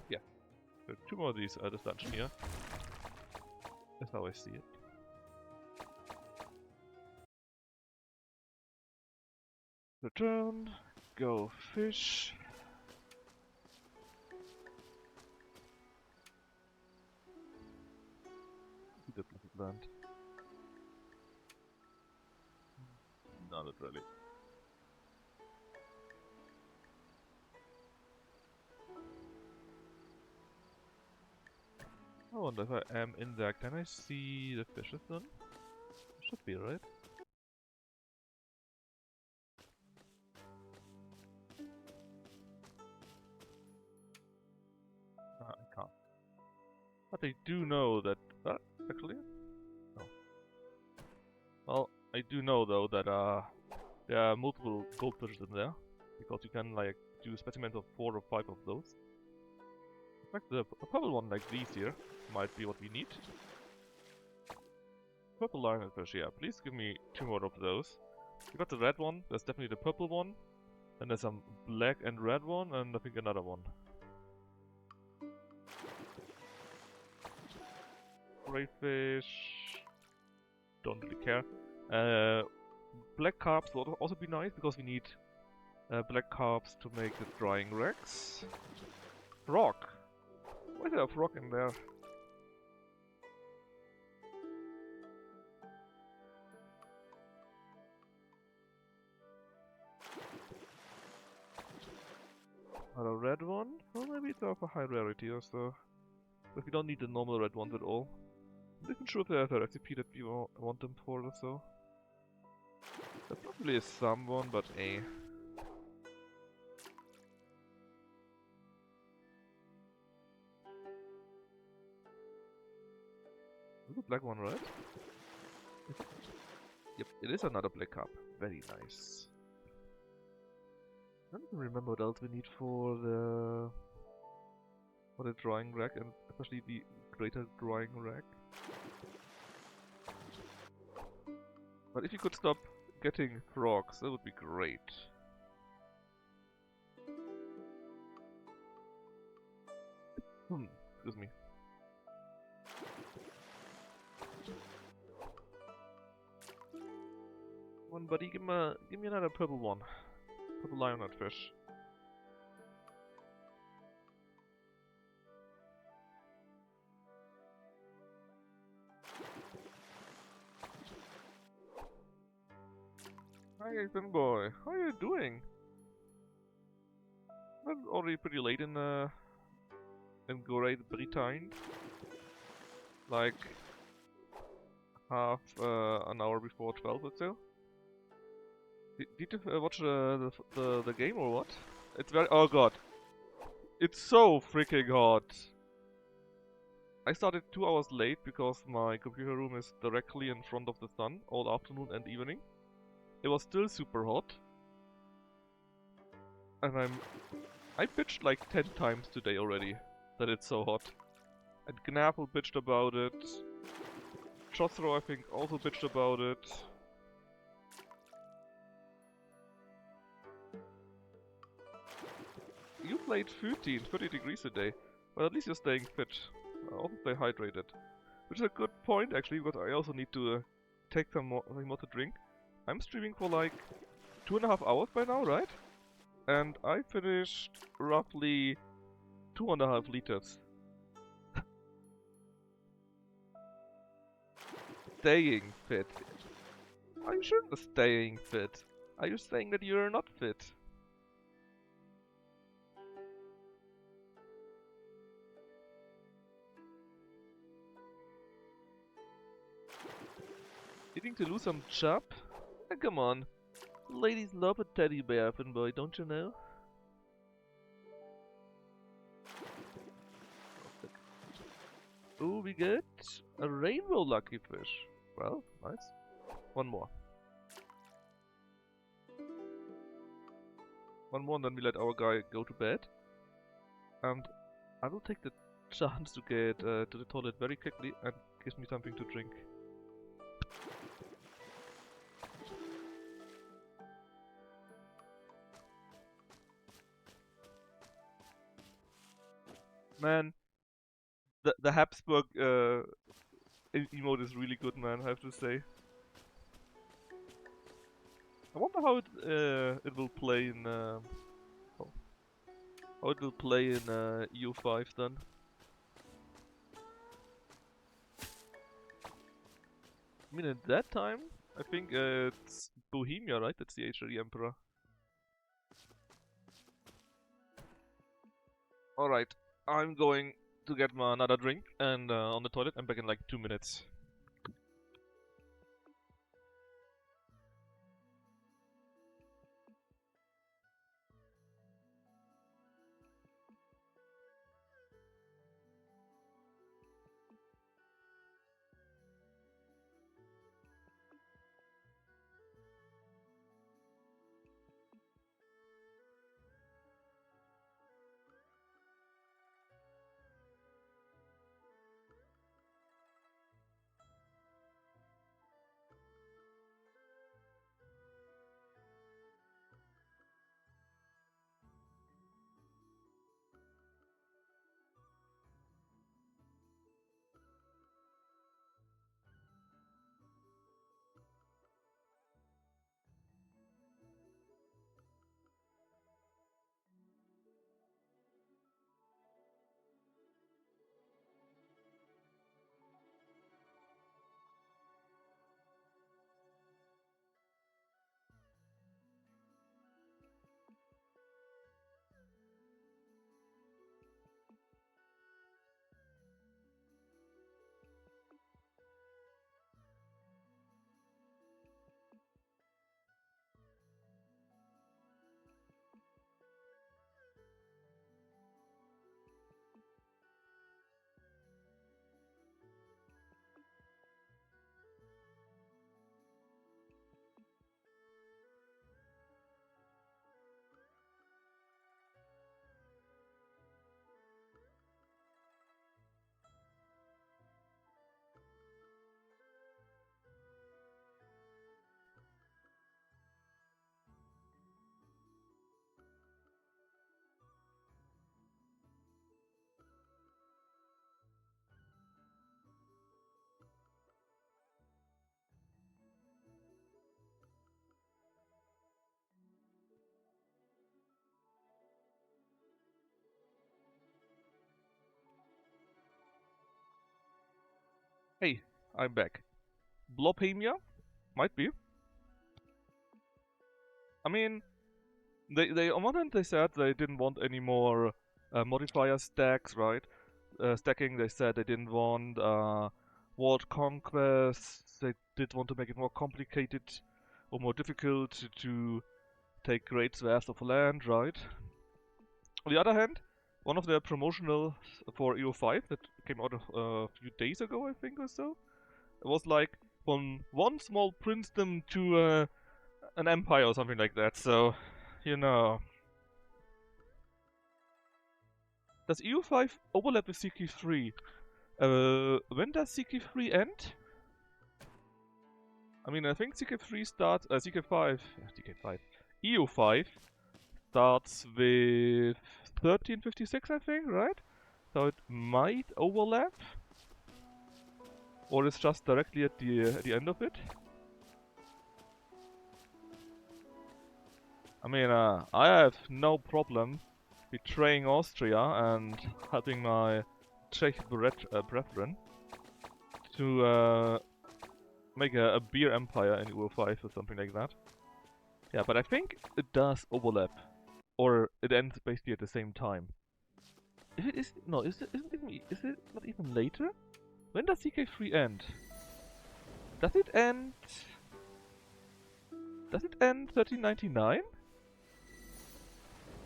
Yeah, so 2 more of these this dungeon here. That's how I see it. Return, go fish. The blessed land. No, not really. I wonder if I am in there. Can I see the fishes then? Should be, right? But I do know that... actually? No. Well, I do know though that there are multiple goldfishes in there. Because you can like do specimens of 4 or 5 of those. In fact, a purple one like these here might be what we need. Purple lionfish, yeah, please give me 2 more of those. We got the red one, there's definitely the purple one. Then there's some black and red one, and I think another one. Crayfish... don't really care. Black carps would also be nice, because we need black carps to make the drying racks. Frog! Why is there a frog in there? A red one? Well, maybe it's of a high rarity or so. But we don't need the normal red ones at all. I'm not even sure if there's a recipe that we want them for or so. There probably is someone, but eh. Is it a black one, right? Yep, it is another black carp. Very nice. I don't even remember what else we need for the drying rack, and especially the greater drying rack. But if you could stop getting frogs, that would be great. Excuse me. Come on, buddy, give me another purple one. Purple lionhead fish. Hi, Ethan boy. How are you doing? It's already pretty late in Great Britain. Like half an hour before 12 or so. Did you watch the game or what? It's very... oh god. It's so freaking hot. I started 2 hours late because my computer room is directly in front of the sun all afternoon and evening. It was still super hot. And I bitched like 10 times today already that it's so hot. And Gnapple bitched about it. Chothro, I think, also bitched about it. You played 30 degrees a day. Well, at least you're staying fit. Also stay hydrated. Which is a good point actually, because I also need to take something more to drink. I'm streaming for like 2.5 hours by now, right? And I finished roughly 2.5 liters. Staying fit. Are you sure you're staying fit? Are you saying that you're not fit? Needing to lose some chub? Come on. Ladies love a teddy bear, Finboy, don't you know? Ooh, we get a rainbow lucky fish. Well, nice. One more. One more and then we let our guy go to bed. And I will take the chance to get to the toilet very quickly and gives me something to drink. Man, the Habsburg emote is really good, man, I have to say. I wonder how it will play in how it will play in EU5 then. I mean, at that time, I think it's Bohemia, right? That's the age of the Emperor. Alright, I'm going to get my another drink and on the toilet. I'm back in like 2 minutes. Hey, I'm back. Blobhamia? Might be. I mean, they on one hand they said they didn't want any more modifier stacks, right? Stacking, they said they didn't want world conquest. They did want to make it more complicated or more difficult to take great swaths of land, right? On the other hand, one of their promotional for EO5 that came out a few days ago, I think, or so, it was like from one small princedom to an empire or something like that. So, you know. Does EU5 overlap with CK3? When does CK3 end? I mean, I think CK3 starts, CK5, EU5 starts with 1356, I think, right? So it might overlap, or it's just directly at the end of it. I mean, I have no problem betraying Austria and helping my Czech brethren to make a beer empire in EU5 or something like that. Yeah, but I think it does overlap, or it ends basically at the same time. Is it not even later? When does CK3 end? Does it end? Does it end 1399?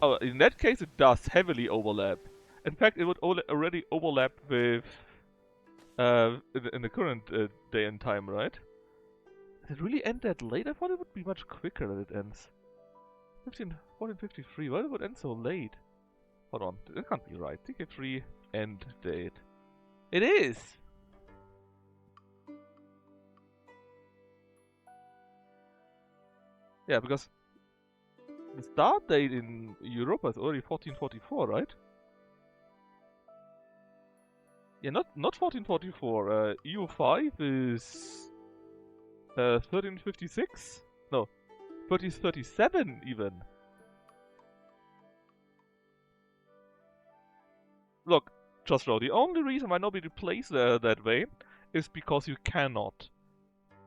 Oh, in that case it does heavily overlap. In fact, it would already overlap with in the current day and time, right? Does it really end that late? I thought it would be much quicker that it ends. 1453, why would it end so late? Hold on, that can't be right. CK3 end date. It is! Yeah, because the start date in Europa is already 1444, right? Yeah, not 1444. EU5 is 1356? No, 1337 even. Look, Jostro, the only reason why nobody plays that way is because you cannot.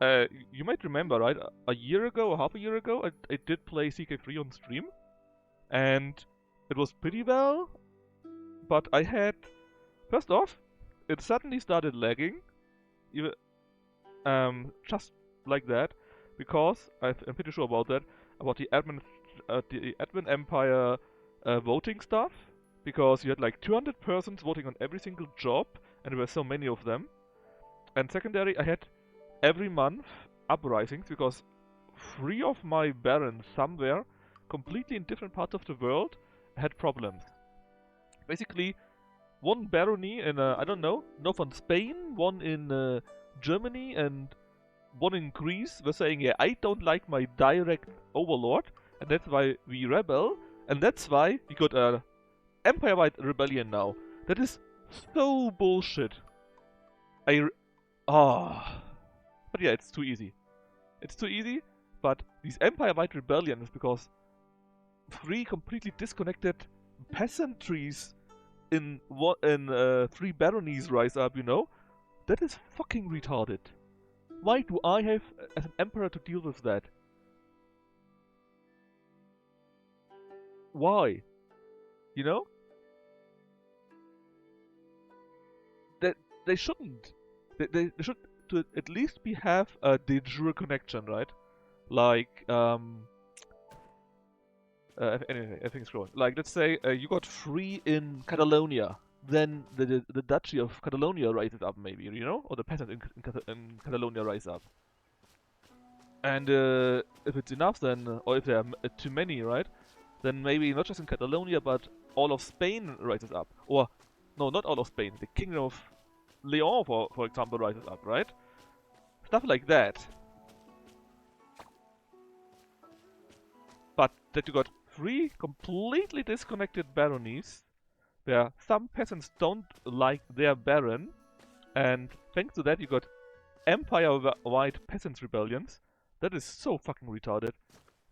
You might remember, right? A year ago or half a year ago, I did play CK3 on stream, and it was pretty well, but I had... First off, it suddenly started lagging, even, just like that, because I'm pretty sure about that, about the admin empire voting stuff, because you had like 200 persons voting on every single job, and there were so many of them. And secondary, I had every month uprisings, because 3 of my barons somewhere, completely in different parts of the world, had problems. Basically, one barony in, I don't know, north on Spain, one in Germany, and one in Greece were saying, yeah, I don't like my direct overlord, and that's why we rebel, and that's why we got a empire-wide rebellion now. That is so bullshit. But yeah, it's too easy. It's too easy, but these empire-wide rebellions, because 3 completely disconnected peasantries in 3 baronies rise up, you know? That is fucking retarded. Why do I have, as an emperor, to deal with that? Why? You know? They shouldn't. They should to at least have a de jure connection, right? Like, anyway, everything's growing. Like, let's say you got 3 in Catalonia, then the Duchy of Catalonia rises up, maybe, you know, or the peasants in Catalonia rise up. And if it's enough, then, or if there are too many, right? Then maybe not just in Catalonia, but all of Spain rises up. Or, no, not all of Spain. The Kingdom of Leon, for example, rises up, right? Stuff like that. But that you got 3 completely disconnected baronies, where some peasants don't like their baron, and thanks to that you got empire-wide peasants rebellions. That is so fucking retarded.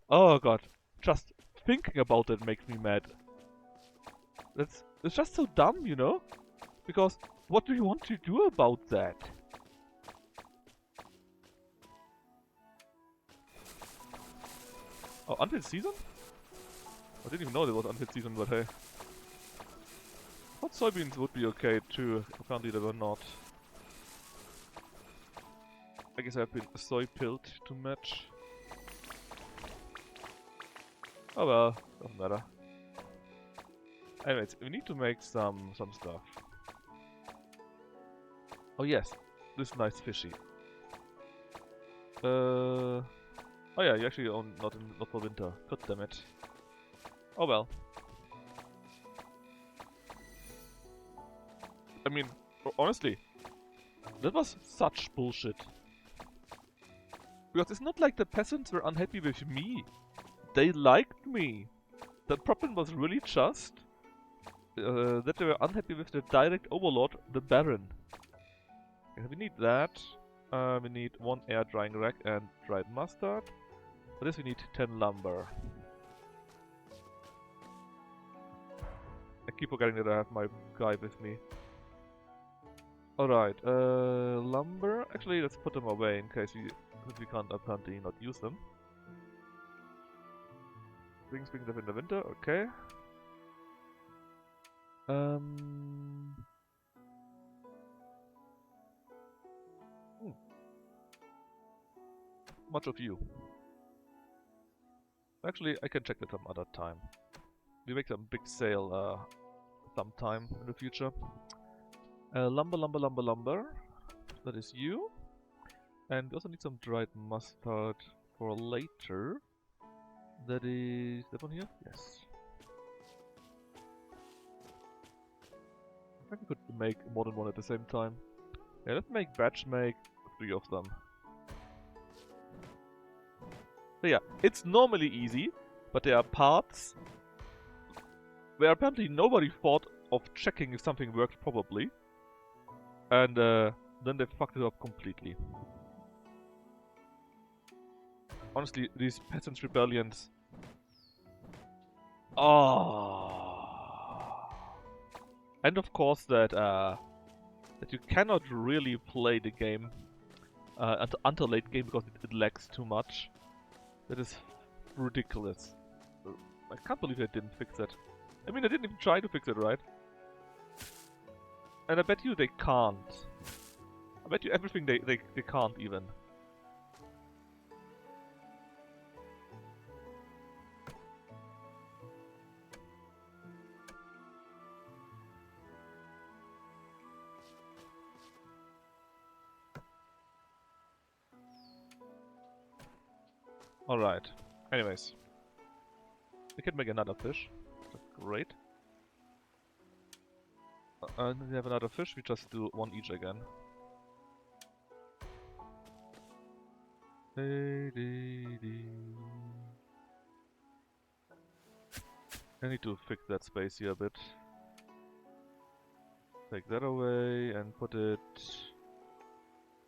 Oh god, just thinking about it makes me mad. It's just so dumb, you know? Because what do you want to do about that? Oh, unfit season? I didn't even know there was unfit season, but hey. I thought soybeans would be okay too. Apparently they were not. I guess I've been soy pilled too much. Oh well, doesn't matter. Anyways, we need to make some stuff. Oh yes, this nice fishy. Oh yeah, you actually own not for winter. God damn it. Oh well. I mean, honestly, that was such bullshit. Because it's not like the peasants were unhappy with me. They liked me. The problem was really just that they were unhappy with the direct overlord, the Baron. Okay, we need that. We need 1 air drying rack and dried mustard. For this we need 10 lumber. I keep forgetting that I have my guy with me. Alright, lumber. Actually, let's put them away in case we can't apparently not use them. Bring them in the winter, okay. Much of you. Actually, I can check that some other time. We make some big sale sometime in the future. Lumber. That is you. And we also need some dried mustard for later. That is that one here? Yes. I think we could make more than one at the same time. Yeah, let's make 3 of them. So yeah, it's normally easy, but there are parts where apparently nobody thought of checking if something worked properly. And then they fucked it up completely. Honestly, these peasants' rebellions... Oh. And of course that you cannot really play the game until late game because it lags too much. That is ridiculous. I can't believe they didn't fix it. I mean, they didn't even try to fix it, right? And I bet you they can't. I bet you everything they can't even. Alright. Anyways. We can make another fish. That's great. And we have another fish, we just do 1 each again. I need to fix that space here a bit. Take that away and put it...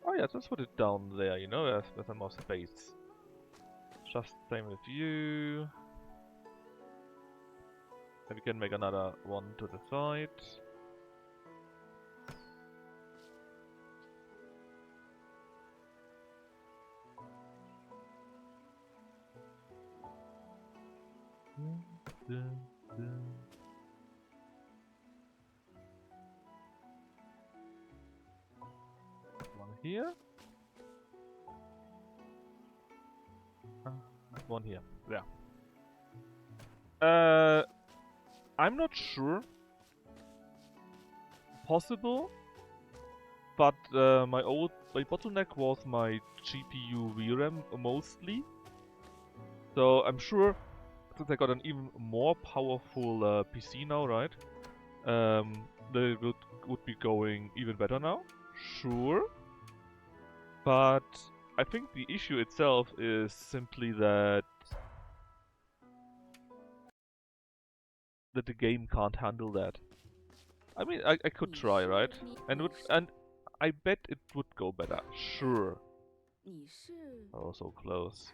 Oh yeah, let's put it down there, you know, there's some more space. Just same with you. And we can make another one to the side. One here. One here. Yeah. I'm not sure. Possible. But my bottleneck was my GPU VRAM mostly. So I'm sure, since I got an even more powerful PC now, right? They would be going even better now. Sure. But I think the issue itself is simply that the game can't handle that. I mean, I could try, right? And I bet it would go better. Sure. Oh, so close.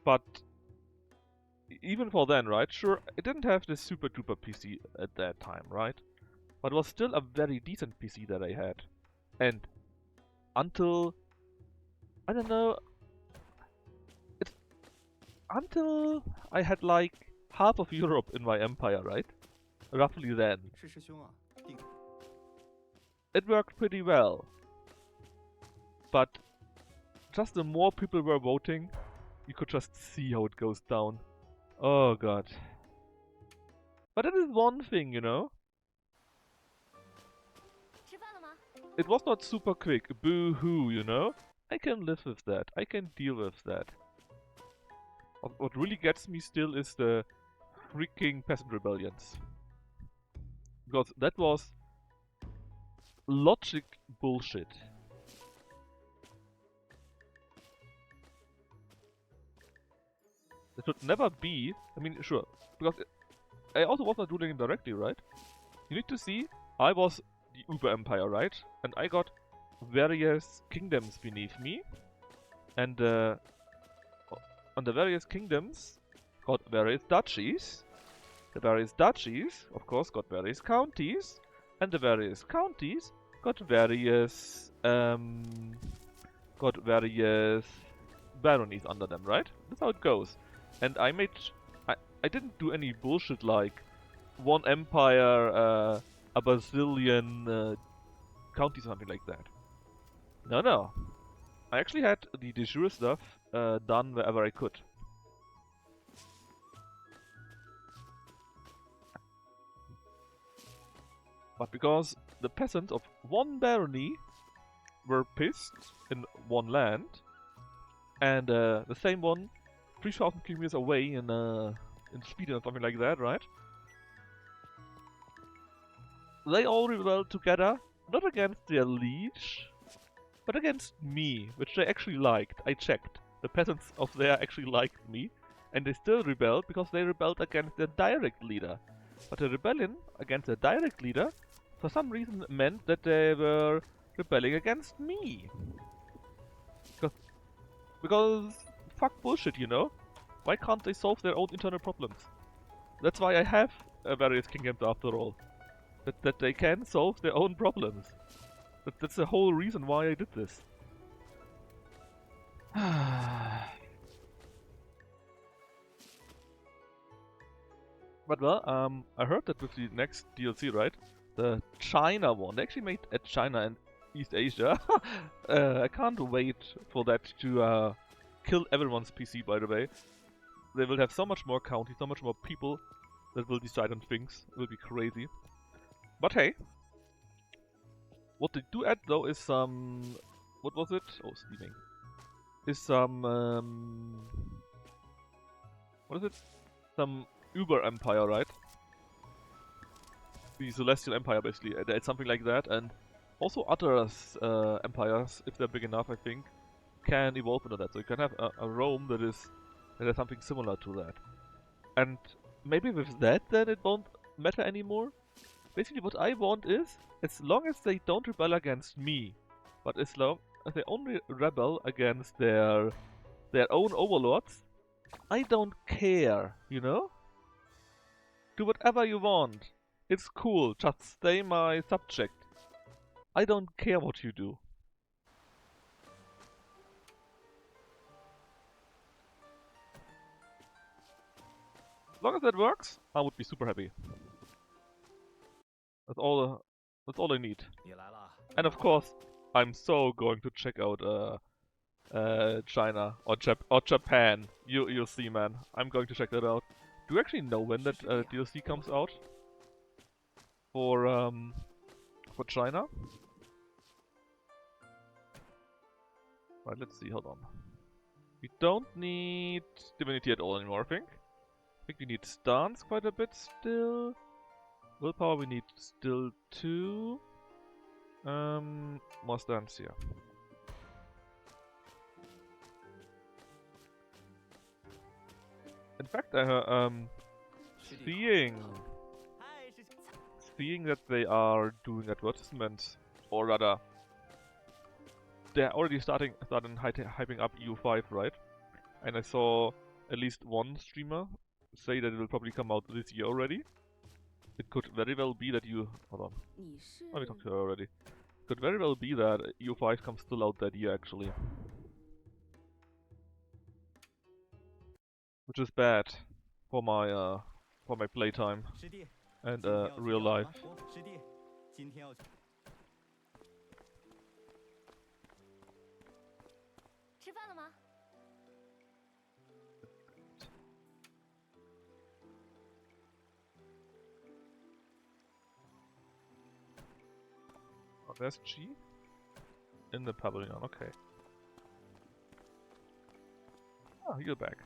But even for then, right? Sure, it didn't have this super duper PC at that time, right? But it was still a very decent PC that I had. And until, I don't know, until I had like half of Europe in my empire, right? Roughly then. It worked pretty well. But just the more people were voting, you could just see how it goes down. Oh god. But it is one thing, you know? It was not super quick, boo-hoo, you know? I can live with that, I can deal with that. What really gets me still is the freaking peasant rebellions. Because that was logic bullshit. It should never be, I mean, sure, because I also was not ruling indirectly, right? You need to see, I was the Uber Empire, right? And I got various kingdoms beneath me. And on the various kingdoms got various duchies. The various duchies, of course, got various counties. And the various counties got various baronies under them, right? That's how it goes. And I didn't do any bullshit like one empire, a bazillion counties, something like that. No. I actually had the de jure stuff done wherever I could. But because the peasants of one barony were pissed in one land, and the same one 3,000 kilometers away in Sweden or something like that, right? They all rebelled together, not against their liege, but against me, which they actually liked. I checked. The peasants of there actually liked me, and they still rebelled because they rebelled against their direct leader. But the rebellion against their direct leader, for some reason, meant that they were rebelling against me. Because fuck bullshit, you know? Why can't they solve their own internal problems? That's why I have various kingdoms after all. That they can solve their own problems. That's the whole reason why I did this. But well, I heard that with the next DLC, right? The China one. They actually made China and East Asia. I can't wait for that to kill everyone's PC, by the way. They will have so much more county, so much more people that will decide on things. It will be crazy. But hey, what they do add though is some... What was it? Oh, steaming. Is some... what is it? Some Uber Empire, right? The Celestial Empire, basically. They add something like that, and also other empires, if they're big enough, I think, can evolve into that. So you can have a Rome that has something similar to that. And maybe with that, then it won't matter anymore. Basically, what I want is, as long as they don't rebel against me, but as long as they only rebel against their own overlords, I don't care, you know? Do whatever you want. It's cool, just stay my subject. I don't care what you do. As long as that works, I would be super happy. That's all I need. And of course, I'm so going to check out China or Japan. You'll see, man. I'm going to check that out. Do you actually know when that DLC comes out? For China? Right, let's see, hold on. We don't need Divinity at all anymore, I think. I think we need Stance quite a bit still. Willpower we need still 2. More Stance here. In fact, seeing that they are doing advertisements, or rather, they're already starting hyping up EU5, right? And I saw at least one streamer say that it will probably come out this year already. It could very well be that hold on. Let me talk to her already. It could very well be that EU5 comes still out that year, actually. which is bad for my playtime 师弟， and 今天要去 real 钓鱼 life. 吗？师弟，今天要去。吃饭了吗？ Oh, there's G in the pavilion. Okay. Ah, you're back.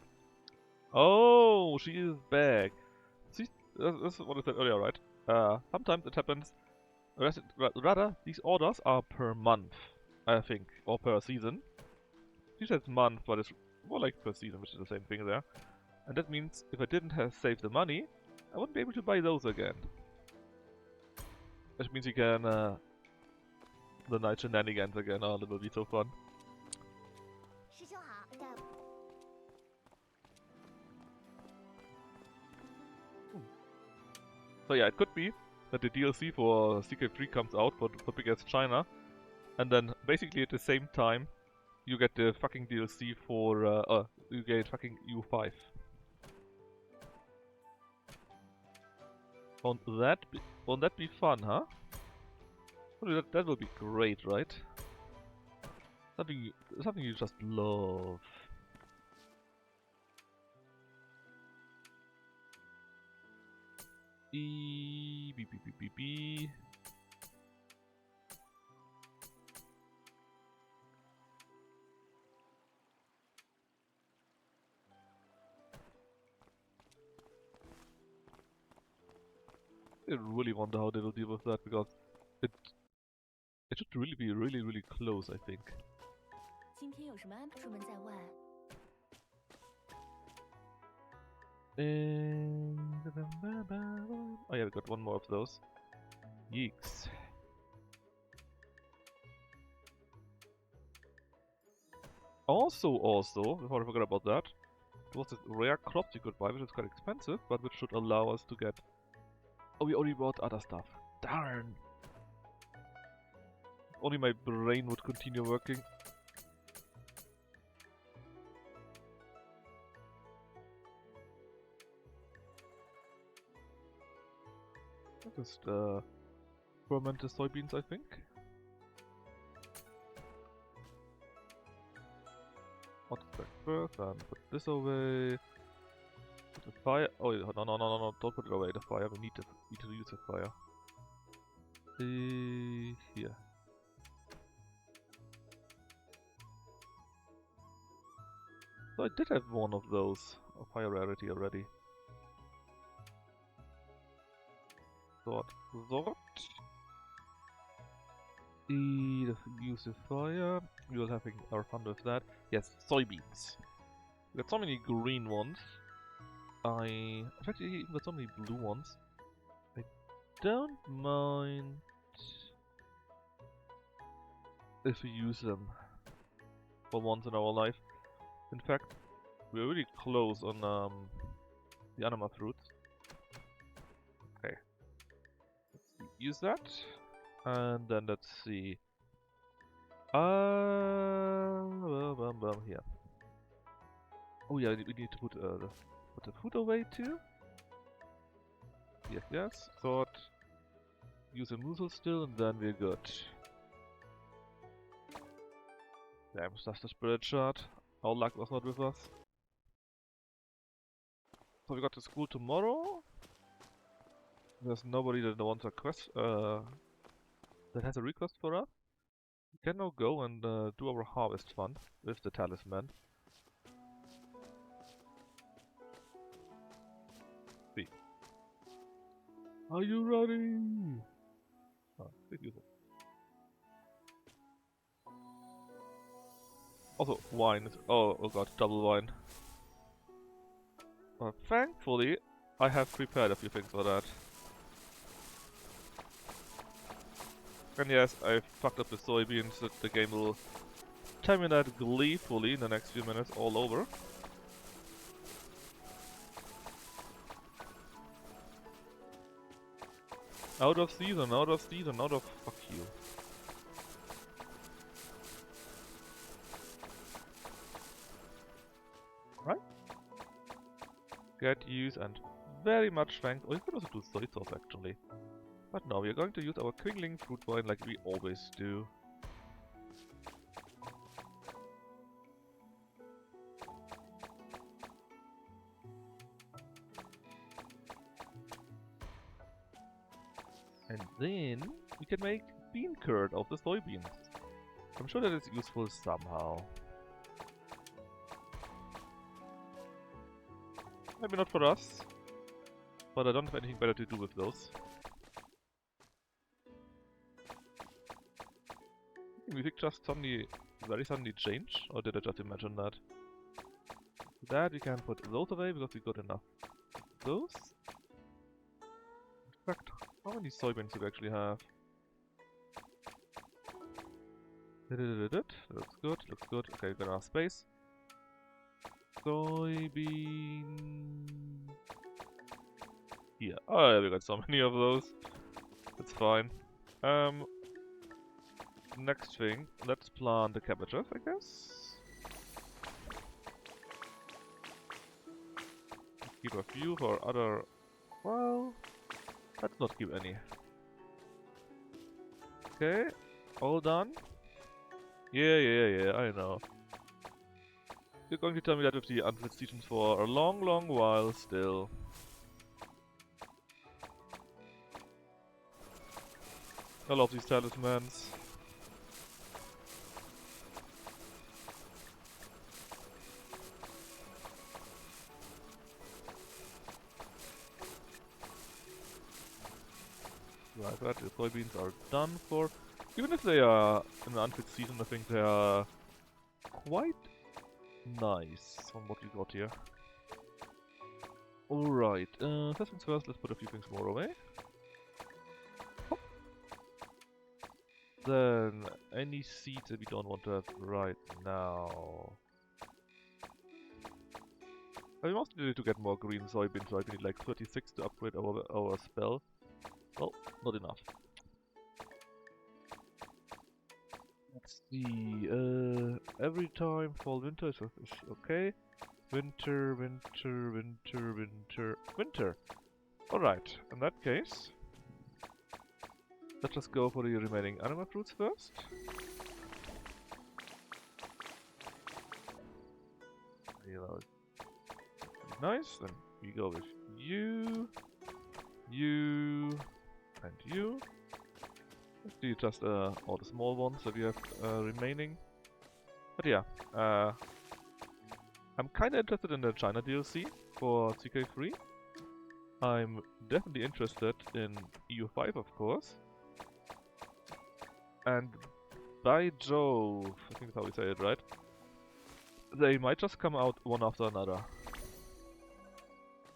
Oh, she is back. See, this is what I said earlier, right? Sometimes it happens. Rather, these orders are per month, I think, or per season. She says month, but it's more like per season, which is the same thing there. And that means if I didn't have saved the money, I wouldn't be able to buy those again. Which means you can, the night shenanigans again. Oh, that will be so fun. 师兄好，带我。 So yeah, it could be that the DLC for CK3 comes out for Big Ass China, and then basically at the same time, you get the fucking DLC for, you get fucking U5. Won't that be fun, huh? That will be great, right? Something you just love. Beep beep beep beep beep. I really wonder how they will deal with that, because it should really be really close, I think. 今天有什么安排？出门在外。 Oh yeah, we got one more of those. Yeeks. Also, before I forget about that, there was this rare crops you could buy, which is quite expensive, but which should allow us to get... Oh, we already bought other stuff. Darn! If only my brain would continue working. Just ferment the soybeans, I think. I'll just back first and put this away. Put the fire. Oh no! Don't put it away. The fire. We need to use the fire. Here. So I did have one of those of higher rarity already. Sort. Use the fire. We will have our fun with that. Yes, soybeans. We got so many green ones. I've actually even got so many blue ones. I don't mind if we use them for once in our life. In fact, we're really close on the anima fruits. Okay. Let's use that. And then let's see. Here. Oh yeah, we need to put the food away too. Yes. Thought. Use a mussel still, and then we're good. Damn, that's the spirit shard. Our luck was not with us. So we got to school tomorrow. There's nobody that wants a quest. That has a request for us. We can now go and do our harvest fund with the talisman. See. Are you ready? Oh, use it. Also, wine. Oh god, double wine. But thankfully, I have prepared a few things for that. And yes, I fucked up the soybeans, that the game will tell me that gleefully in the next few minutes all over. Out of season, fuck you. Right? get use and very much thanks. Oh, you could also do soy sauce actually. But no, we are going to use our Kringling fruit wine like we always do. And then we can make bean curd of the soybeans. I'm sure that is useful somehow. Maybe not for us, but I don't have anything better to do with those. The music just suddenly, very suddenly changed, or did I just imagine that? That we can put those away because we got enough of those. In fact, how many soybeans do we actually have? Looks good, looks good. Okay, we got enough space. Soybean... Here. Oh yeah, we got so many of those. That's fine. Next thing, let's plant the cabbages, I guess. Keep a few for other... Well... Let's not keep any. Okay, all done. Yeah, I know. You're going to tell me that with the unfit seasons for a long, long while still. I love these talismans. Right, the soybeans are done for. Even if they are in an unfit season, I think they are quite nice on what we got here. Alright, first things first, let's put a few things more away. Hop. Then, any seeds that we don't want to have right now. I mostly need to get more green soybeans, so I need like 36 to upgrade our spell. Well, not enough. Let's see, every time fall winter is okay. Winter. Alright, in that case, let's just go for the remaining anima fruits first. Yeah, that was nice, then we go with you, and you. Let's do just all the small ones that we have remaining. But yeah, I'm kinda interested in the China DLC for CK3. I'm definitely interested in EU5, of course. And by Jove, I think that's how we say it, right? They might just come out one after another.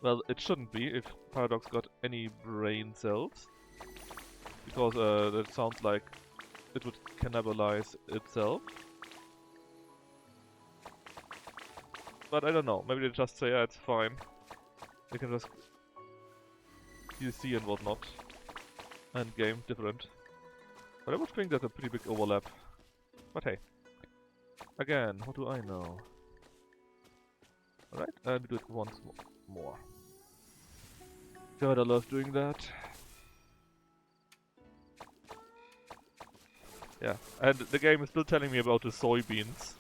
Well, it shouldn't be if Paradox got any brain cells. Because that sounds like it would cannibalize itself. But I don't know, maybe they just say, yeah, it's fine. They can just DLC and whatnot. And game different. But I would think that's a pretty big overlap. But hey. Again, what do I know? Alright, and we do it once more. God, I love doing that. Yeah, and the game is still telling me about the soybeans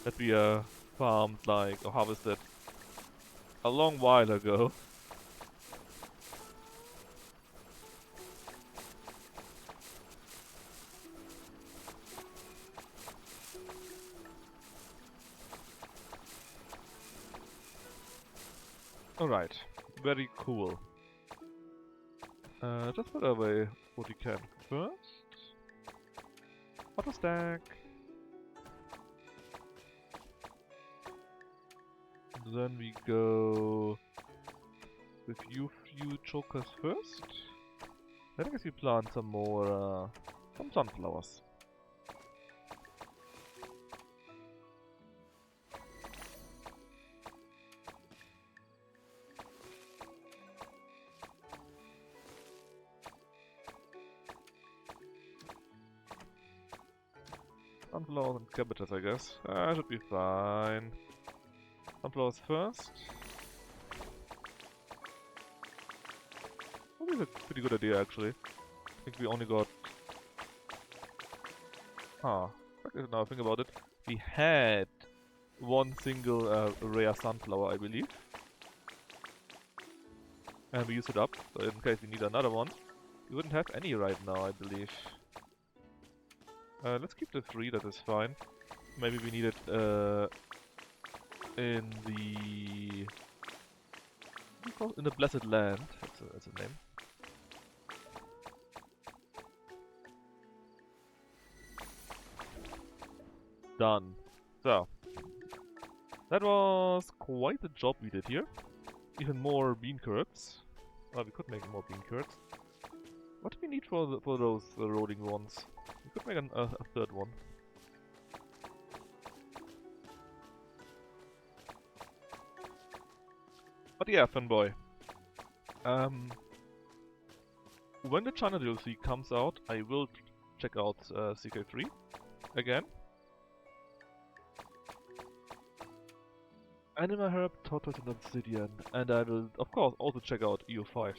that we farmed, like, or harvested a long while ago. Alright, very cool. Just put away what you can first. Auto stack. Then we go with you few chokers first. Then I guess we plant some more, some sunflowers. Sunflowers and cabbages, I guess. Should be fine. Sunflowers first. Probably a pretty good idea, actually. I think we only got... Huh. Now I think about it. We had one single rare sunflower, I believe. And we used it up, so in case we need another one. We wouldn't have any right now, I believe. Let's keep the 3, that is fine. Maybe we need it in the... what do you call it? In the Blessed Land, that's a name. Done. So, that was quite the job we did here. Even more bean curds. Well, we could make more bean curds. What do we need for those rolling ones? We could make a third one. But yeah, fanboy. When the China DLC comes out, I will check out CK3 again. Anima Herb, Tortoise and Obsidian. And I will, of course, also check out EU5.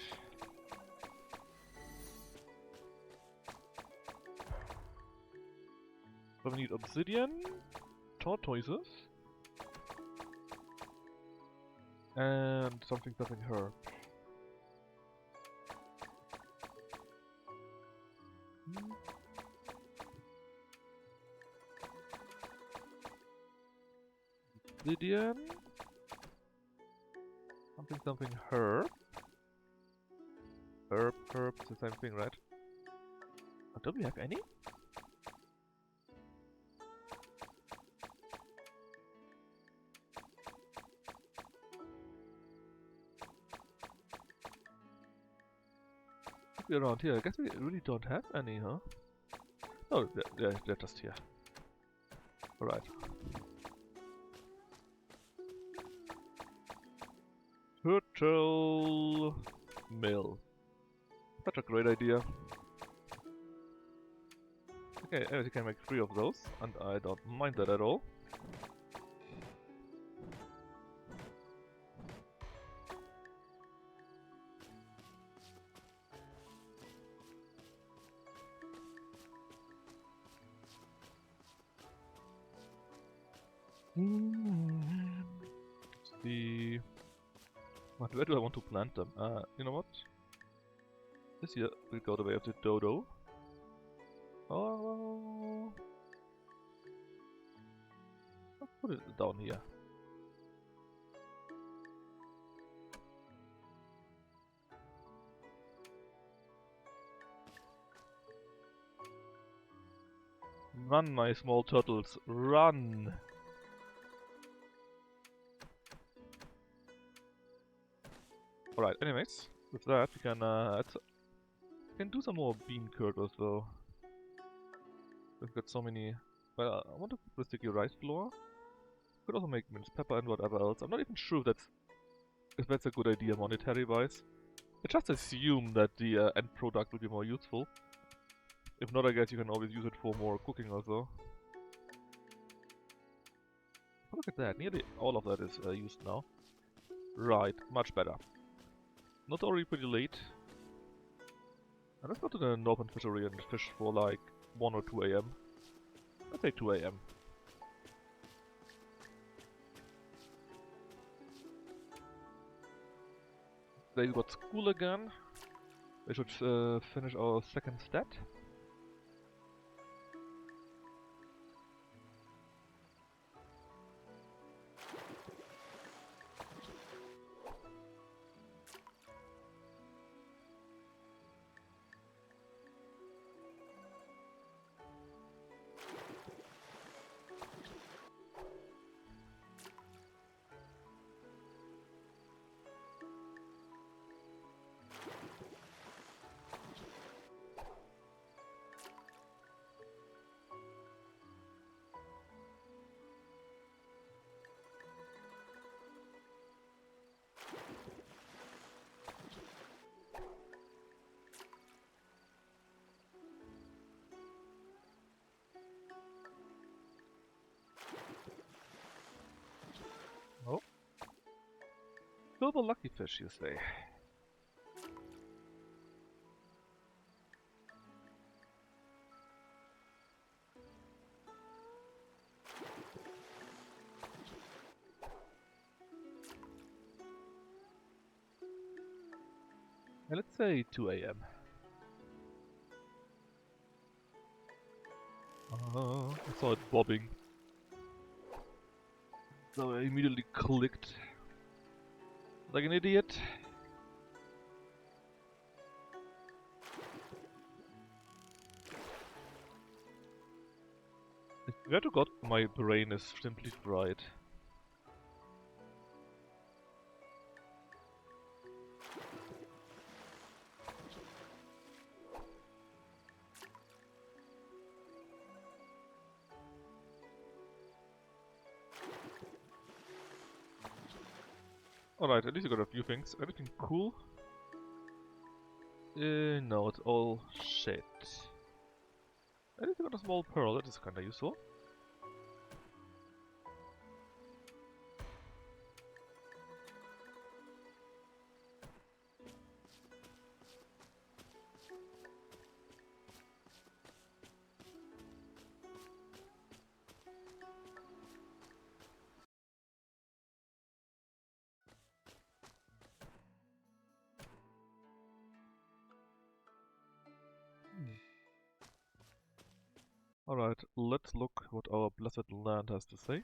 So we need Obsidian, Tortoises, and something herb. Obsidian, something herb. Herb, it's the same thing, right? Oh, do we have any? Around here, I guess we really don't have any, huh? Oh, they're just here. Alright. Turtle mill. Such a great idea. Okay, I can make 3 of those, and I don't mind that at all. Let's see. Where do I want to plant them? You know what? This year will go the way of the dodo. Oh, I'll put it down here. Run, my small turtles, run! Alright, anyways, with that we can do some more bean curd as well. We've got so many... Well, I want to put the sticky rice flour. Could also make minced pepper and whatever else. I'm not even sure if that's a good idea monetary-wise. I just assume that the end product will be more useful. If not, I guess you can always use it for more cooking also. Oh, look at that, nearly all of that is used now. Right, much better. Not already pretty late. And let's go to the northern fishery and fish for like 1 or 2 AM. Let's say 2 AM. They got school again. They should finish our second stat. Oh. Silver lucky fish, you say? And let's say 2 a.m. I saw it bobbing. So I immediately clicked like an idiot. I swear to God, my brain is simply fried. Alright, at least I got a few things. Anything cool? No, it's all shit. At least I got a small pearl, that is kinda useful. Alright, let's look what our blessed land has to say.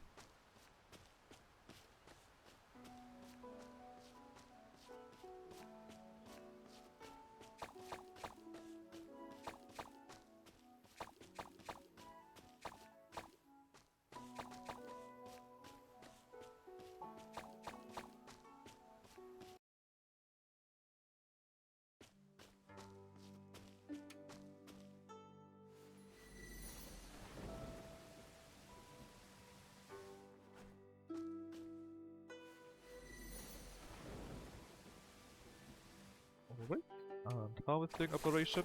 Alright, and harvesting operation.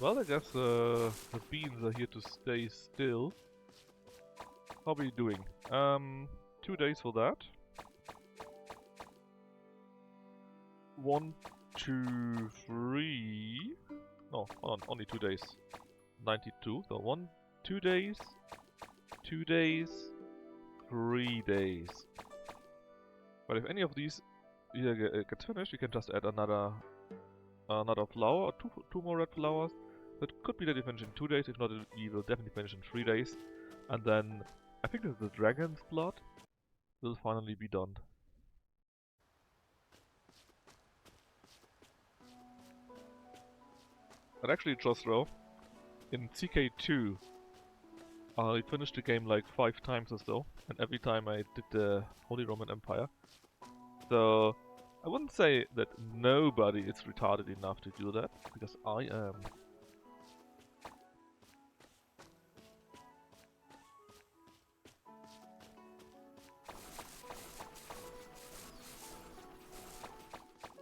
Well, I guess the beans are here to stay still. How are we doing? 2 days for that. 1, 2, 3. No, hold on, only 2 days. 92. So 1, 2 days, 2 days, 3 days. But if any of these gets finished, you can just add another flower, or two more red flowers. That could be that you finish in 2 days. If not, you will definitely finish in 3 days. And then I think that the dragon's blood will finally be done. And actually, Josro, in CK2, I finished the game like 5 times or so, and every time I did the Holy Roman Empire. So I wouldn't say that nobody is retarded enough to do that, because I am.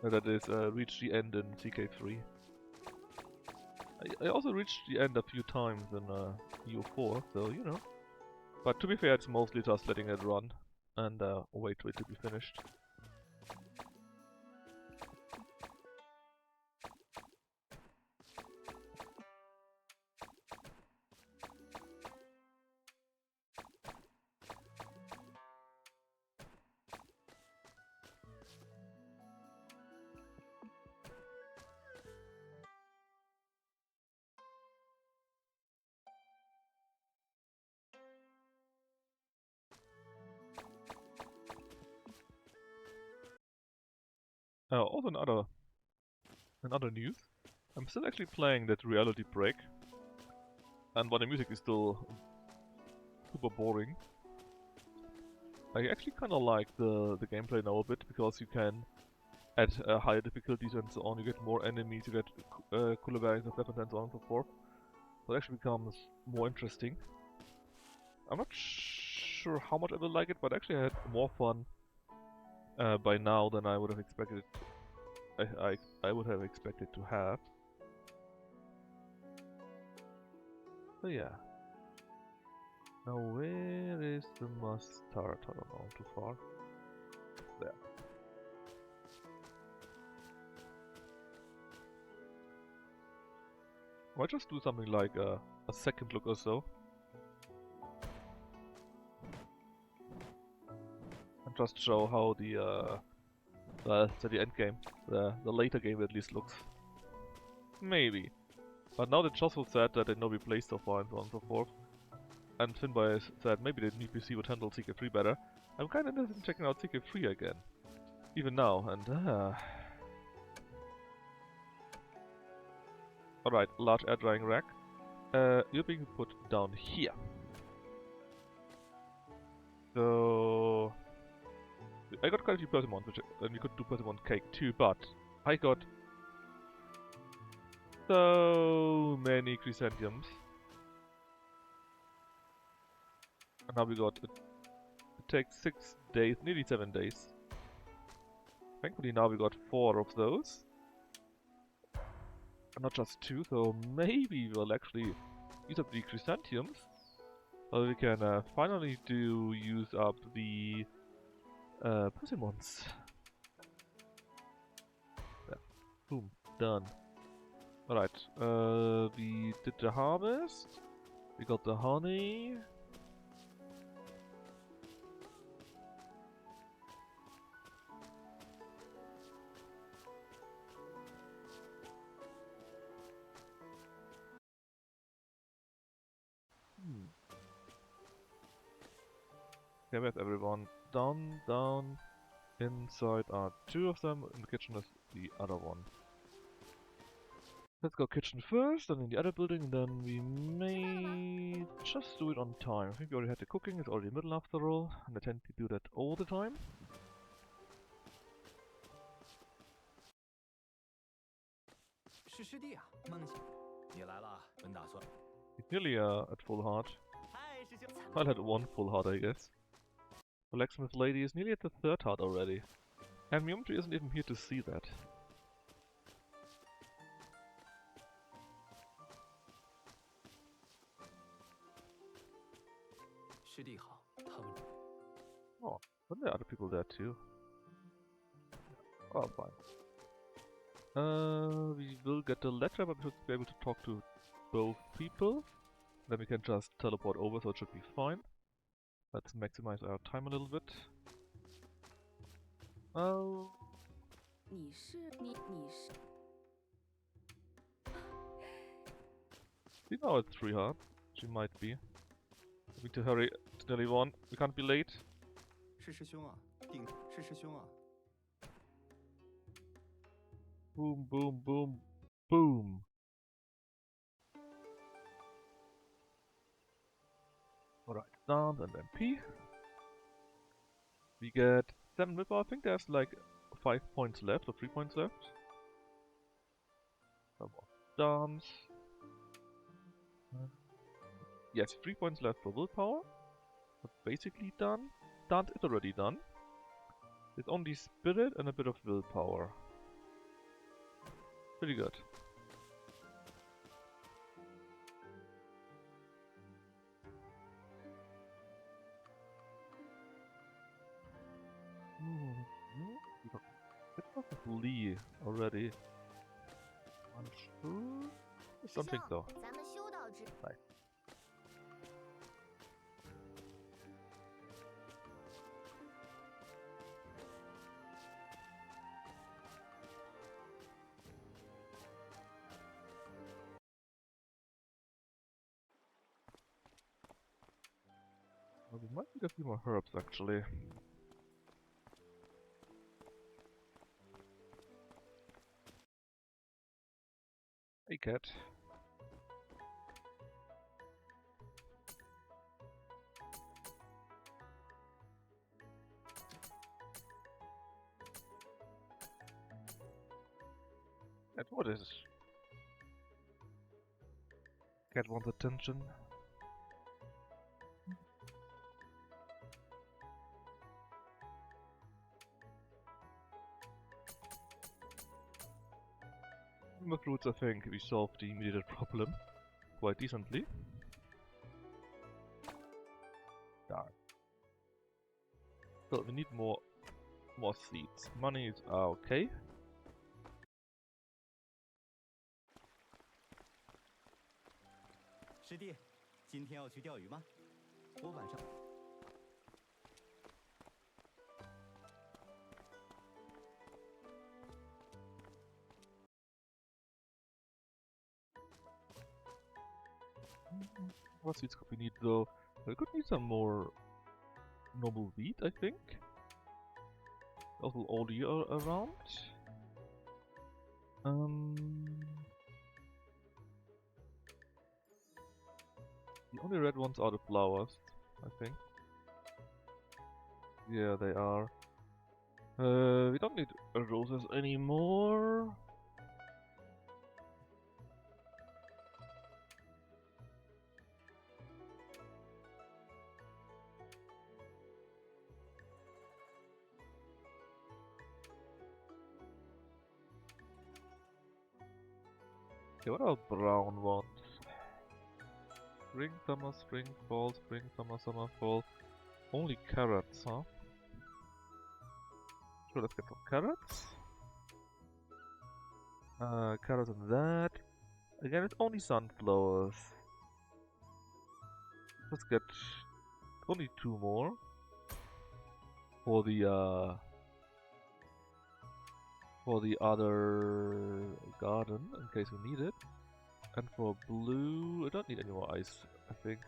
And that is reach the end in CK3. I also reached the end a few times in EU4, so you know. But to be fair, it's mostly just letting it run and wait for it to be finished. Also in other news, I'm still actually playing that Reality Break, and while the music is still super boring, I actually kind of like the gameplay now a bit, because you can add higher difficulties and so on. You get more enemies, you get cooler variants of weapons and so on and so forth. So it actually becomes more interesting. I'm not sure how much I will like it, but actually I had more fun by now than I would have expected. I would have expected to have. So yeah. Now where is the mustard? I don't know, too far. There. I might just do something like a second look or so. And just show how the end game, the later game at least looks. Maybe. But now that Jossel said that they know we play so far and so on and so forth, and Finboy said maybe the new PC would handle CK3 better, I'm kinda interested in checking out CK3 again. Even now, and Alright, large air drying rack. You're being put down here. So I got quite a few Persimmons, and we could do Persimmon cake too, but I got so many chrysanthemums. And now we got it takes 6 days, nearly 7 days. Thankfully now we got 4 of those. And not just 2, so maybe we'll actually use up the chrysanthemums. So we can finally use up the persimmons. Yeah. Boom. Done. Alright. We did the harvest. We got the honey. Okay, where's everyone? Down. Inside are 2 of them, in the kitchen is the other one. Let's go kitchen first, and in the other building, and then we may just do it on time. I think we already had the cooking, it's already middle after all, and I tend to do that all the time. 是师弟啊，梦想，你来了，本打算。 He's nearly at full heart. 嗨，师兄。 I'll had 1 full heart, I guess. The blacksmith lady is nearly at the 3rd heart already. And Myumtri isn't even here to see that. 师弟好，他们。 Oh, but there are other people there too. Oh, fine. We will get the letter, but we should be able to talk to both people. Then we can just teleport over, so it should be fine. Let's maximize our time a little bit. Oh. 你是。 We know it's 3 hearts. She might be. We need to hurry. It's nearly 1. We can't be late. 是师兄啊，是师兄啊。 Boom, boom, boom, boom. Alright, down and then P. We get 7 willpower. I think there's like 5 points left or 3 points left. Some more dance. Yes, 3 points left for willpower. But basically done. Dance is already done. It's only spirit and a bit of willpower. Pretty good. It's not Lee already. Unsure? I don't think so. Right. Well, we might need a few more herbs actually. Hey cat. Cat, what is? Cat wants attention. With roots, I think we solved the immediate problem quite decently. Darn. So we need more seeds. Money is okay. 师弟，今天要去钓鱼吗？我晚上。What seeds could we need though? We could need some more normal wheat, I think. Also all year around. The only red ones are the flowers, I think. Yeah, they are. We don't need roses anymore. Okay, what are brown ones? Spring, summer, spring, fall, spring, summer, summer, fall. Only carrots, huh? Sure, let's get some carrots. Carrots and that. Again, it's only sunflowers. Let's get only 2 more. For the other garden, in case we need it. And for blue, I don't need any more ice, I think.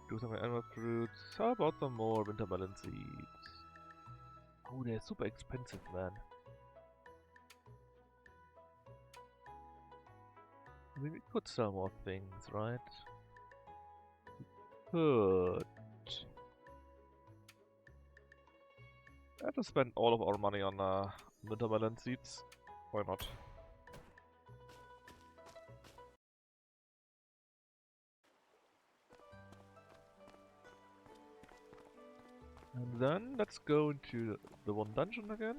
Do some animal fruits. How about some more winter melon seeds? Oh, they're super expensive, man. I mean, we could sell more things, right? Could. I have to spend all of our money on winter melon seeds. Why not? And then let's go into the one dungeon again.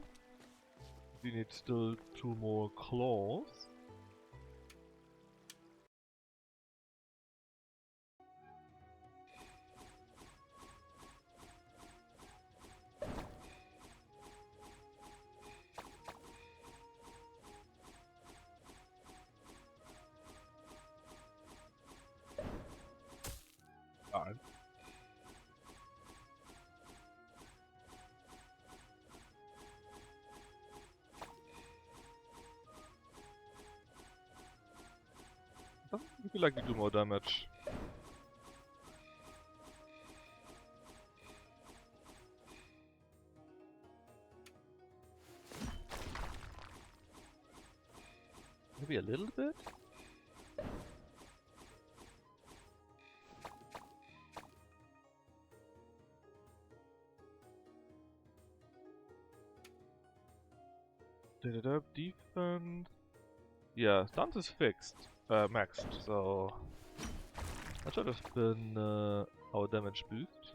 We need still 2 more claws. Alright. I feel like we do more damage. Maybe a little bit? Defense. Yeah, stance is fixed. Maxed, so that should have been our damage boost.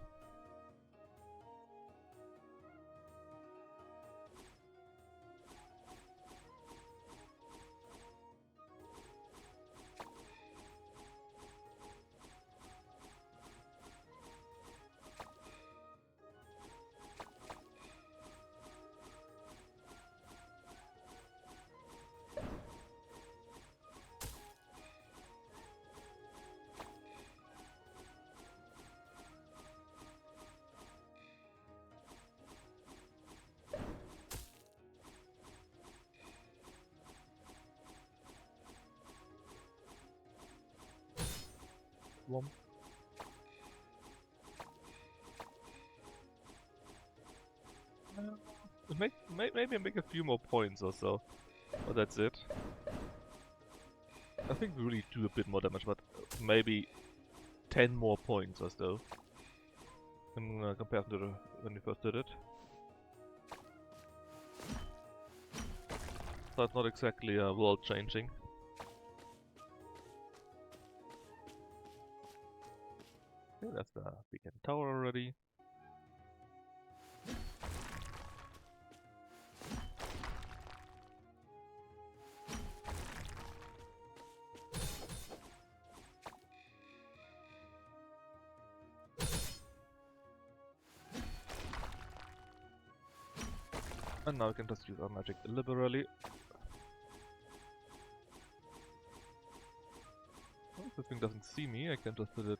Womp. Maybe make a few more points or so, but that's it. I think we really do a bit more damage, but maybe 10 more points or so in comparison to when we first did it. So it's not exactly world changing. Okay, that's the beacon tower already. And now we can just use our magic liberally. If the thing doesn't see me, I can just hit it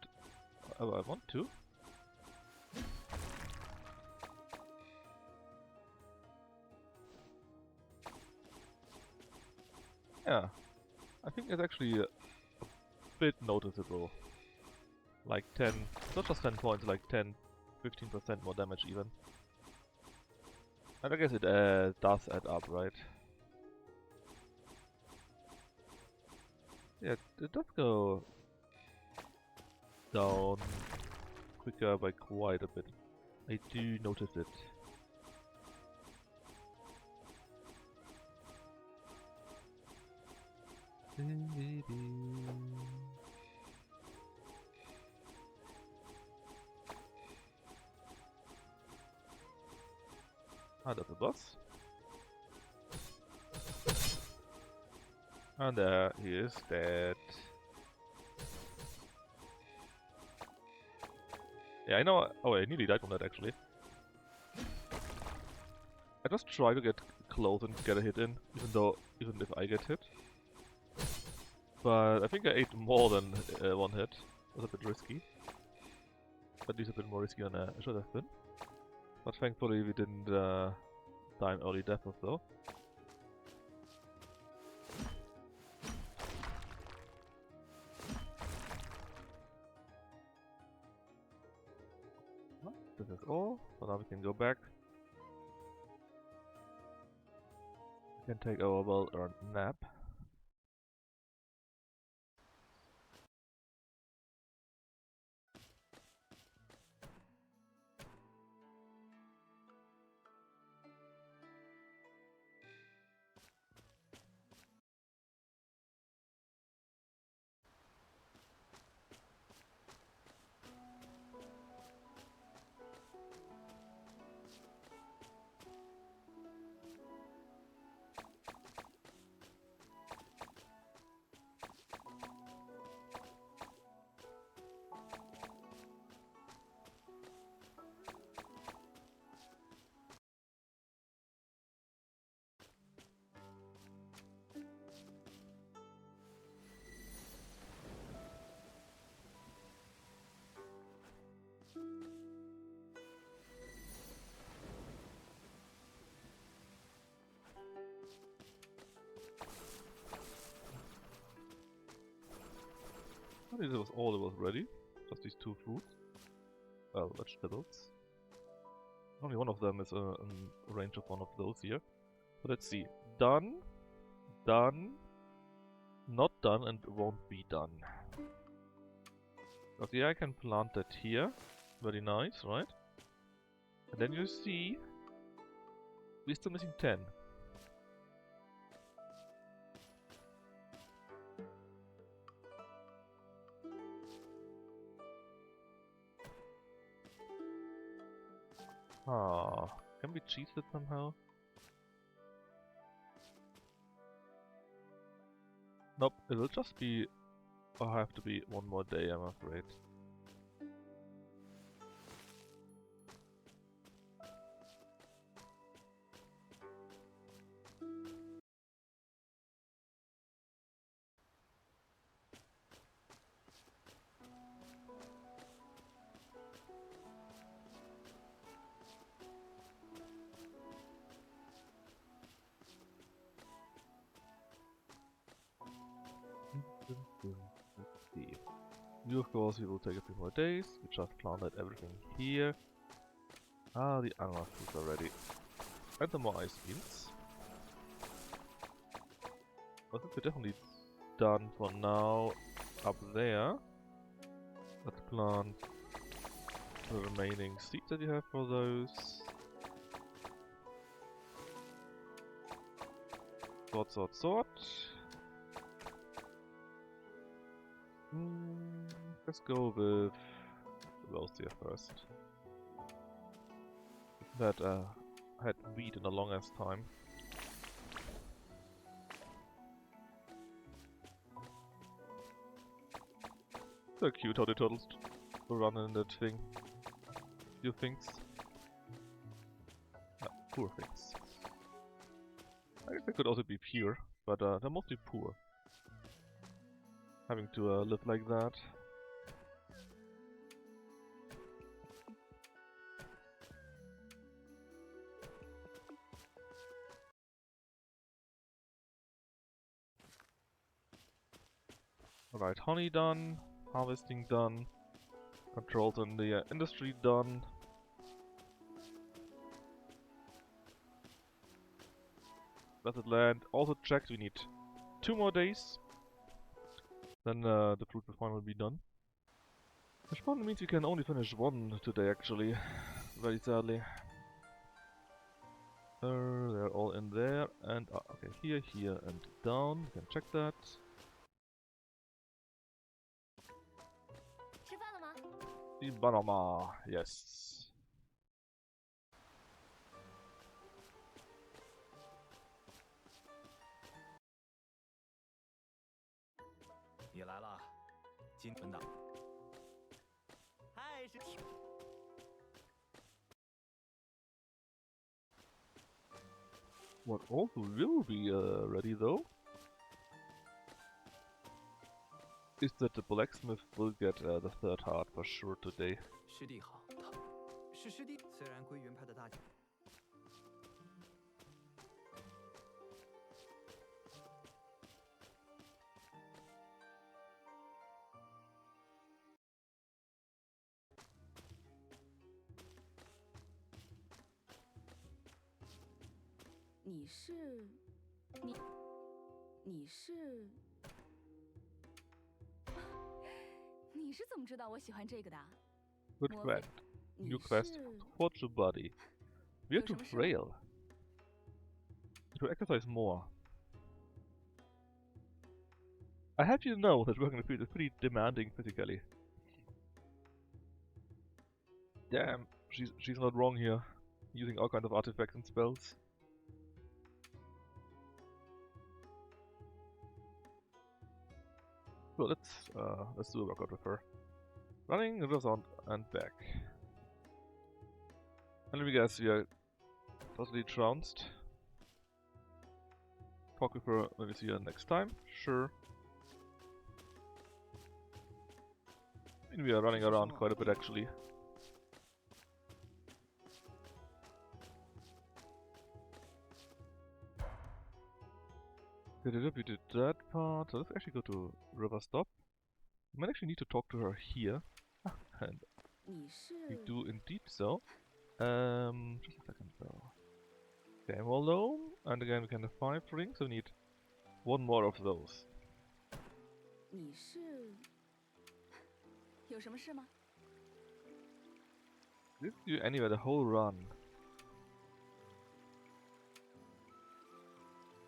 however I want to. Yeah, I think it's actually a bit noticeable. Like 10, not just 10 points, like 10, 15% more damage even. And I guess it does add up, right? Yeah, it does go down quicker by quite a bit. I do notice it. Ah, that's a boss. And there he is dead. Yeah, I know. Oh, I nearly died from that actually. I just try to get close and get a hit in, even if I get hit. But I think I ate more than one hit. It was a bit risky. At least a bit more risky than I should have been. But thankfully we didn't die an early death or so. This is all, so now we can go back. We can take our well-earned nap. I think that was all that was ready. Just these two fruits. Well, vegetables. Only one of them is in range of one of those here. So let's see. Done. Done. Not done and won't be done. Okay, I can plant that here. Very nice, right? And then you see we're still missing 10. Ah, can we cheese it somehow? Nope, it will just be... I'll have to be one more day, I'm afraid. Let's see. You, of course, you will take a few more days. We just planted everything here. Ah, the ananas fruits are ready. And the more ice beans. I think we're definitely done for now up there. Let's plant the remaining seeds that you have for those. Sort. Let's go with those here first. That had wheat in the longest time. So cute how the turtles run in that thing. You things? Ah, poor things. I guess they could also be pure, but they're mostly poor. Having to live like that. Alright, honey done, harvesting done. Controls in the industry done. Blessed land also checked. We need 2 more days. Then the fruit farm will be done. Which probably means we can only finish 1 today actually. Very sadly. They're all in there and okay, here and down. We can check that. 吃饭了吗？ Ibarama, yes. 你来了，金存档。嗨，是。What also will be ready though is that the blacksmith will get the 3rd heart for sure today. 师弟好，他是师弟。虽然归元派的大将，你是你是怎么知道我喜欢这个的？ Good 莫 friend. 非 New 你 quest. 是 Forge your body. We're 有 too 什么事吗？ frail. To exercise more. I have you know that working in the field is pretty demanding physically. Damn, she's not wrong here. Using all kinds of artifacts and spells. So let's do a workout with her. Running, reverse on and back. And let me guess, we are totally trounced. Talk with her when we see her next time. Sure. I mean, we are running around quite a bit actually. We did that part. So let's actually go to River Stop. We might actually need to talk to her here. And 你是 we do indeed so. Just a second though. Okay, I'm alone. And again, we can have 5 rings, so we need 1 more of those. 你是有什么事吗？ This do anyway the whole run.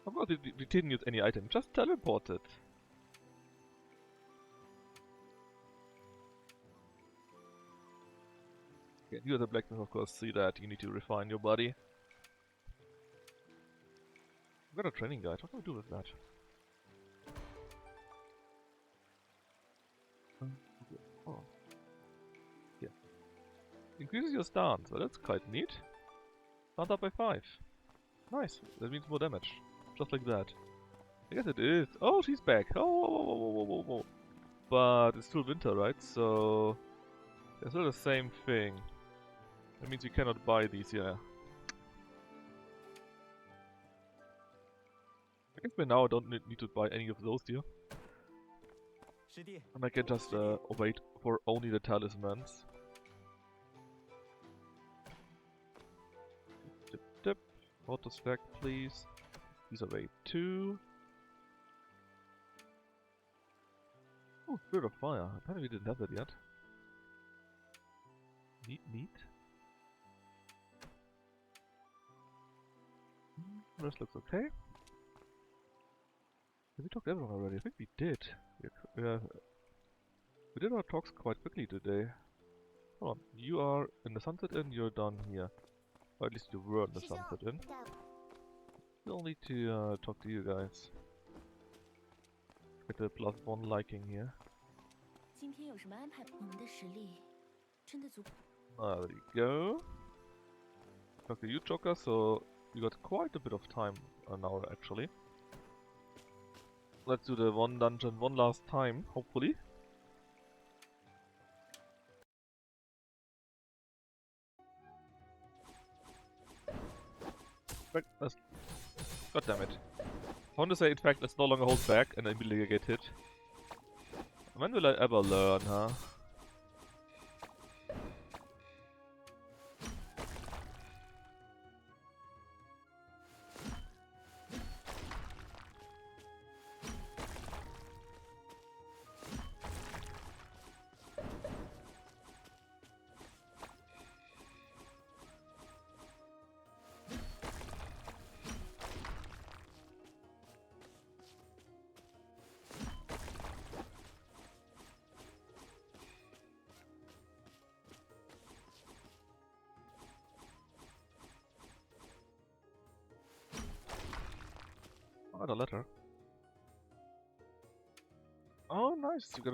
Of course, we didn't use any item, just teleported. Okay, you as a blacksmith, of course, see that you need to refine your body. I've got a training guide. What do I do with that? Oh. Yeah. Increases your stance. Well, that's quite neat. Stance up by 5. Nice. That means more damage. Just like that. I guess it is. Oh, she's back. Oh, whoa, whoa, whoa, whoa. But it's still winter, right? So it's still the same thing. That means we cannot buy these here. I guess by now I don't need to buy any of those here. 师弟， And I can just wait for only the talismans. Tip, tip. Auto stack, please. These are way 2. Oh, Spirit of Fire. Apparently we didn't have that yet. Neat. Rest looks okay. Did we talk to everyone already? I think we did. We did our talks quite quickly today. Hold on. You are in the Sunset Inn, you're done here. Or at least you were in the 师兄， Sunset Inn. 带 We'll need to talk to you guys. Get the +1 liking here. 今天有什么安排？我们的实力真的足够。 There you go. Talk to you, Joker, so we got quite a bit of time now actually. Let's do the 1 dungeon one last time, hopefully. God damn it. I want to say, in fact, let's no longer hold back and immediately get hit. When will I ever learn, huh? Oh, the letter. Oh, nice. You got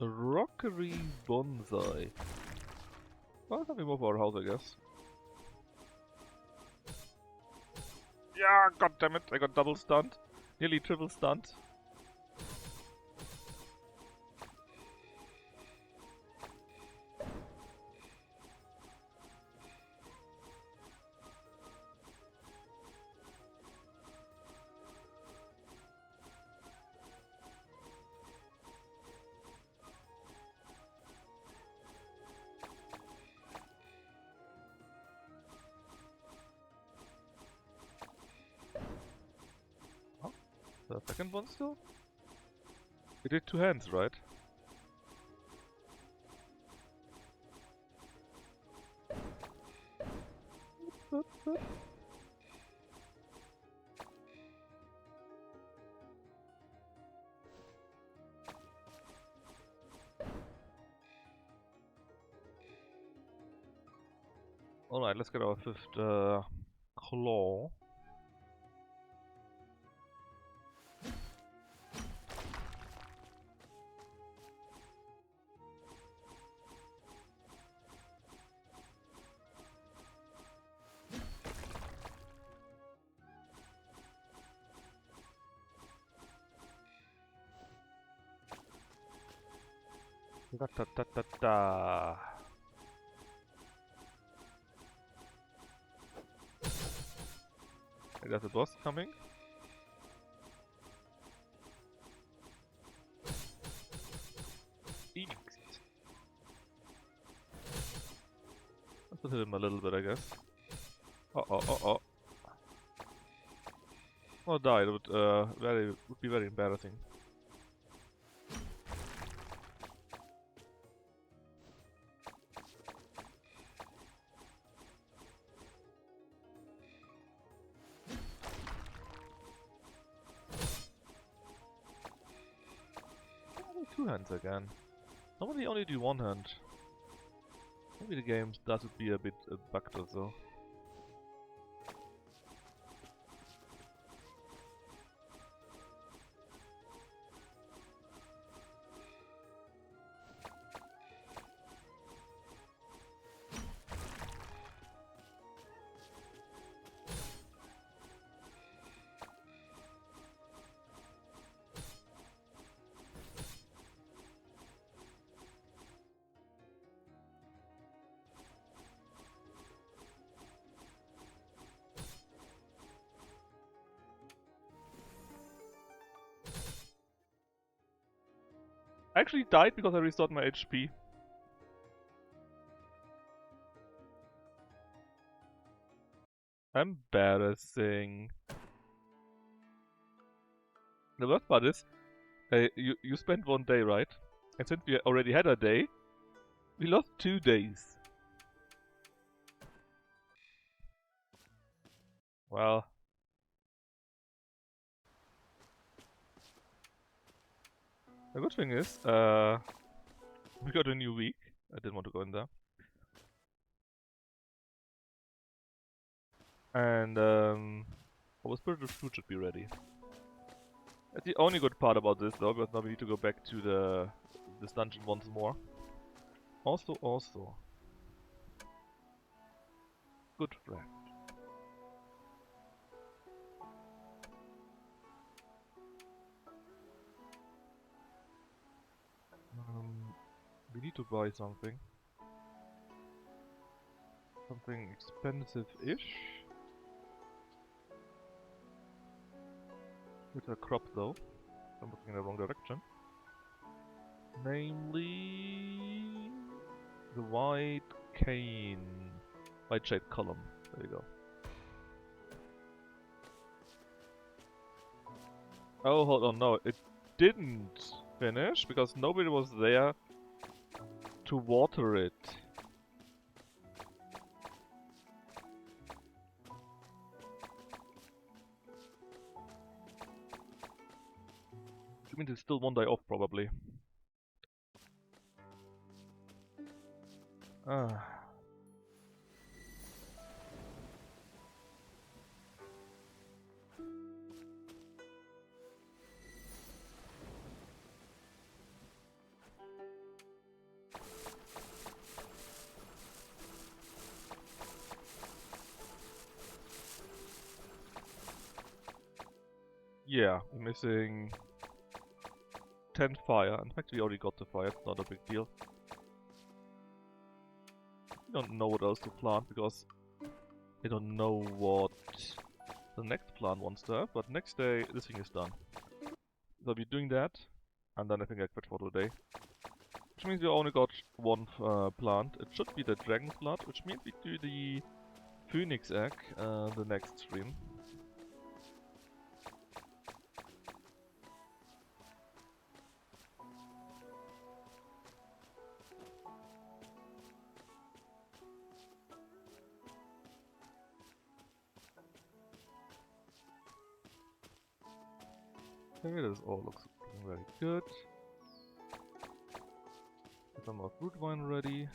a rockery bonsai. Well, something more for our house, I guess. Yeah, god damn it! I got double stunned. Nearly triple stunned. The second one still? We did two hands, right? Alright, let's get our fifth claw. Da da da da da. There's the boss coming. Eeks. Let's hit him a little bit, I guess. Uh-oh. Oh, died. It would be very embarrassing. Two hands again. Normally only do one hand. Maybe the game does it be a bit bugged or so. I actually died because I restored my HP. Embarrassing. The worst part is, you spent 1 day, right? And since we already had a day, we lost 2 days. Well. The good thing is, we got a new week. I didn't want to go in there. And, our spiritual fruit should be ready. That's the only good part about this though, because now we need to go back to this dungeon once more. Also. Good friend. We need to buy something. Something expensive-ish. With a crop though. I'm looking in the wrong direction. Namely... the white cane. White shaped column. There you go. Oh, hold on, no. It didn't finish because nobody was there to water it. Which means it's still 1 day off, probably. Ah. Yeah, we're missing 10 fire. In fact, we already got the fire, it's not a big deal. I don't know what else to plant because I don't know what the next plant wants to have, but next day this thing is done. So I'll be doing that, and then I think I quit for today. Which means we only got one plant. It should be the dragon's blood, which means we do the phoenix egg the next stream. Okay, this all looks very good. Get some more fruit wine ready.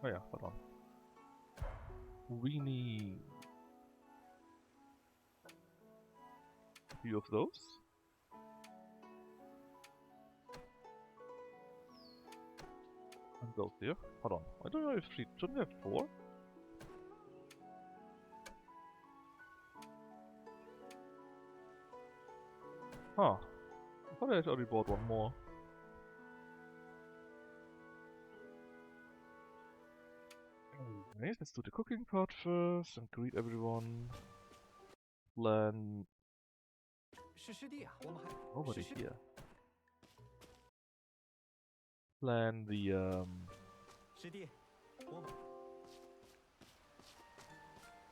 Oh yeah, hold on. We need a few of those. And those here. Hold on. I don't know if we shouldn't have 4. Huh. I thought I had already bought one more. Anyways, let's do the cooking part first and greet everyone. Plan 是师弟啊，我们还 nobody 是师 here. Plan the 师弟，我们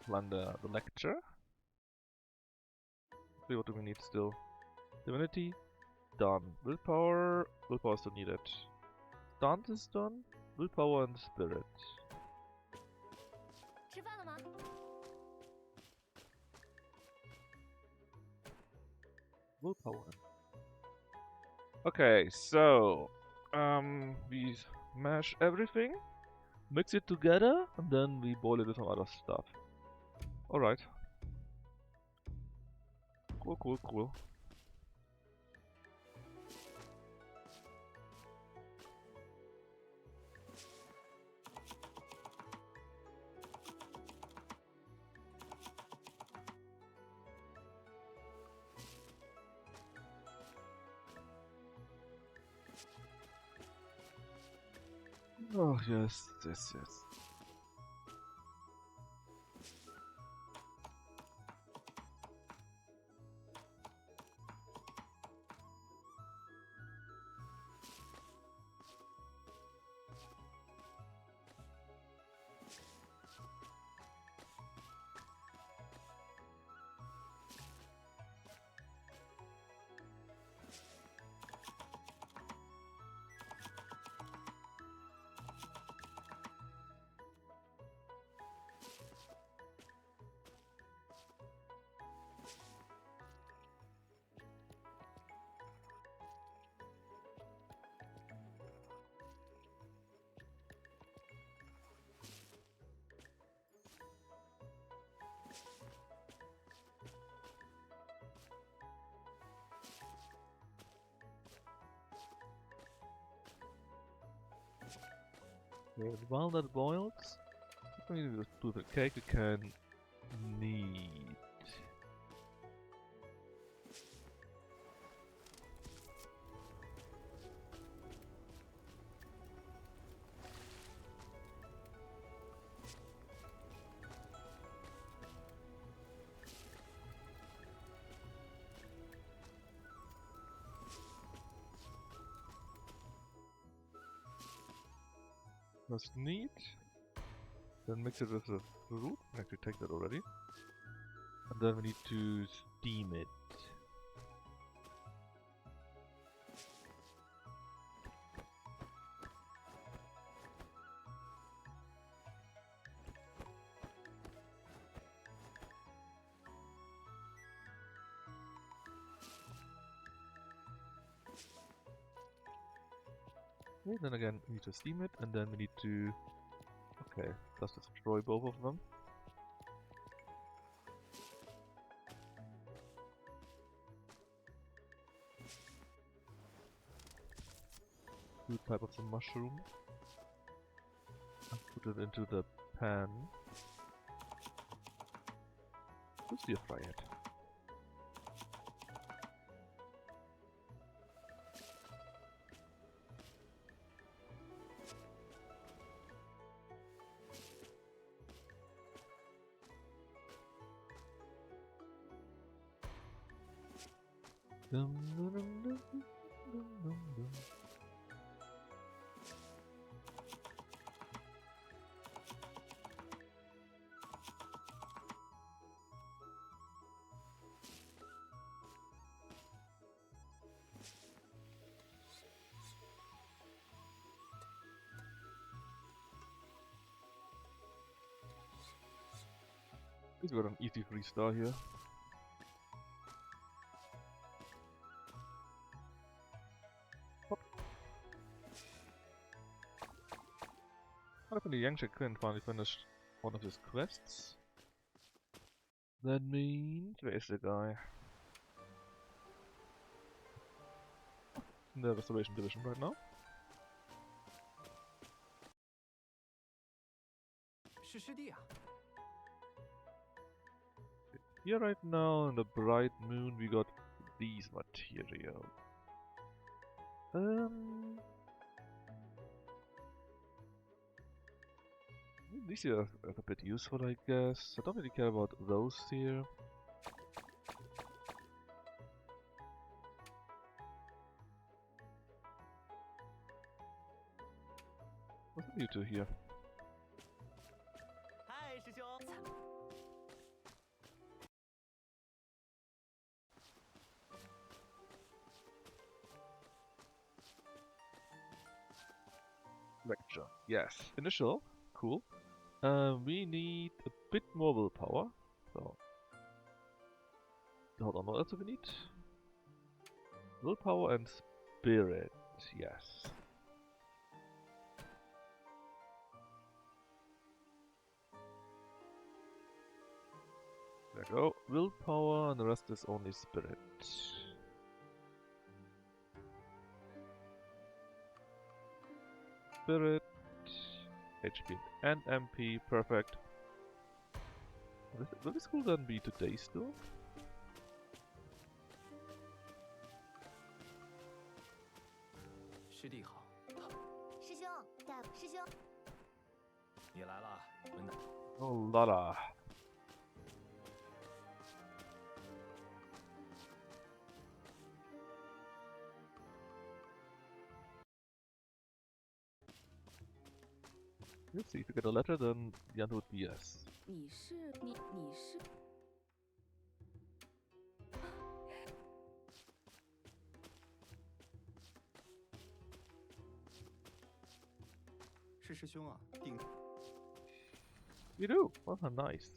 plan the lecture. See what do we need still? Divinity, done. Willpower, willpower still needed. Stance is done. Willpower and spirit. 吃饭了吗？ Willpower. Okay, so we mash everything, mix it together, and then we boil it with some other stuff. Alright. Cool, cool, cool. Oh, yes, yes, yes. Okay, while that boils, we need to do the cake we can knead. Just knead. Then mix it with the fruit. Actually, take that already. And then we need to steam it. Okay, then again, we need to steam it, and then we need to... Okay, let's destroy both of them. Two type of the mushroom. And put it into the pan. To stir fry it. Dum, dum, dum, dum, dum, dum, dum. He's got an easy 3-star here. Hop. Hopefully Yangsha can finally finish one of his quests. That means... Where is the guy? In the Restoration Division right now. 是师弟啊， Here right now in the bright moon we got these materials. These are a bit useful, I guess. I don't really care about those here. What's you two here? 嗨，师兄。 Lecture. Yes. Initial. Cool. We need a bit more willpower. So. Hold on, what else do we need? Willpower and spirit. Yes. There we go. Willpower and the rest is only spirit. Spirit, HP and MP, perfect. Will this school then be today still? 师弟好，师兄，大师兄，你来了，文胆。 Oh la la. Let's see, if you get a letter, then the answer would be yes. 你是。是师兄啊，定。 You do? Well, nice.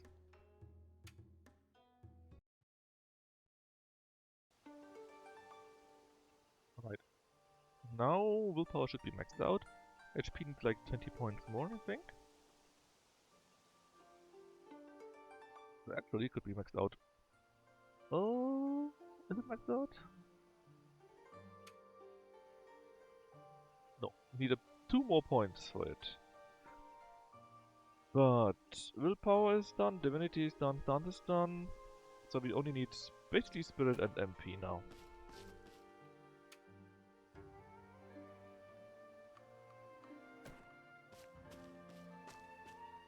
Alright. Now willpower should be maxed out. HP needs like 20 points more, I think. So actually, it could be maxed out. Oh, is it maxed out? No, need 2 more points for it. But willpower is done, divinity is done, stance is done. So we only need basically spirit and MP now.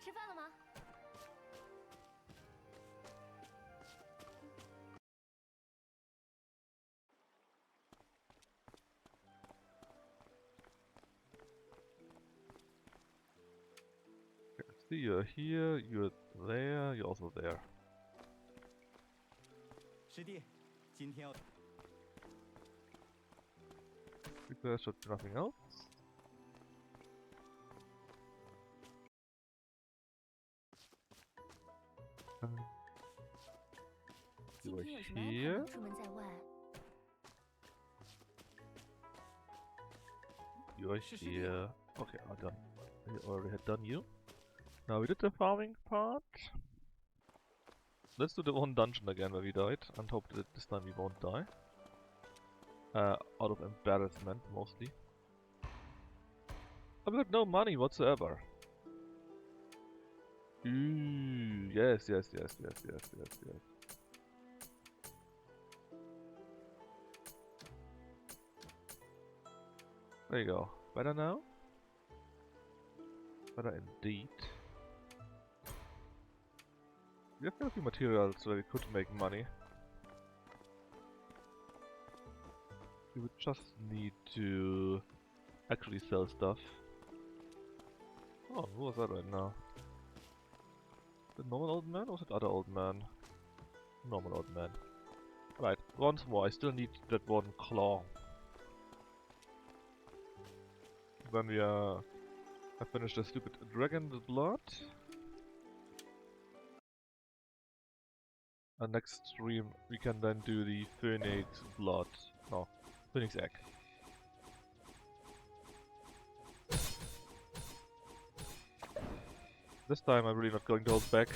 吃饭了吗？ Okay, let's See, you're here, you're there, you're also there. 师弟，今天要 There should be nothing else. You 今 are 天有什么安排 here. 吗？出门在外， You are 是师弟。 here. Okay, I'm done. I already had done you. Now we did the farming part. Let's do the one dungeon again where we died, and hope that this time we won't die. Out of embarrassment, mostly. I've got no money whatsoever. Ooh, yes. There you go. Better now? Better indeed. We have a few materials so we could make money. We would just need to actually sell stuff. Oh, who was that right now? The normal old man or was it other old man? Normal old man. Right, once more, I still need that one claw. When we have finished the stupid dragon's blood. And next stream we can then do the phoenix blood. No, phoenix egg. This time I'm really not going to hold back.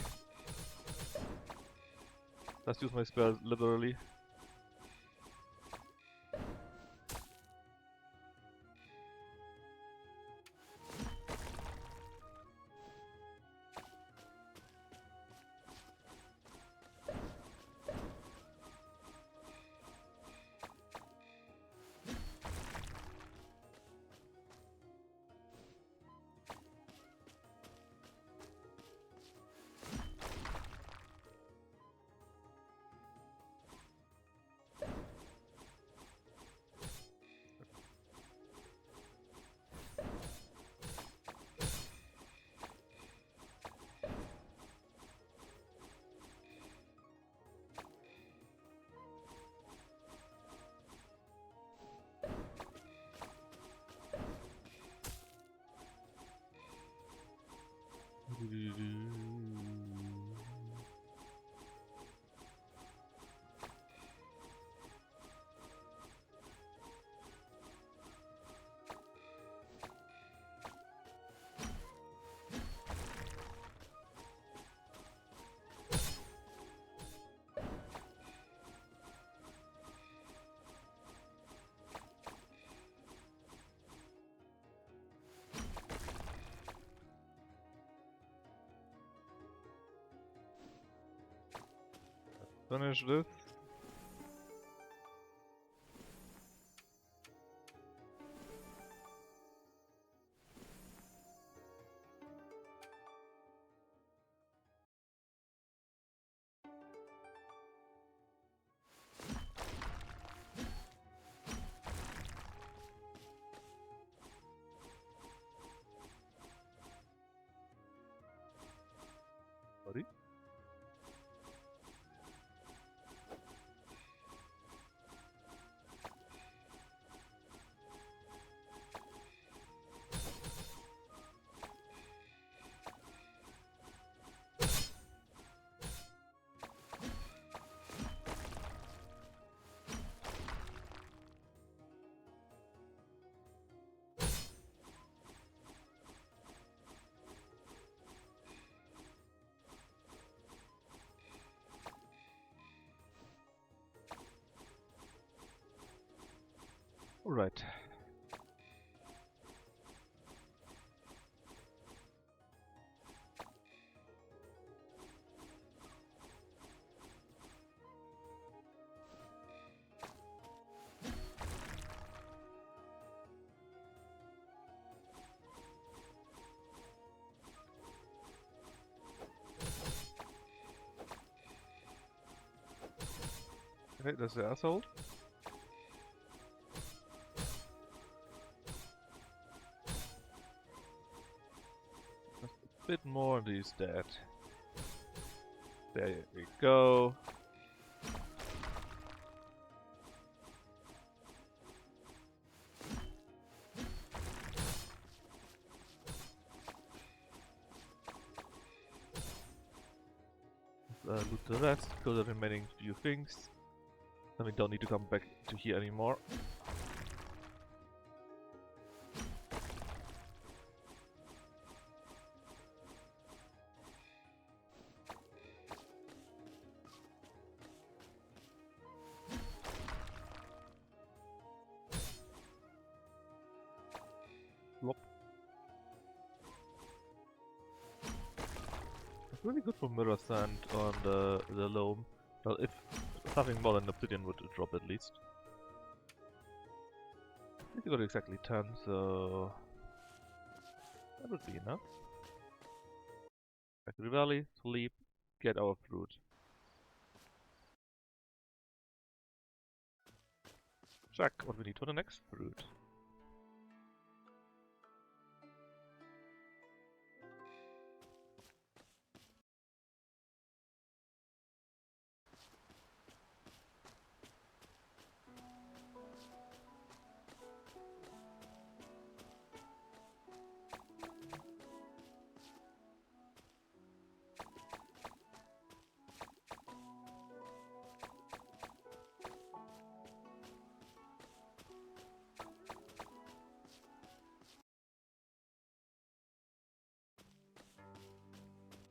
Let's use my spells liberally. Finish this. Buddy? Alright. Okay, that's the asshole. Bit more and he's dead. There we go. Loot the rest, kill the remaining few things. Then we don't need to come back to here anymore. Flop. It's really good for mirror sand on the loam. Well, if something more than obsidian would drop at least. I think we got exactly 10, so that would be enough. Back to the valley, sleep, get our fruit. Check what we need for the next fruit.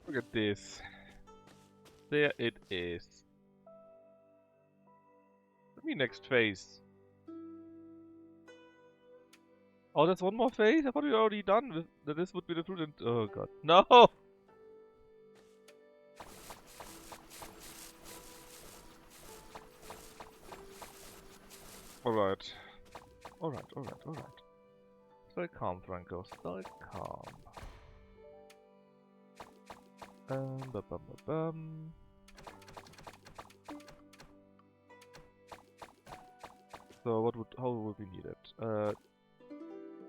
Look at this. There it is. Let me next phase. Oh, there's one more phase? I thought we were already done with that. This would be the fruit and oh god. No! Alright. Alright. Stay calm, Franco. Stay calm. Bum, bum, bum, bum. So how would we need it?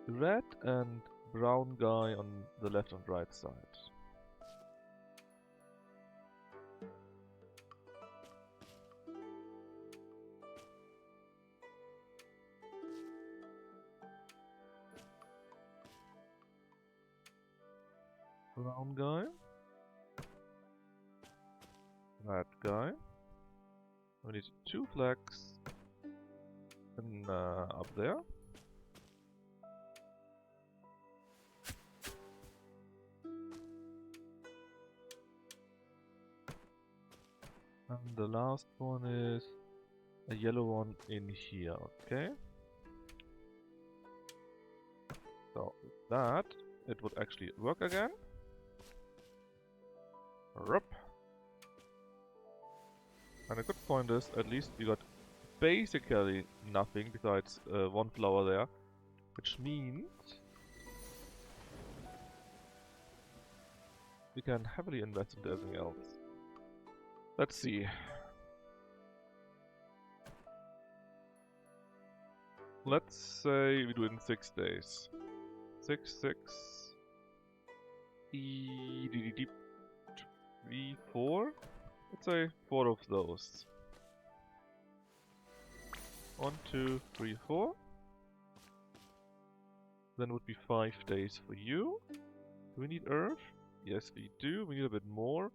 Red and brown guy on the left and right side. Brown guy. Red guy. We need 2 flags. And up there. And the last one is a yellow one in here, okay? So with that, it would actually work again. Rup. And a good point is, at least we got basically nothing besides one flower there, which means we can heavily invest into everything else. Let's see. Let's say we do it in 6 days. 6, 3, 4. Let's say 4 of those. 1, 2, 3, 4. Then would be 5 days for you. Do we need earth? Yes, we do. We need a bit more.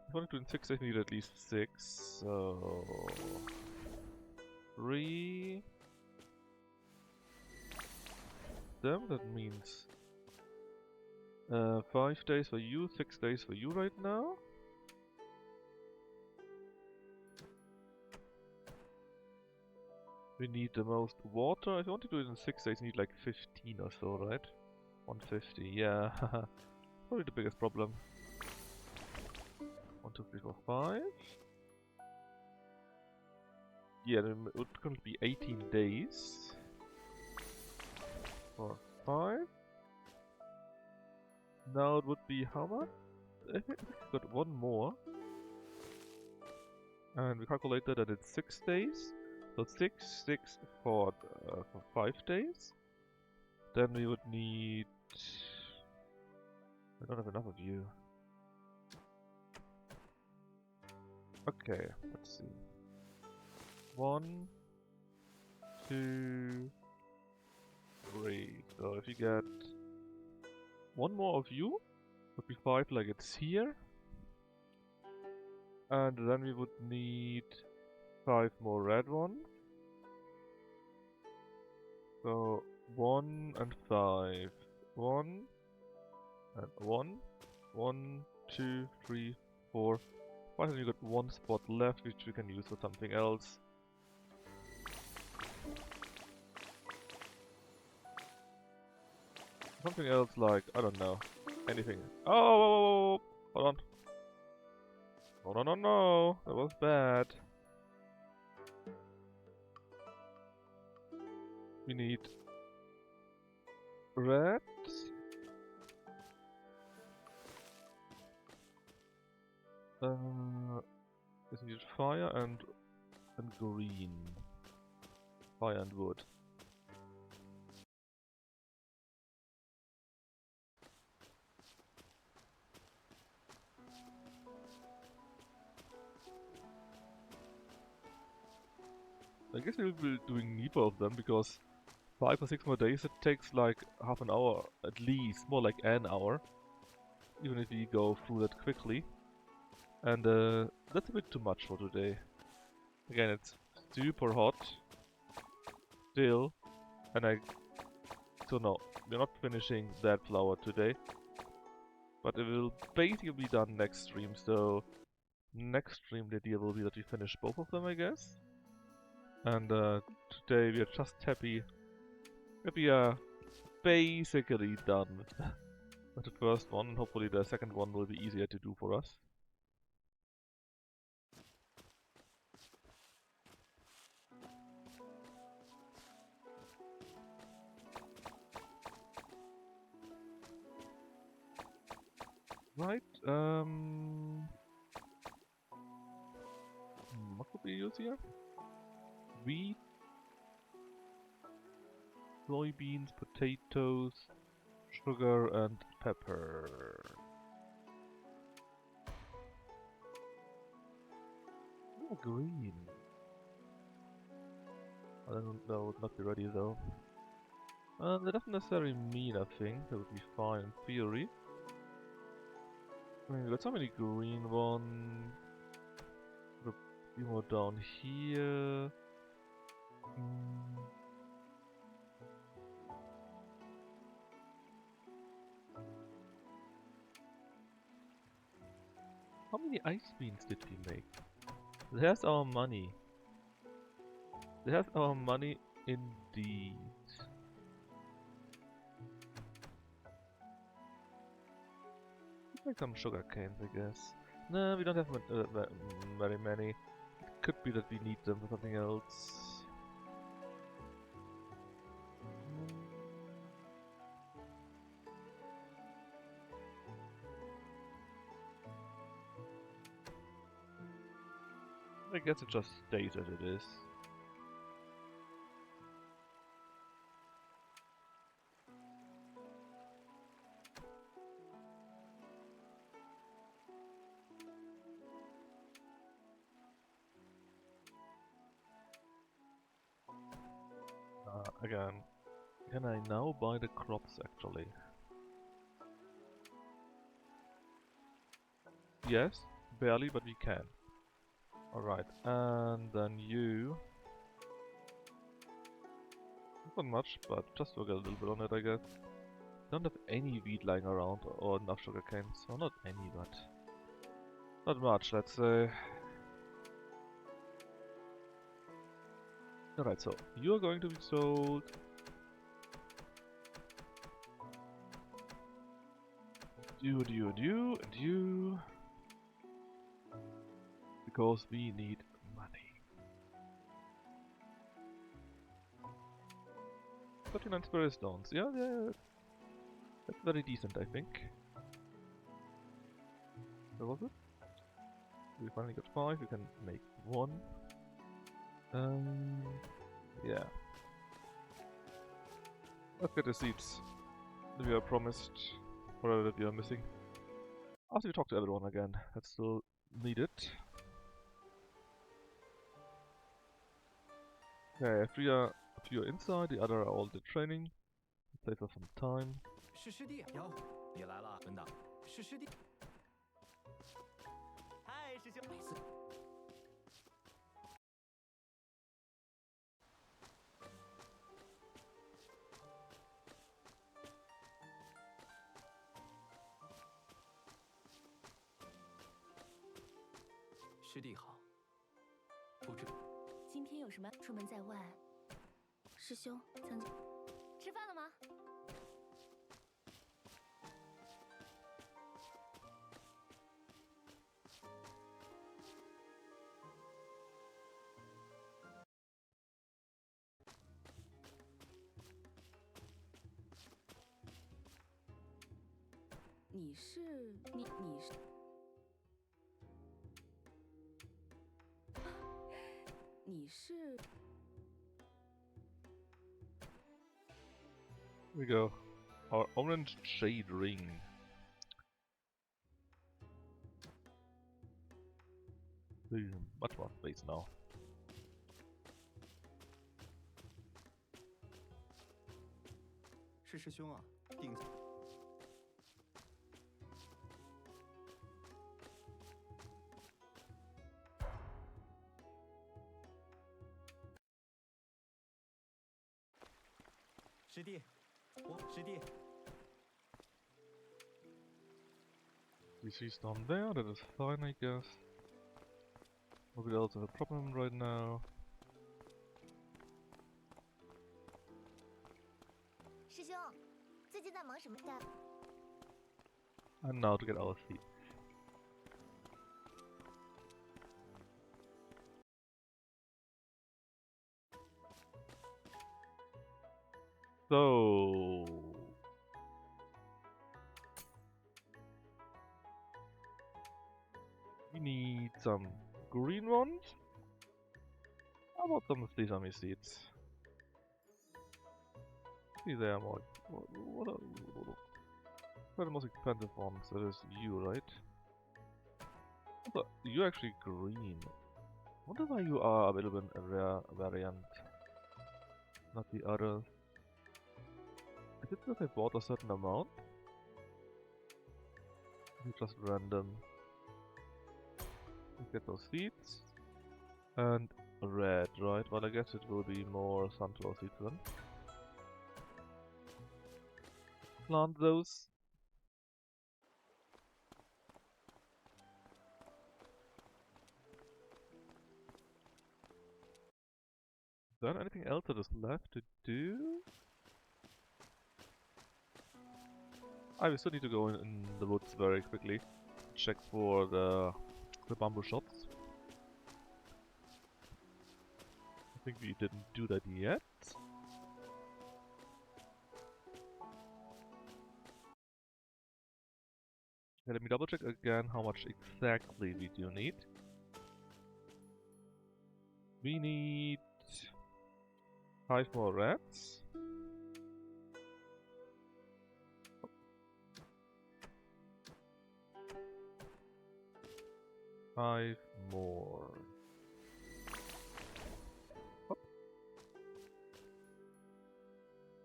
If we want to do it in 6 days, we need at least 6. So 3. Them. That means 5 days for you, 6 days for you right now. We need the most water. If you want to do it in 6 days, you need like 15 or so, right? 150, yeah. Probably the biggest problem. 1, 2, 3, 4, 5. Yeah, it would currently be 18 days. 4, 5. Now it would be how much? I think we got one more. And we calculated that it's 6 days. So 6 for 5 days. Then we would need I don't have enough of you. Okay, let's see. 1, 2, 3. So if you get one more of you, would be 5 like it's here. And then we would need 5 more red ones. So 1 and 5. 1 and 1. 1, 2, 3, 4. 5, and you got 1 spot left which we can use for something else. Something else like, I don't know, anything. Oh, hold on. Oh, no, no, no, that was bad. We need red. This needs fire and green. Fire and wood. I guess we'll be doing neither of them because 5 or 6 more days it takes like half an hour at least, more like an hour. Even if we go through that quickly. And that's a bit too much for today. Again, it's super hot. Still. And so no, we're not finishing that flower today. But it will basically be done next stream, so next stream the idea will be that we finish both of them, I guess. And today we are just happy that we are basically done with the first one, and hopefully the second one will be easier to do for us. Right, what could we use here? Wheat, soybeans, potatoes, sugar and pepper. Oh, green. I don't know, that would not be ready though. That doesn't necessarily mean a thing, that would be fine in theory. I mean, we've got so many green ones. Put a few more down here. How many ice beans did we make? There's our money. There's our money indeed. Make some sugar canes, I guess. No, we don't have very many. It could be that we need them for something else. I guess it just stays as it is. Again, can I now buy the crops actually? Yes, barely, but we can. Alright, and then you... Not much, but just work a little bit on it, I guess. Don't have any wheat lying around, or enough sugar canes. Well, not any, but... Not much, let's say. Alright, so, you are going to be sold. And you. Because we need money. 39 spirit stones. Yeah, that's very decent, I think. Where was it? We finally got 5, we can make 1. Yeah. Let's get the seeds that we are promised. Whatever that we are missing. After we talk to everyone again, that's still needed. Okay, a few are inside, the other are all the training. It saves us some time. 是师弟，哟，你来了，文档。是师弟。嗨，师兄。师弟好。不知。今天有什么？出门在外，师兄曾经吃饭了吗？你是你是 Here we go. Our orange jade ring. Much more space now. 是师兄啊，定。师弟，我师弟。 DC's down there, that is fine, I guess. Nobody else has a problem right now. 师兄，最近在忙什么的？ And now to get our seats. So we need some green ones. How about some sesame seeds? See, they are more. What are the most expensive ones? That is you, right? But you're actually green. Wonder why you are available in a rare variant, not the others. Is it because I bought a certain amount? It's just random. Let's get those seeds. And red, right? Well, I guess it will be more sunflower seeds then. Plant those. Is there anything else that is left to do? I still need to go in the woods very quickly. Check for the bamboo shots. I think we didn't do that yet. Okay, let me double check again how much exactly we do need. We need 5 more rats. Five more. Oh.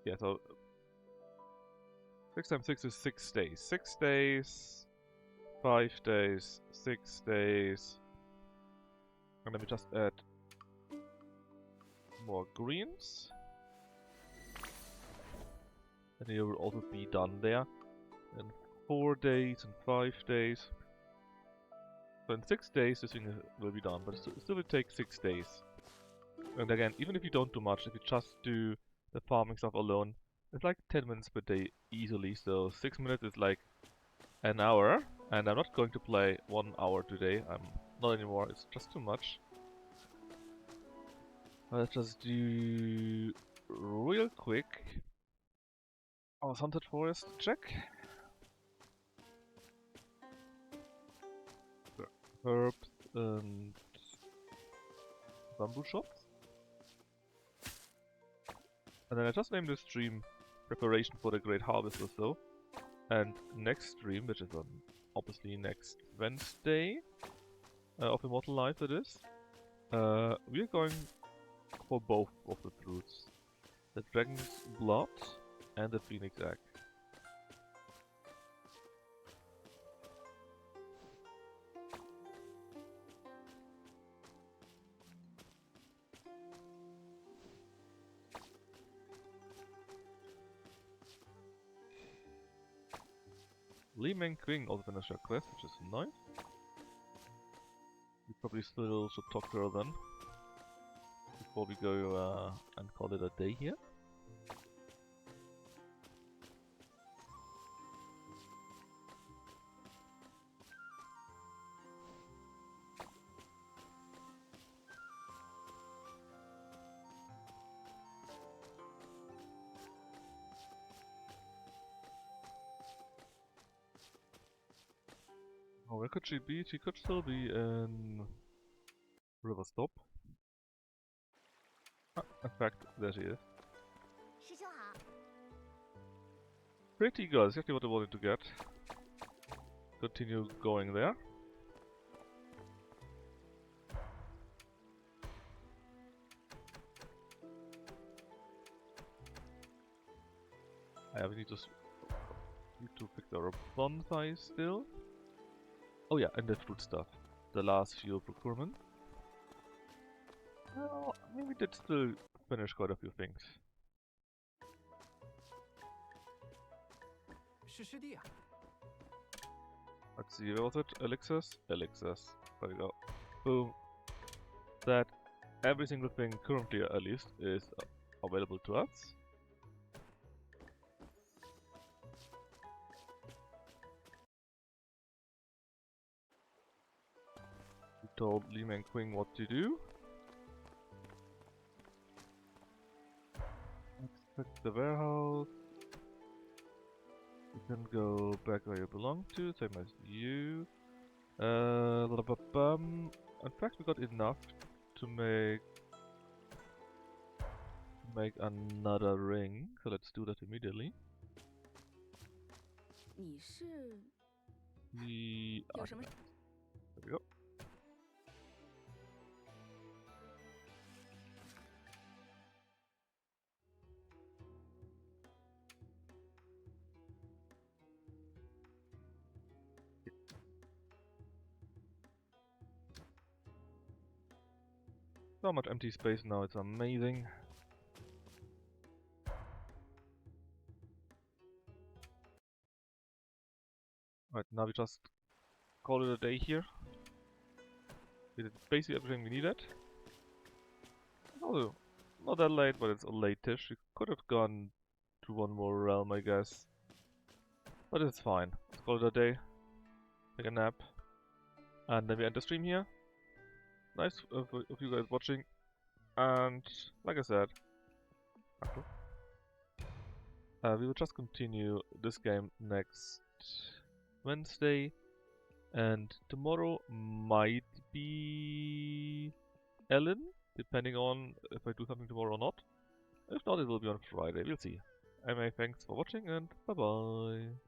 Yeah, so 6 times 6 is 6 days. 6 days, 5 days, 6 days. And let me just add more greens. And you will also be done there. In 4 days and 5 days. So in 6 days this thing will be done, but it still will take 6 days. And again, even if you don't do much, if you just do the farming stuff alone, it's like 10 minutes per day easily, so 6 minutes is like an hour. And I'm not going to play 1 hour today, I'm not anymore, it's just too much. Let's just do real quick our Sunset Forest check. Herbs and bamboo shops. And then I just named this stream Preparation for the Great Harvest or so. And next stream, which is on obviously next Wednesday of Immortal Life it is, we're going for both of the fruits. The Dragon's Blood and the Phoenix Egg. Li Meng Qing also finished her quest, which is nice. We probably still should talk to her then, before we go and call it a day here. Oh, where could she be? She could still be in River Stop. Ah, in fact, there she is. 师兄好。 Pretty good, exactly what I wanted to get. Continue going there. I need to pick our bonsai still. Oh yeah, and the fruit stuff. The last few procurement. Well, I mean, we did still finish quite a few things. 是师弟啊， Let's see, where was it? Elixirs? Elixirs. There we go. Boom. That every single thing currently at least is available to us. We told Li Meng Qing what to do. Let's check the warehouse. You can go back where you belong to, same as you. In fact, we got enough to make another ring, so let's do that immediately. 你是 The 有什么？ there we go. So much empty space now, it's amazing. Right, now we just call it a day here. We did basically everything we needed. Also, not that late, but it's late-ish. We could have gone to one more realm, I guess. But it's fine. Let's call it a day. Take a nap. And then we end the stream here. Nice of you guys watching. And, like I said, we will just continue this game next Wednesday. And tomorrow might be Ellen, depending on if I do something tomorrow or not. If not, it will be on Friday. We'll see. Anyway, thanks for watching and bye bye.